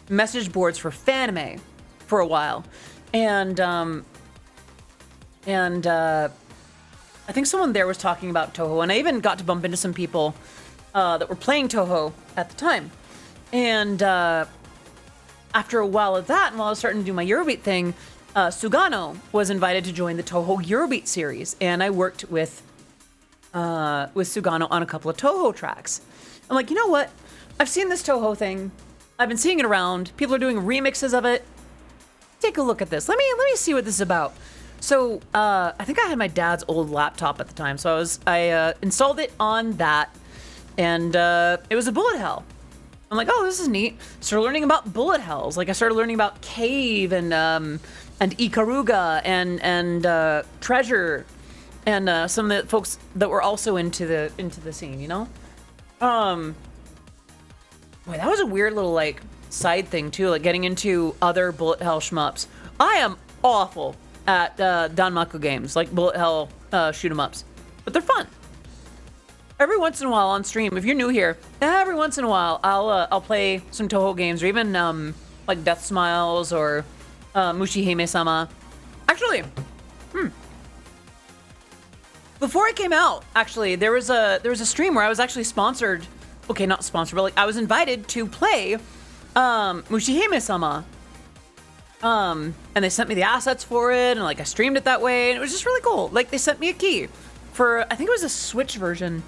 message boards for Fanime for a while. And I think someone there was talking about Toho, and I even got to bump into some people that were playing Toho at the time. And after a while of that, and while I was starting to do my Eurobeat thing, Sugano was invited to join the Toho Eurobeat series, and I worked with with Sugano on a couple of Toho tracks. I'm like, you know what? I've seen this Toho thing. I've been seeing it around. People are doing remixes of it. Take a look at this. Let me see what this is about. So I think I had my dad's old laptop at the time, so I installed it on that, and it was a bullet hell. I'm like, oh, this is neat. Started learning about bullet hells. Like I started learning about Cave and Ikaruga and Treasure and some of the folks that were also into the scene, you know. Boy, that was a weird little like side thing too, like getting into other bullet hell shmups. I am awful at Danmaku games, like bullet hell shoot 'em ups, but they're fun. Every once in a while on stream, if you're new here, every once in a while I'll play some Toho games, or even like Death Smiles or Mushihime-sama. Actually, before I came out, actually there was a stream where I was actually sponsored. Okay, not sponsored, but like I was invited to play Mushihime-sama. And they sent me the assets for it, and like I streamed it that way, and it was just really cool. Like they sent me a key for, I think it was a Switch version,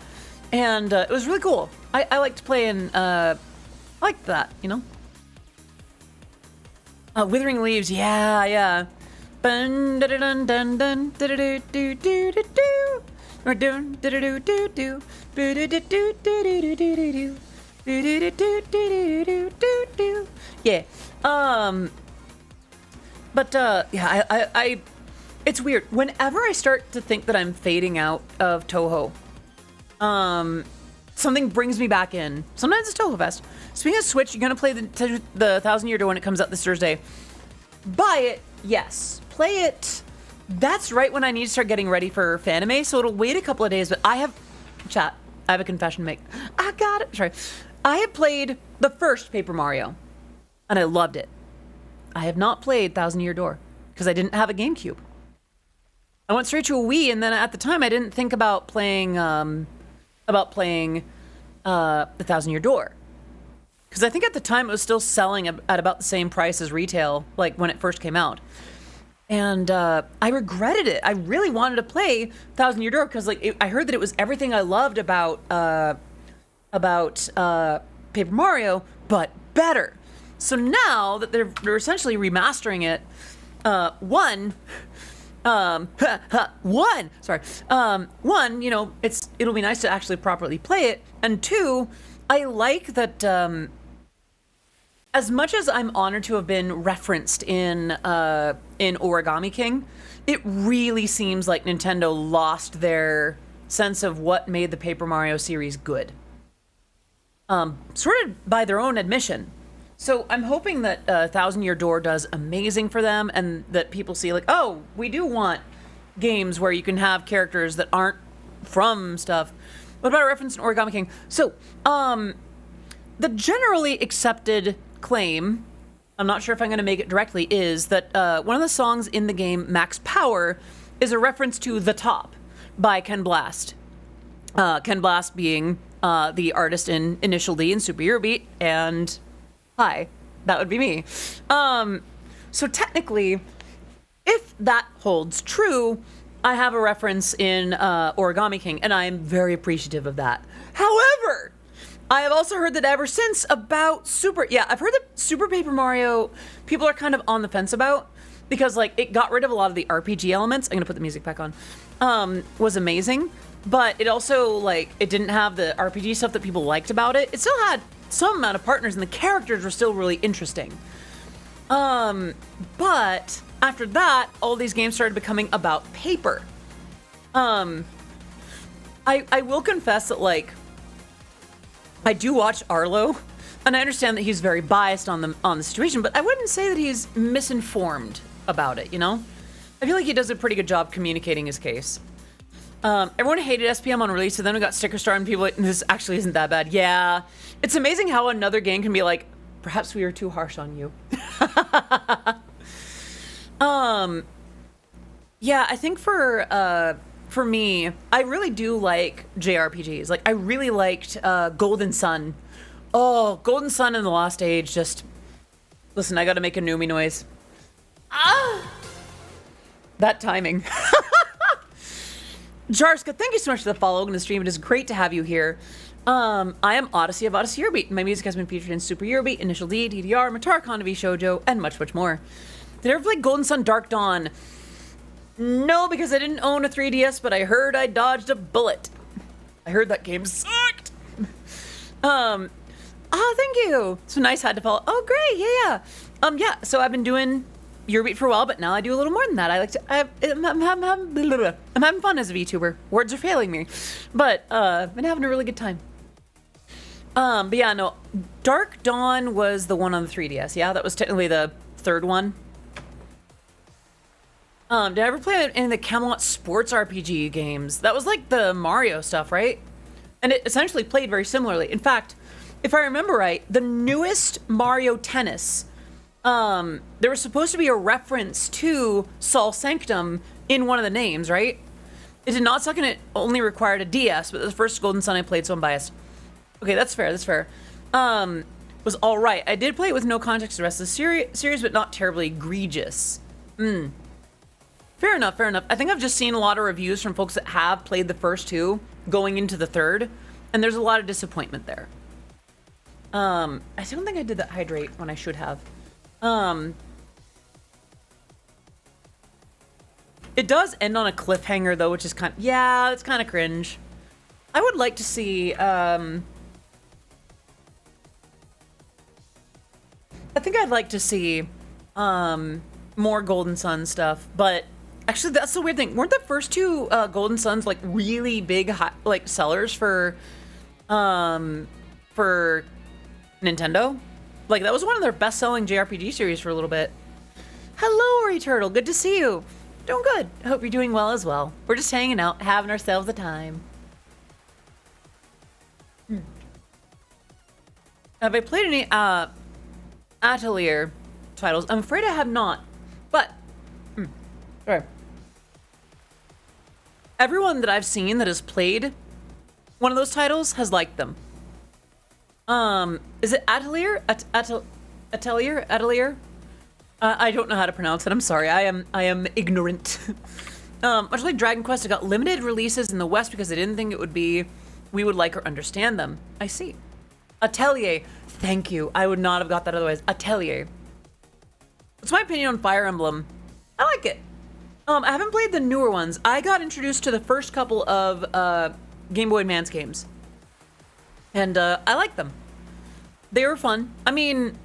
and it was really cool. I liked playing, I liked that, you know? Withering Leaves, yeah. Bun dun dun dun dun do do do do do do. Or dun do do do do do do do do do do do do do. Yeah. But yeah, I it's weird. Whenever I start to think that I'm fading out of Toho, something brings me back in. Sometimes it's Toho Fest. Speaking of Switch, you're gonna play the 1000 Year Door when it comes out this Thursday. Buy it, yes. Play it. That's right when I need to start getting ready for Fanime, so it'll wait a couple of days. But I have a confession to make. I got it. Sorry, I have played the first Paper Mario, and I loved it. I have not played 1000 Year Door because I didn't have a GameCube. I went straight to a Wii, and then at the time I didn't think about playing the 1000 Year Door, because I think at the time it was still selling at about the same price as retail, like when it first came out. And I regretted it. I really wanted to play 1000 Year Door because like I heard that it was everything I loved about Paper Mario, but better. So now that they're essentially remastering it, one, you know, it'll be nice to actually properly play it, and two, I like that as much as I'm honored to have been referenced in Origami King, it really seems like Nintendo lost their sense of what made the Paper Mario series good. Sort of by their own admission. So I'm hoping that 1000 Year Door does amazing for them, and that people see like, oh, we do want games where you can have characters that aren't from stuff. What about a reference in Origami King? So, the generally accepted claim, I'm not sure if I'm going to make it directly, is that one of the songs in the game, Max Power, is a reference to The Top by Ken Blast. Ken Blast being the artist in Initial D and Super Eurobeat, and hi, that would be me. So technically, if that holds true, I have a reference in Origami King, and I am very appreciative of that. However, I have also heard that ever since about I've heard that Super Paper Mario, people are kind of on the fence about, because like it got rid of a lot of the RPG elements. I'm gonna put the music back on. Was amazing, but it also like it didn't have the RPG stuff that people liked about it. It still had some amount of partners, and the characters were still really interesting. But after that, all these games started becoming about paper. I will confess that like I do watch Arlo, and I understand that he's very biased on the situation, but I wouldn't say that he's misinformed about it, you know? I feel like he does a pretty good job communicating his case. Everyone hated SPM on release, so then we got Sticker Star, and people like, this actually isn't that bad. Yeah, it's amazing how another game can be like, perhaps we were too harsh on you. Yeah, I think for me, I really do like JRPGs. Like, I really liked Golden Sun. Oh, Golden Sun and the Lost Age, just... Listen, I gotta make a Numi noise. Ah! That timing. Jarska, thank you so much for the follow in the stream. It is great to have you here. I am Odyssey of Odyssey Eurobeat. My music has been featured in Super Eurobeat, Initial D, DDR, Matara Konovi Shoujo, and much, much more. Did I ever play Golden Sun Dark Dawn? No, because I didn't own a 3DS, but I heard I dodged a bullet. I heard that game sucked. Thank you. So nice had to follow. Oh, great. Yeah. Yeah. So I've been doing Eurobeat for a while, but now I do a little more than that. I like to. I'm having fun as a VTuber. Words are failing me, but been having a really good time. But yeah, no. Dark Dawn was the one on the 3DS. Yeah, that was technically the third one. Did I ever play any of the Camelot sports RPG games? That was like the Mario stuff, right? And it essentially played very similarly. In fact, if I remember right, the newest Mario Tennis, there was supposed to be a reference to Sol Sanctum in one of the names, right? It did not suck and it only required a DS, but the first Golden Sun I played, so I'm biased. Okay, that's fair, that's fair. Was all right. I did play it with no context to the rest of the series, but not terribly egregious. Fair enough, fair enough. I think I've just seen a lot of reviews from folks that have played the first two going into the third, and there's a lot of disappointment there. I don't think I did that hydrate when I should have. It does end on a cliffhanger though, which is kind of, yeah, it's kind of cringe. I would like to see, I think I'd like to see, more Golden Sun stuff, but actually that's the weird thing. Weren't the first two, Golden Suns like really big, like sellers for Nintendo? Like that was one of their best-selling JRPG series for a little bit. Hello, Ori Turtle. Good to see you. Doing good. I hope you're doing well as well. We're just hanging out, having ourselves a time. Have I played any Atelier titles? I'm afraid I have not. But sorry. Everyone that I've seen that has played one of those titles has liked them. Is it Atelier? Atelier? I don't know how to pronounce it. I'm sorry. I am ignorant. Much like Dragon Quest, it got limited releases in the West because they didn't think we would like or understand them. I see. Atelier. Thank you. I would not have got that otherwise. Atelier. What's my opinion on Fire Emblem? I like it. I haven't played the newer ones. I got introduced to the first couple of Game Boy Advance games. And I like them. They were fun. I mean,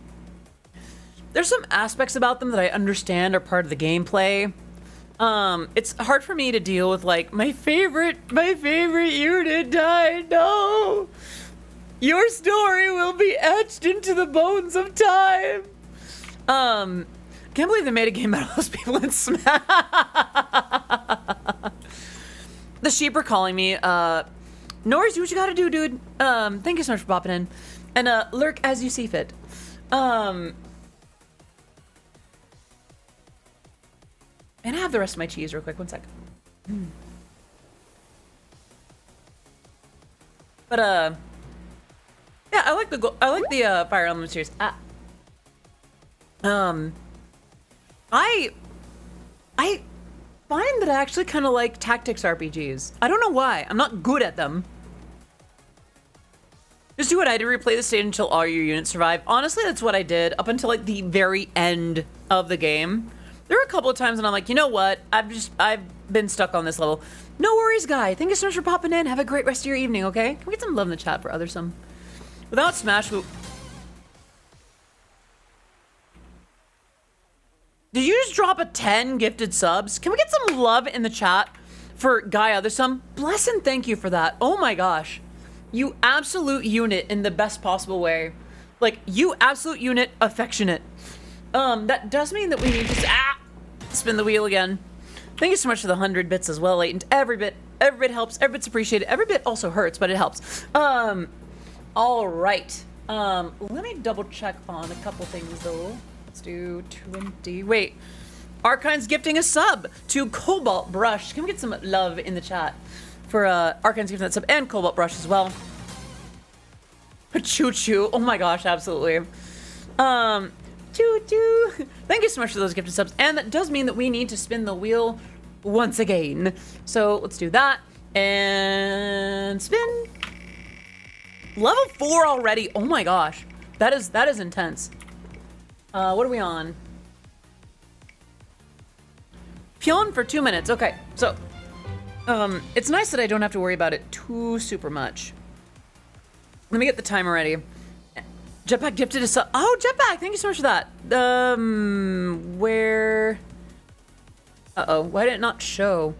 there's some aspects about them that I understand are part of the gameplay. It's hard for me to deal with like my favorite unit died. No, your story will be etched into the bones of time. Can't believe they made a game about all those people in Smash. The sheep are calling me. No worries, do what you gotta do, dude. Thank you so much for popping in. And lurk as you see fit. And I have the rest of my cheese real quick. One sec. But yeah, I like the Fire Emblem series. I find that I actually kind of like tactics RPGs. I don't know why. I'm not good at them. Just do what I did, replay the stage until all your units survive. Honestly, that's what I did up until like the very end of the game. There were a couple of times when I'm like, you know what? I've been stuck on this level. No worries, guy. Thank you so much for popping in. Have a great rest of your evening, okay? Can we get some love in the chat for others? Without Smash, did you just drop a 10 gifted subs? Can we get some love in the chat for Guy Othersome? Bless and thank you for that. Oh my gosh. You absolute unit in the best possible way. Like, you absolute unit affectionate. That does mean that we need to spin the wheel again. Thank you so much for the 100 bits as well, Latent. Every bit helps. Every bit's appreciated. Every bit also hurts, but it helps. All right. Let me double check on a couple things though. Let's do 20. Wait. Archine's gifting a sub to Cobalt Brush. Can we get some love in the chat for Archine's gifting that sub and Cobalt Brush as well? Choo choo. Oh my gosh, absolutely. Choo choo. Thank you so much for those gifted subs. And that does mean that we need to spin the wheel once again. So let's do that. And spin. Level 4 already. Oh my gosh. That is intense. What are we on? Pion for 2 minutes. Okay, so it's nice that I don't have to worry about it too super much. Let me get the timer ready. Jetpack gifted a sub. Oh, Jetpack, thank you so much for that. Where? Uh-oh, why did it not show?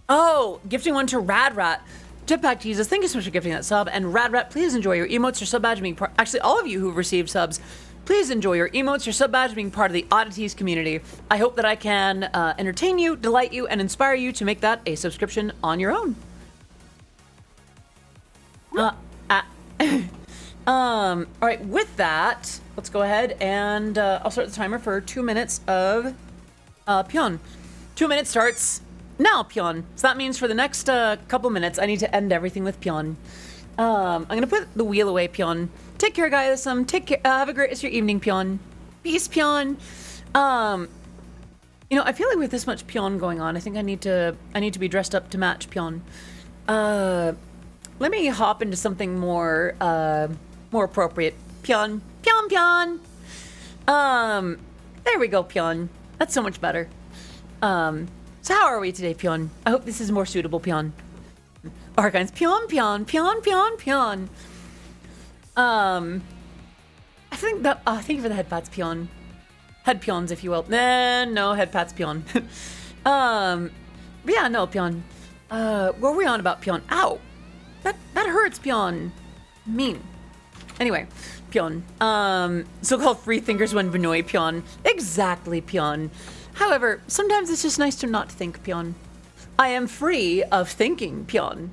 Oh, gifting one to Radrat. Jetpack Jesus, thank you so much for gifting that sub. And Radrat, please enjoy your emotes, your sub badge being part. Actually, all of you who've received subs, please enjoy your emotes, your sub badge being part of the Oddities community. I hope that I can entertain you, delight you, and inspire you to make that a subscription on your own. All right, with that, let's go ahead and I'll start the timer for 2 minutes of Pion. 2 minutes starts now, Pion. So that means for the next couple minutes, I need to end everything with Pion. I'm gonna put the wheel away, Pion. Take care, guys. Take care. Have a great rest of your evening, Pion. Peace, Pion. You know, I feel like with this much Pion going on, I think I need to be dressed up to match Pion. Let me hop into something more appropriate. Pion. Pion. There we go, Pion. That's so much better. So how are we today, Pion? I hope this is more suitable, Pion. Archons, Pion. I think that, thank you for the head pats, Pion. Head Pions, if you will. No, head pats, Pion. But yeah, no, Pion. What were we on about, Pion? Ow! That hurts, Pion. Mean. Anyway, Pion. So-called free thinkers when Benoi, Pion. Exactly, Pion. However, sometimes it's just nice to not think, Pion. I am free of thinking, Pion.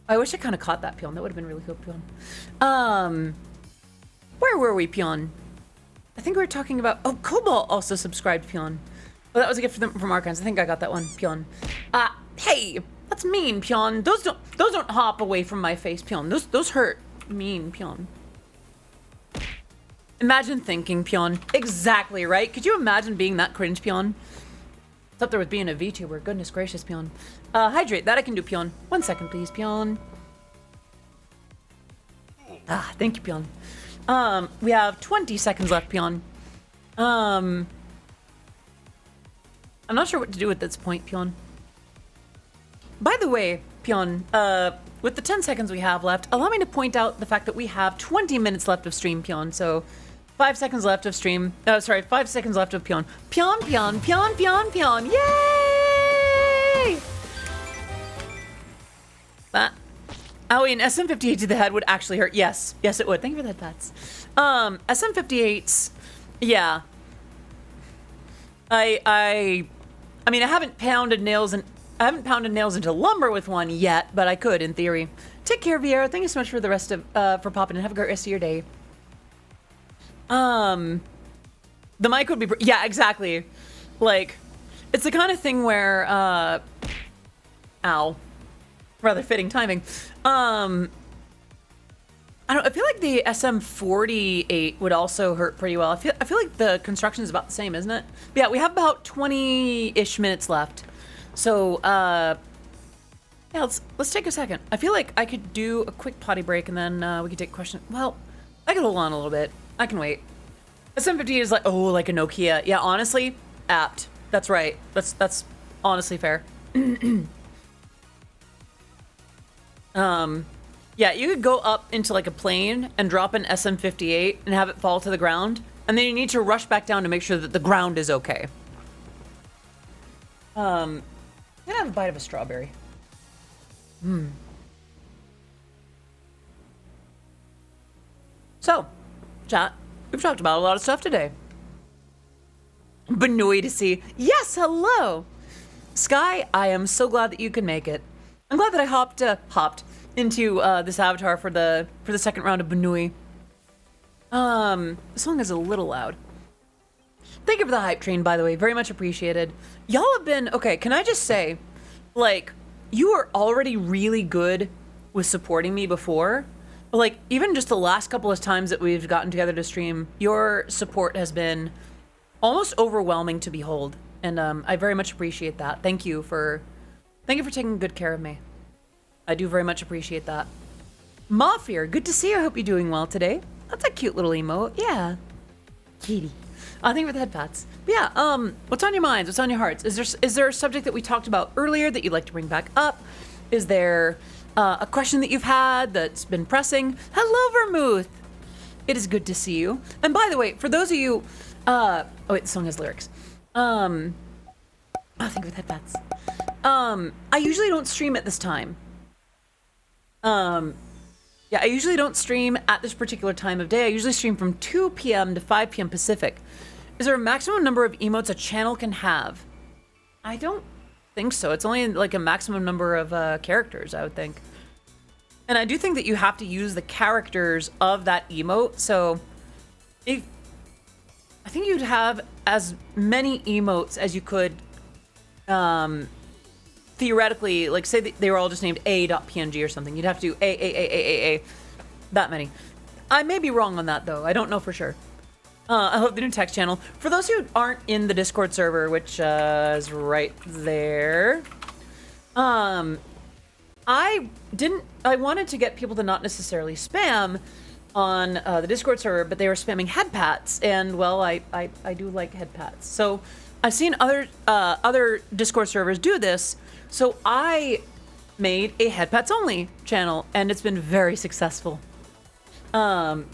I wish I kind of caught that, Pion. That would have been really cool, Pion. Where were we, Pion? I think we were talking about... Oh, Cobalt also subscribed, Pion. Oh, that was a gift from Archons. I think I got that one, Pion. Hey, that's mean, Pion. Those don't hop away from my face, Pion. Those hurt. Mean, Pion. Imagine thinking, Pion. Exactly, right? Could you imagine being that cringe, Pion? It's up there with being a VTuber. Goodness gracious, Pion. Hydrate. That I can do, Pion. 1 second, please, Pion. Thank you, Pion. We have 20 seconds left, Pion. I'm not sure what to do at this point, Pion. By the way, Pion, with the 10 seconds we have left, allow me to point out the fact that we have 20 minutes left of stream, Pion. So 5 seconds left of stream. 5 seconds left of Pion. Pion. Yay! That. Owie, an SM58 to the head would actually hurt. Yes, it would. Thank you for that, Pats. SM58s, yeah. I mean, I haven't pounded nails into lumber with one yet, but I could in theory. Take care, Vieira. Thank you so much for the rest of for popping in. Have a great rest of your day. The mic would be yeah, exactly. Like, it's the kind of thing where ow. Rather fitting timing. I feel like the SM48 would also hurt pretty well. I feel like the construction is about the same, isn't it? But yeah, we have about 20-ish minutes left. So yeah, let's take a second. I feel like I could do a quick potty break and then we could take a question. Well, I could hold on a little bit. I can wait. SM58 is like, oh, like a Nokia. Yeah, honestly, apt. That's right. That's honestly fair. Yeah, you could go up into like a plane and drop an SM58 and have it fall to the ground, and then you need to rush back down to make sure that the ground is okay. I'm gonna have a bite of a strawberry. So, chat, we've talked about a lot of stuff today. Benoy to see. Yes, hello! Sky, I am so glad that you could make it. I'm glad that I hopped into this avatar for the second round of Benoy. The song is a little loud. Thank you for the hype train, by the way. Very much appreciated. Y'all have been okay. Can I just say, like, you are already really good with supporting me before. Like, even just the last couple of times that we've gotten together to stream, your support has been almost overwhelming to behold, and I very much appreciate that. Thank you for Thank you for taking good care of me. I do very much appreciate that. Mafir, good to see you. I hope you're doing well today. That's a cute little emote. Yeah. Kitty. Thank you for the head pats. But yeah, what's on your minds? What's on your hearts? Is there a subject that we talked about earlier that you'd like to bring back up? Is there a question that you've had that's been pressing? Hello, Vermouth. It is good to see you. And by the way, for those of you, oh wait, the song has lyrics. Thank you for the head pats. I usually don't stream at this time. Yeah, I usually don't stream at this particular time of day. I usually stream from 2 p.m. to 5 p.m. Pacific. Is there a maximum number of emotes a channel can have? I don't think so. It's only like a maximum number of characters, I would think. And I do think that you have to use the characters of that emote. So I think you'd have as many emotes as you could theoretically, like say they were all just named a.png or something. You'd have to do a, that many. I may be wrong on that though. I don't know for sure. I hope the new text channel. For those who aren't in the Discord server, which is right there, I wanted to get people to not necessarily spam on the Discord server, but they were spamming head pats, and well, I do like head pats. So I've seen other Discord servers do this, so I made a head pats only channel, and it's been very successful. So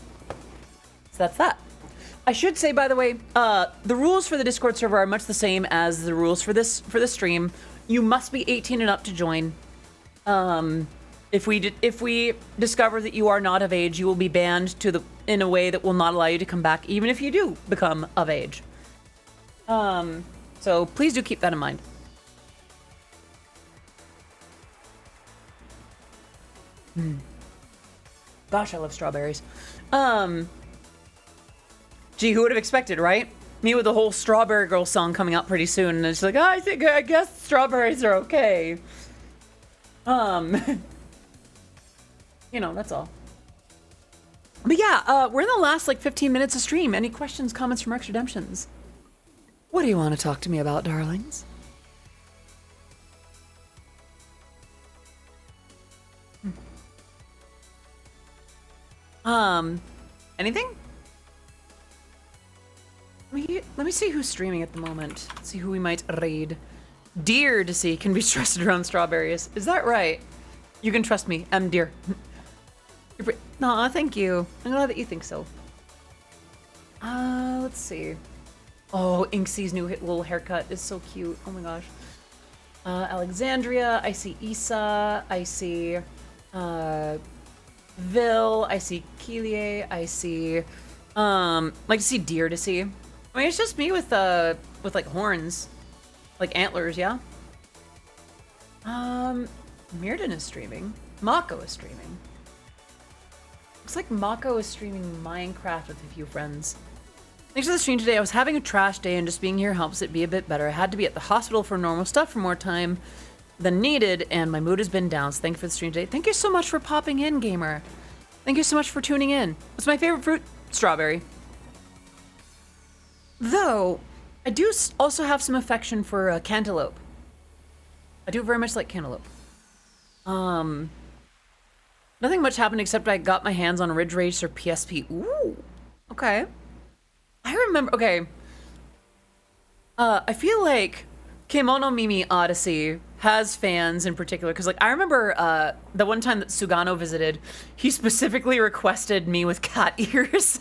that's that. I should say, by the way, the rules for the Discord server are much the same as the rules for this stream. You must be 18 and up to join. If we discover that you are not of age, you will be banned in a way that will not allow you to come back, even if you do become of age. So please do keep that in mind. Gosh, I love strawberries. Gee, who would have expected, right? Me with the whole Strawberry Girl song coming out pretty soon, and it's like, I guess strawberries are okay. You know, that's all. But yeah, we're in the last like 15 minutes of stream. Any questions, comments from Rex Redemptions? What do you want to talk to me about, darlings? Anything? Let me see who's streaming at the moment. Let's see who we might raid. Deer to see can be trusted around strawberries. Is that right? You can trust me. I'm Deer. Aw, thank you. I'm glad that you think so. Let's see. Oh, Inksy's new little haircut is so cute. Oh my gosh. Alexandria. I see Issa. I see Vil. I see Keelie. I see like to see Deer to see. I mean, it's just me with like horns, like antlers, yeah. Mirden is streaming. Mako is streaming. Looks like Mako is streaming Minecraft with a few friends. Thanks for the stream today. I was having a trash day and just being here helps it be a bit better. I had to be at the hospital for normal stuff for more time than needed, and my mood has been down. So thank you for the stream today. Thank you so much for popping in, gamer. Thank you so much for tuning in. What's my favorite fruit? Strawberry. Though, I do also have some affection for cantaloupe. I do very much like cantaloupe. Nothing much happened except I got my hands on Ridge Racer PSP. Ooh, okay. I remember, okay. I feel like Kemono Mimi Odyssey has fans in particular, because like I remember the one time that Sugano visited, he specifically requested me with cat ears.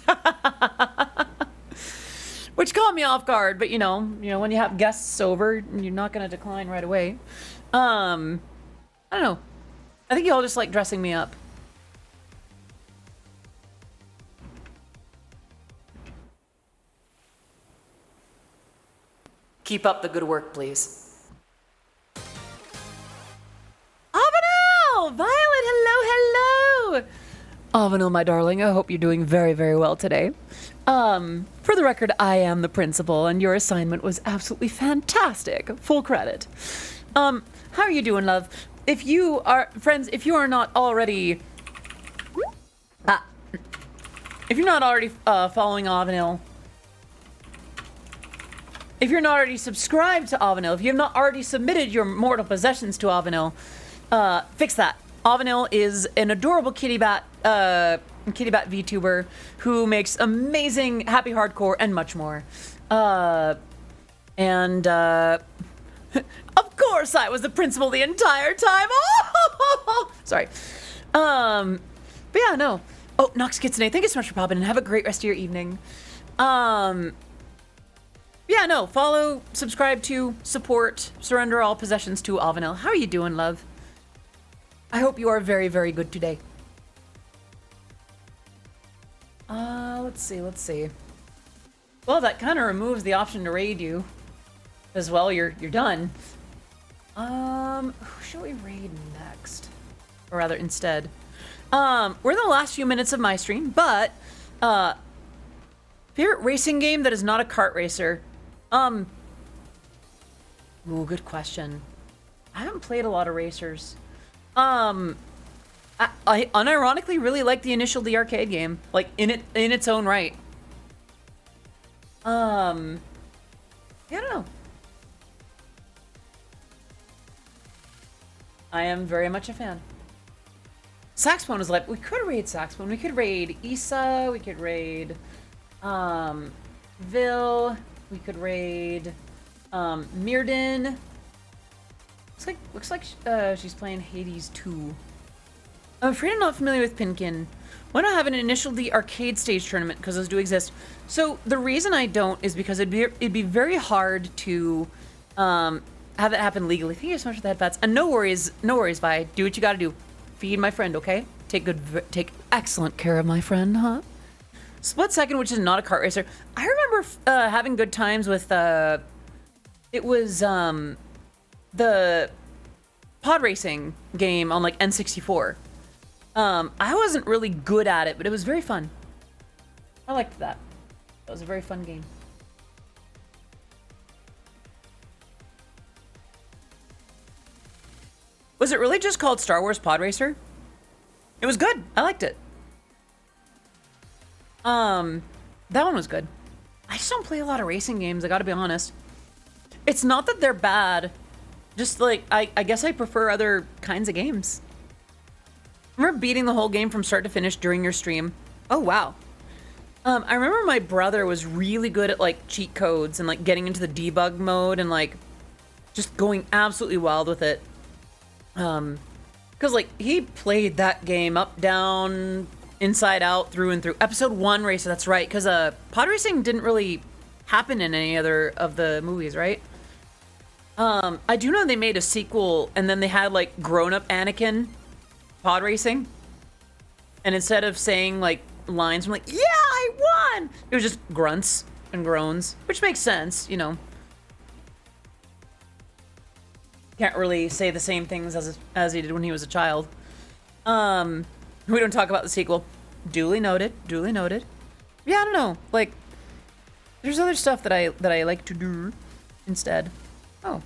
Which caught me off guard, but you know, when you have guests over, you're not gonna decline right away. I don't know. I think y'all just like dressing me up. Keep up the good work, please. Avanel! Violet, hello, hello! Avanel, my darling, I hope you're doing very, very well today. For the record, I am the principal, and your assignment was absolutely fantastic. Full credit. How are you doing, love? If you are, friends, if you are not already, following Avanel, if you're not already subscribed to Avanil, if you have not already submitted your mortal possessions to Avanil, fix that. Avanil is an adorable kitty bat VTuber who makes amazing happy hardcore and much more. Of course I was the principal the entire time. Oh, sorry. But yeah, no. Oh, Nox Kitsune, thank you so much for popping and have a great rest of your evening. Yeah, no, follow, subscribe to, support, surrender all possessions to Avanil. How are you doing, love? I hope you are very, very good today. Let's see. Well, that kind of removes the option to raid you. As well, you're done. Who should we raid next? Or rather, instead. We're in the last few minutes of my stream, but, favorite racing game that is not a kart racer? Ooh, good question. I haven't played a lot of racers. I unironically really like the Initial D arcade game, like in its own right. Yeah, I don't know. I am very much a fan. Saxophone is like, we could raid Saxophone. We could raid Issa. We could raid Vil. We could raid Mirden. Looks like she's playing Hades 2. I'm afraid I'm not familiar with Pinkin. Why not have an Initial D arcade stage tournament? Because those do exist. So the reason I don't is because it'd be very hard to have it happen legally. Thank you so much for the headpats. And no worries, Vi. Do what you gotta do. Feed my friend, okay? Take excellent care of my friend, huh? Split Second, which is not a kart racer. I remember having good times with it was the pod racing game on like N64. I wasn't really good at it, but it was very fun. I liked that. That was a very fun game. Was it really just called Star Wars Pod Racer? It was good. I liked it. That one was good. I just don't play a lot of racing games, I gotta be honest. It's not that they're bad. Just like, I guess I prefer other kinds of games. Remember beating the whole game from start to finish during your stream? Oh, wow. I remember my brother was really good at like cheat codes and like getting into the debug mode and like just going absolutely wild with it. Cause like he played that game up, down, inside out, through and through. Episode 1 racer, that's right. Cause pod racing didn't really happen in any other of the movies, right? I do know they made a sequel and then they had like grown-up Anakin pod racing. And instead of saying like lines from like, yeah, I won! It was just grunts and groans, which makes sense, you know. Can't really say the same things as he did when he was a child. We don't talk about the sequel. Duly noted. Duly noted. Yeah, I don't know. Like, there's other stuff that I like to do instead. Oh.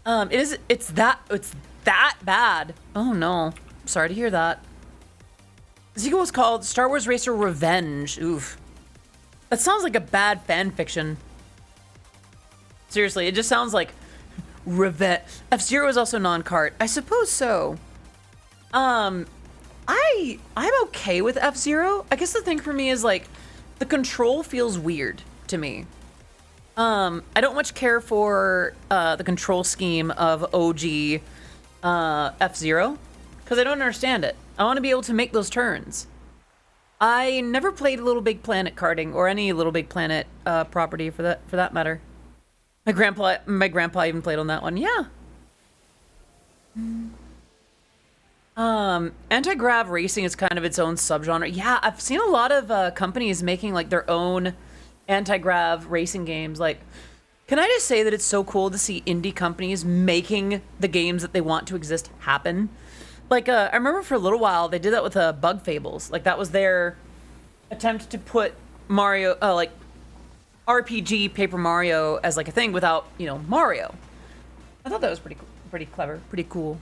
It's that bad. Oh no. Sorry to hear that. The sequel was called Star Wars Racer Revenge. Oof. That sounds like a bad fan fiction. Seriously, it just sounds like revenge. F-Zero is also non-kart. I suppose so. I'm okay with F-Zero. I guess the thing for me is like the control feels weird to me. I don't much care for the control scheme of OG F-Zero because I don't understand it. I want to be able to make those turns. I never played Little Big Planet karting or any Little Big Planet property for that matter. My grandpa even played on that one. Yeah. Anti-grav racing is kind of its own subgenre. Yeah, I've seen a lot of companies making like their own anti-grav racing games. Like, can I just say that it's so cool to see indie companies making the games that they want to exist happen? Like, I remember for a little while they did that with Bug Fables. Like, that was their attempt to put Mario, like RPG Paper Mario as like a thing without, you know, Mario. I thought that was pretty clever, pretty cool.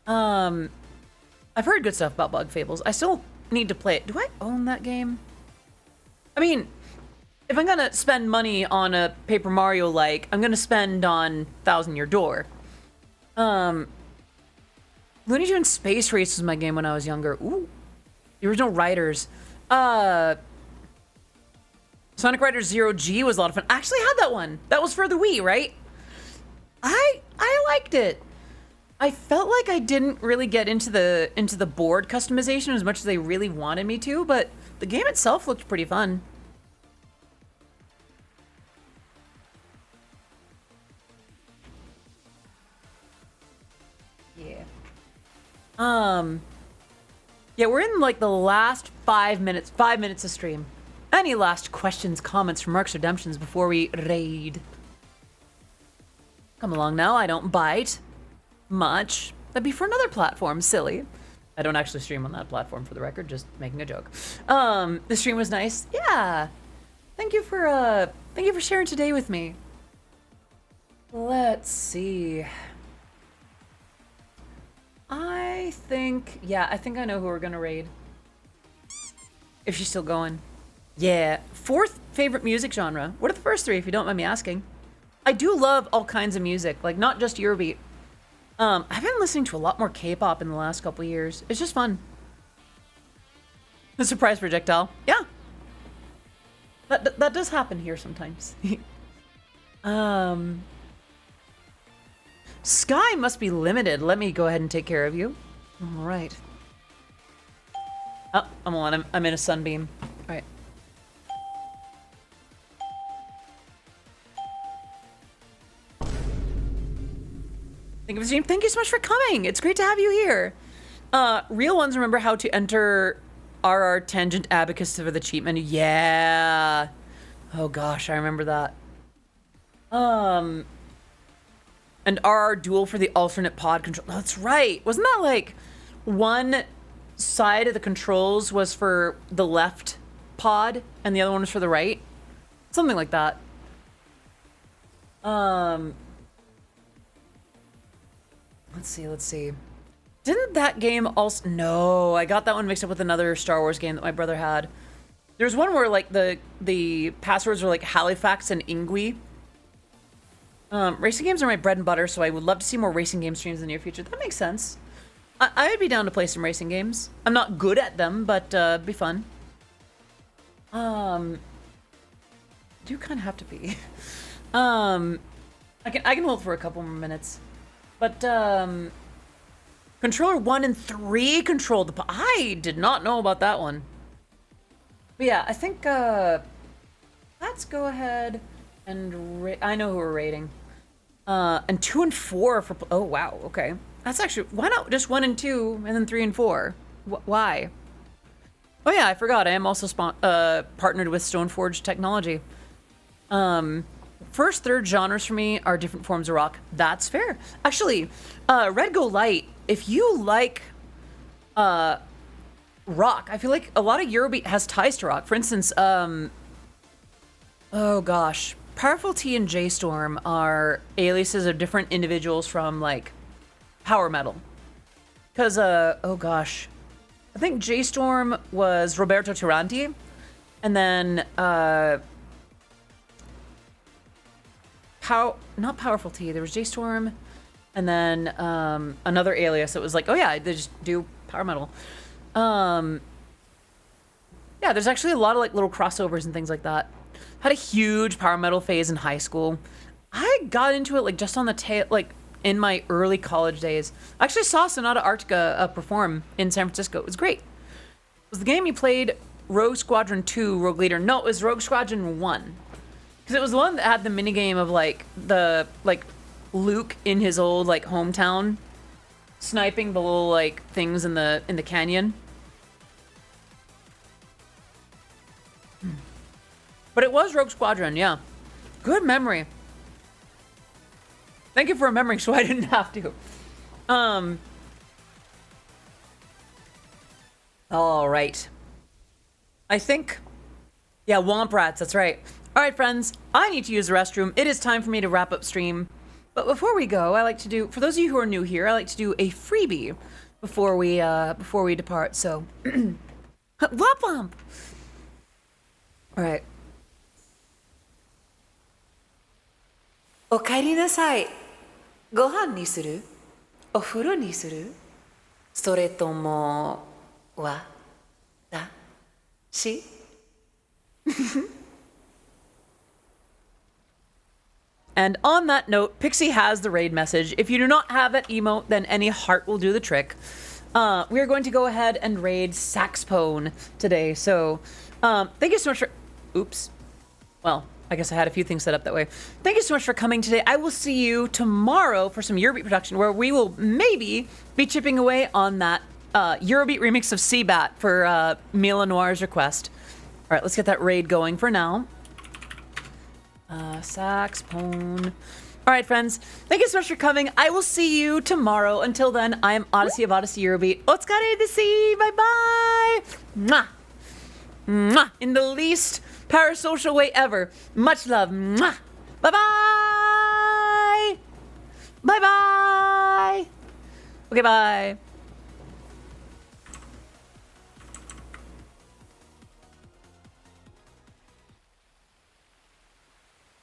I've heard good stuff about Bug Fables. I still need to play it. Do I own that game? I mean, if I'm gonna spend money on a Paper Mario like, I'm gonna spend on Thousand Year Door. Looney Tunes Space Race was my game when I was younger. Ooh. The original Riders. Sonic Riders Zero G was a lot of fun. I actually had that one. That was for the Wii, right? I liked it. I felt like I didn't really get into the board customization as much as they really wanted me to, but the game itself looked pretty fun. Yeah. Yeah, we're in like the last 5 minutes of stream. Any last questions, comments, remarks, redemptions before we raid? Come along now, I don't bite much. That'd be for another platform, silly. I don't actually stream on that platform, for the record, just making a joke. The stream was nice. Yeah. Thank you for sharing today with me. Let's see. I think I know who we're gonna raid. If she's still going. Yeah. 4th favorite music genre. What are the first 3, if you don't mind me asking? I do love all kinds of music, like not just Eurobeat. I've been listening to a lot more K-pop in the last couple years. It's just fun. The surprise projectile. Yeah. That does happen here sometimes. Sky must be limited. Let me go ahead and take care of you. All right. Oh, I'm on. I'm in a sunbeam. All right. Thank you so much for coming. It's great to have you here. Real ones remember how to enter RR Tangent Abacus for the cheat menu. Yeah. Oh gosh, I remember that. And RR Dual for the alternate pod control. Oh, that's right. Wasn't that like one side of the controls was for the left pod and the other one was for the right? Something like that. Let's see. Didn't that game also... No, I got that one mixed up with another Star Wars game that my brother had. There's one where like the passwords were like Halifax and Ingui. Racing games are my bread and butter, so I would love to see more racing game streams in the near future. That makes sense. I'd be down to play some racing games. I'm not good at them, but it'd be fun. Do kind of have to be. I can hold for a couple more minutes. But, controller 1 and 3 control the... I did not know about that one. But yeah, I think, let's go ahead and... I know who we're rating. And 2 and 4 for... Oh, wow, okay. That's actually... Why not just 1 and 2, and then 3 and 4? Why? Oh yeah, I forgot. I am also partnered with Stoneforge Technology. First, third genres for me are different forms of rock. That's fair. Actually, Red Go Light, if you like rock, I feel like a lot of Eurobeat has ties to rock. For instance, oh gosh, Powerful T and J-Storm are aliases of different individuals from like power metal. Because, oh gosh, I think J-Storm was Roberto Tiranti, and then, not Powerful T, there was J-Storm, and then another alias that was like, oh yeah, they just do power metal. Yeah, there's actually a lot of like little crossovers and things like that. Had a huge power metal phase in high school. I got into it like just on the tail, like in my early college days. I actually saw Sonata Arctica perform in San Francisco. It was great. Was the game you played Rogue Squadron 2 Rogue Leader? No, it was Rogue Squadron 1. Because it was the one that had the minigame of like Luke in his old like hometown sniping the little like things in the canyon. But it was Rogue Squadron, yeah. Good memory. Thank you for remembering so I didn't have to. All right. I think, yeah, Womp Rats, that's right. All right, friends, I need to use the restroom. It is time for me to wrap up stream. But before we go, I like to do, for those of you who are new here, I like to do a freebie before we depart. So, womp womp. All right. お帰りなさい。ご飯にする？お風呂にする？それとも、わ、た、し？ And on that note, Pixie has the raid message. If you do not have that emote, then any heart will do the trick. We are going to go ahead and raid Saxpone today. So, thank you so much for... Oops. Well, I guess I had a few things set up that way. Thank you so much for coming today. I will see you tomorrow for some Eurobeat production where we will maybe be chipping away on that Eurobeat remix of Seabat for Mila Noir's request. All right, let's get that raid going for now. Saxpone. All right, friends. Thank you so much for coming. I will see you tomorrow. Until then, I am Odyssey of Odyssey Eurobeat. Otsukare desu. Bye-bye. Mwah. Mwah. In the least parasocial way ever. Much love. Mwah. Bye-bye. Bye-bye. Okay, bye.